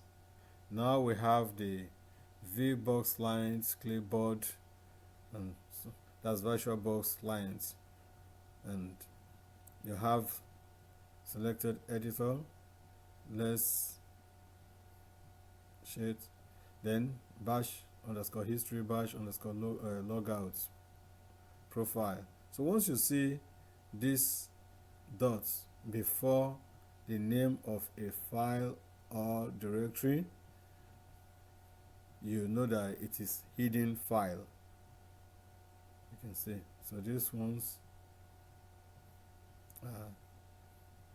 Now we have the VirtualBox lines, clipboard, and so that's VirtualBox lines, and you have selected editor. Let's shade, then bash underscore history, bash underscore logout profile. So once you see this dot before the name of a file or directory, you know that it is hidden file. You can see. So this one's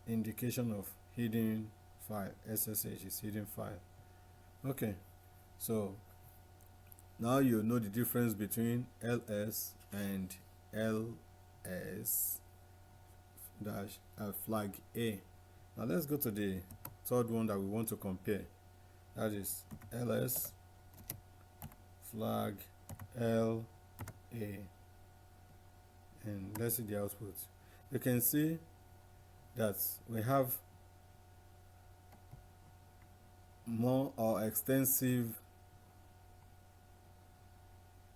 indication of hidden file. SSH is hidden file. Okay, so now you know the difference between ls and ls dash flag A. Now let's go to the third one that we want to compare. That is ls flag LA, and let's see the output. You can see that we have more or extensive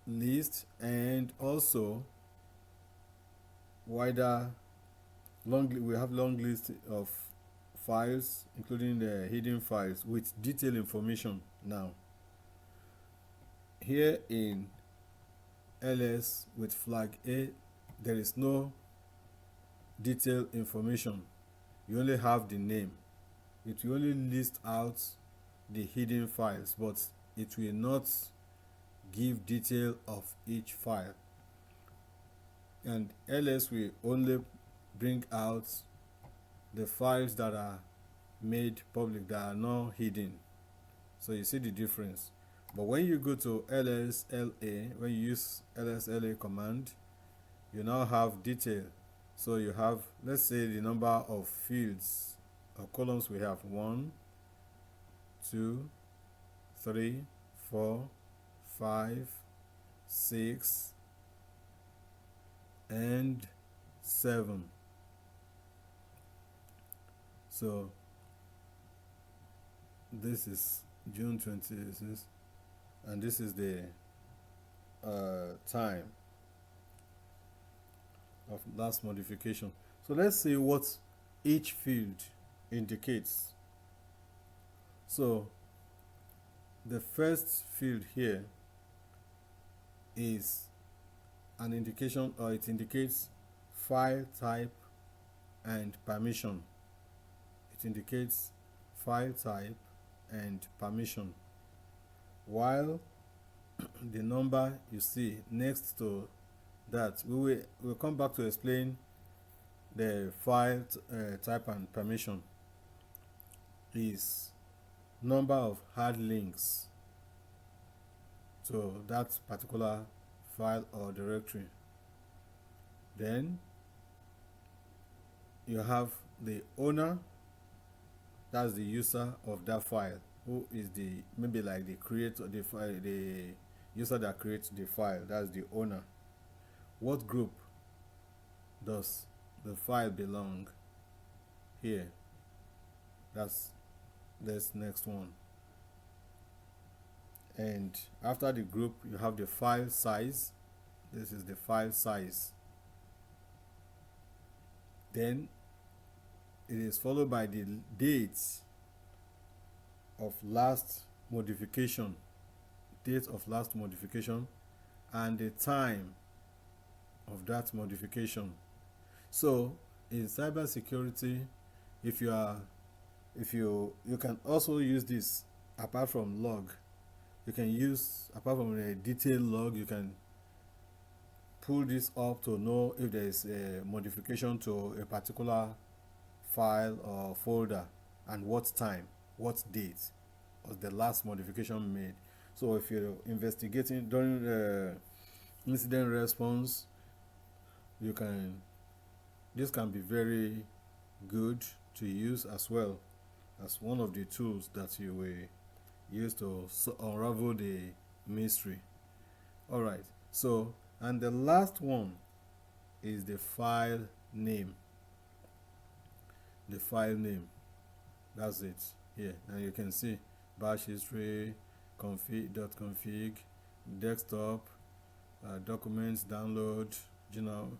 list, and also wider we have long list of files, including the hidden files with detailed information. Now here in ls with flag A, there is no detailed information. You only have the name. It will only list out the hidden files, but it will not give detail of each file. And ls will only bring out the files that are made public, that are not hidden. So you see the difference. But when you go to lsla, when you use lsla command, you now have detail. So you have, let's say, the number of fields or columns we have: 1, 2, 3, 4, 5, 6, and 7. So this is June 26th, and this is the time of last modification. So let's see what each field indicates. So the first field here is an indication, or it indicates file type and permission. It indicates file type and permission, while the number you see next to that, we'll come back to explain the file type and permission, is number of hard links. to that particular file or directory. Then you have the owner, that's the user of that file, who is the maybe like the creator, the file, the user that creates the file, that's the owner. What group does the file belong? Here, that's this next one. And after the group, you have the file size. This is the file size. Then it is followed by the date of last modification, and the time of that modification. So in cybersecurity, if you can also use this apart from log. You can use, apart from a detailed log, you can pull this up to know if there is a modification to a particular file or folder, and what time, what date was the last modification made. So if you're investigating during incident response, this can be very good to use as well as one of the tools that you will use to unravel the mystery. All right, so, and the last one is the file name. The file name, that's it here. And you can see bash history, config, desktop, documents, download, journal.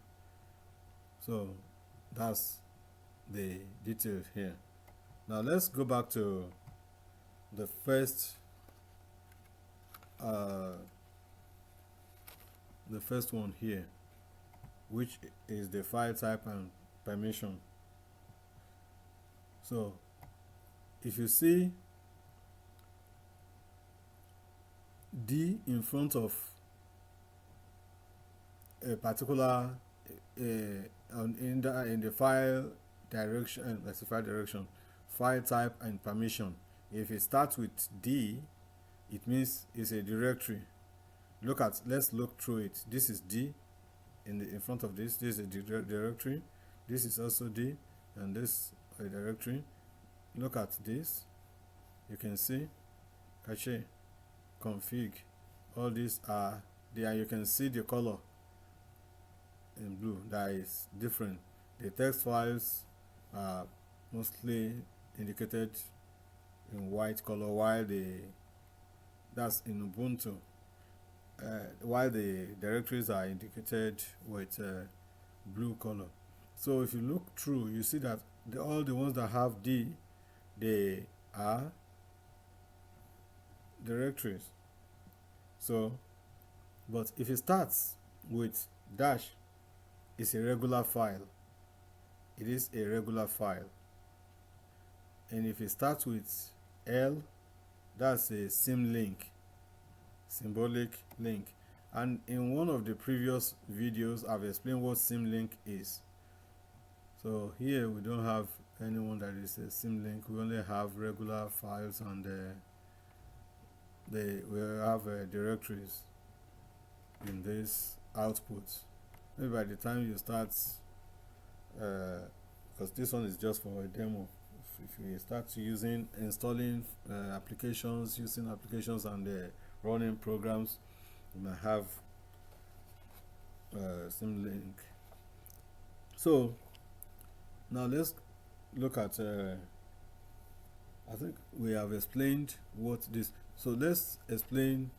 So that's the details here. Now let's go back to the first one here, which is the file type and permission. So if you see D in front of a particular in the file direction, specified direction, file type and permission, if it starts with D, it means it's a directory. Let's look through it. This is D in front of this. This is a directory. This is also D, and this a directory. Look at this. You can see cache, config. All these are there. You can see the color in blue that is different. The text files are mostly indicated in white color, while that's in Ubuntu, while the directories are indicated with blue color. So if you look through, you see that all the ones that have D, they are directories. So, but if it starts with dash, it's a regular file. It is a regular file. And if it starts with L, that's a symlink, symbolic link. And in one of the previous videos, I've explained what symlink is. So here we don't have anyone that is a symlink. We only have regular files, and we have directories in this output. Maybe by the time you start, because this one is just for a demo, if you start installing applications, using applications and running programs, you might have symlink. So now let's look at I think we have explained what this, so let's explain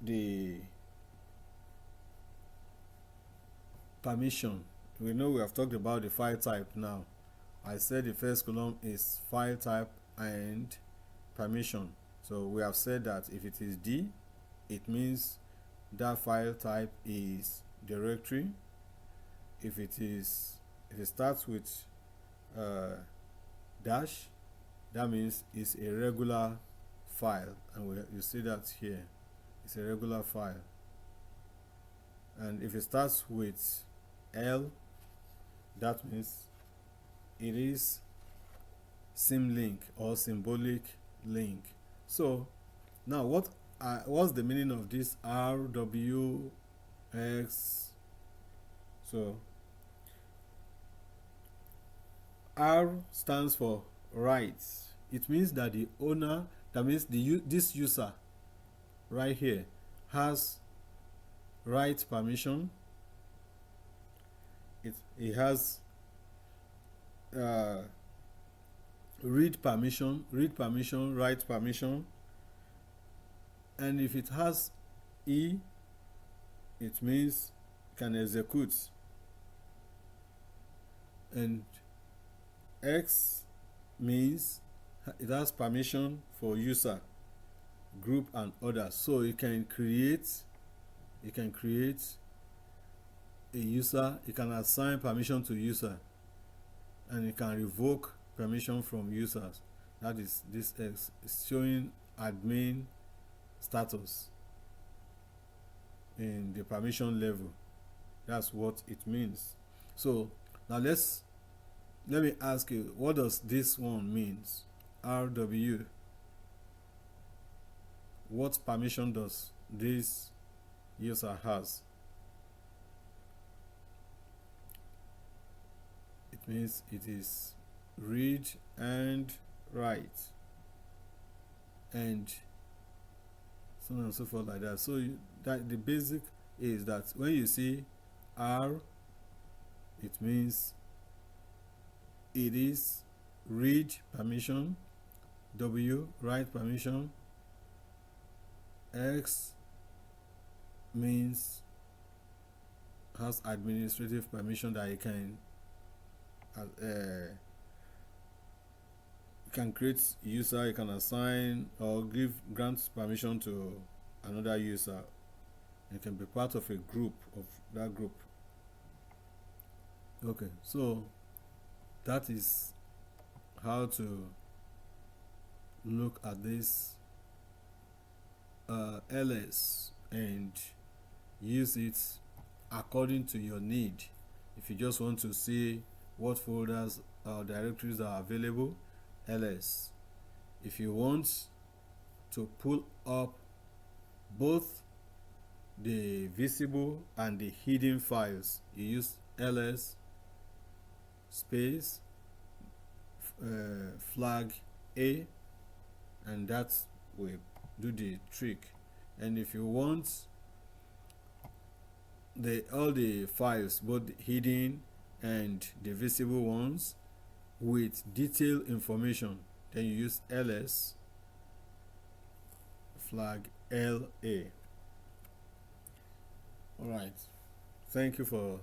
the permission. We know we have talked about the file type. Now I said the first column is file type and permission. So we have said that if it is D, it means that file type is directory. If it starts with dash, that means it's a regular file, and you see that here, it's a regular file. And if it starts with L, that means it is symlink or symbolic link. So now what what's the meaning of this RWX? So R stands for rights. It means that the owner, that means this user right here, has right permission. It has read permission, write permission, and if it has E, it means can execute, and X means it has permission for user, group, and others. So you can create a user, you can assign permission to user, and you can revoke permission from users. That is, this X is showing admin status in the permission level. That's what it means. So now let me ask you, what does this one means? RW. What permission does this user has? It means it is read and write, and so on and so forth like that. So that the basic is that when you see R, it means it is read permission, W, write permission, X means has administrative permission that you can create user, you can assign or grant permission to another user. You can be part of a group, of that group. Okay, so that is how to look at this LS and use it according to your need. If you just want to see what folders or directories are available, LS. If you want to pull up both the visible and the hidden files, you use LS space flag A, and that will do the trick. And if you want all the files, both the hidden and the visible ones, with detailed information, then you use LS flag LA. Alright, thank you for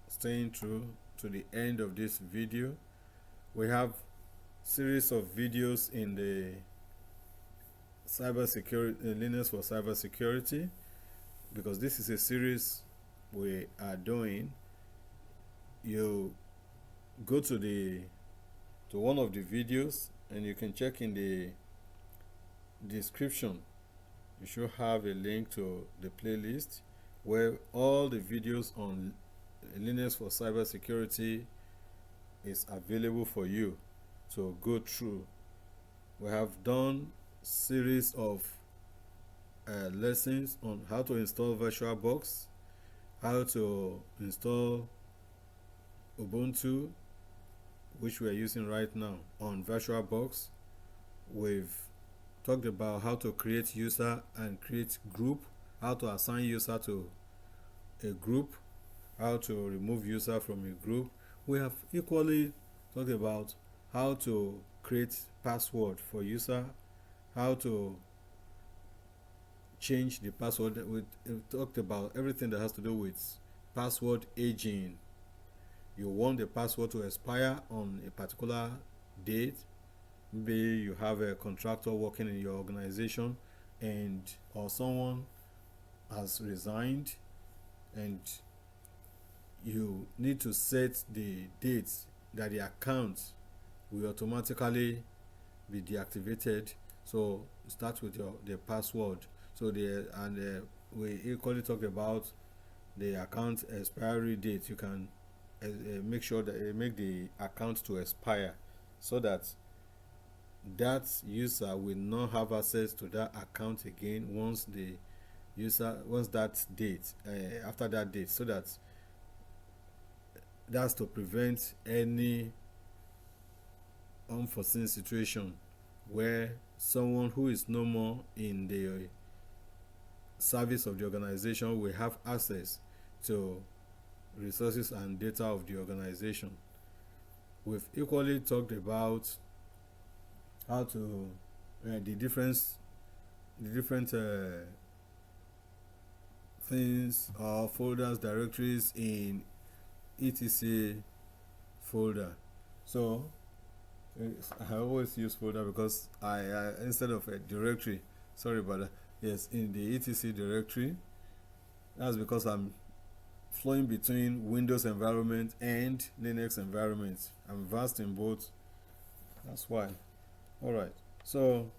staying through to the end of this video. We have series of videos in the cybersecurity, Linux for cybersecurity, because this is a series we are doing. You go to one of the videos and you can check in the description. You should have a link to the playlist where all the videos on Linux for cybersecurity is available for you to go through. We have done series of lessons on how to install VirtualBox, how to install Ubuntu, which we are using right now on VirtualBox. We've talked about how to create user and create group, how to assign user to a group, how to remove user from a group. We have equally talked about how to create password for user, how to change the password. We talked about everything that has to do with password aging. You want the password to expire on a particular date. Maybe you have a contractor working in your organization, and or someone has resigned, and you need to set the date that the account will automatically be deactivated. So start with the password. So we equally talk about the account expiry date. You can make sure that make the account to expire, so that that user will not have access to that account again once that date, after that date, so that's to prevent any unforeseen situation where someone who is no more in the service of the organization will have access to resources and data of the organization. We've equally talked about how to the different things or folders, directories in etc folder. So I always use folder because I instead of a directory, sorry about that. Yes, in the etc directory. That's because I'm flowing between Windows environment and Linux environment. I'm versed in both. That's why. All right. So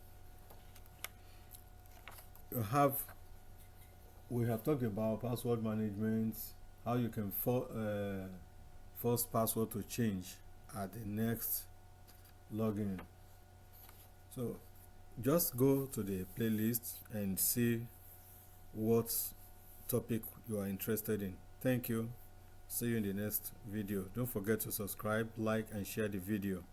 we have talked about password management, how you can force password to change at the next login. So just go to the playlist and see what topic you are interested in. Thank you. See you in the next video. Don't forget to subscribe, like, and share the video.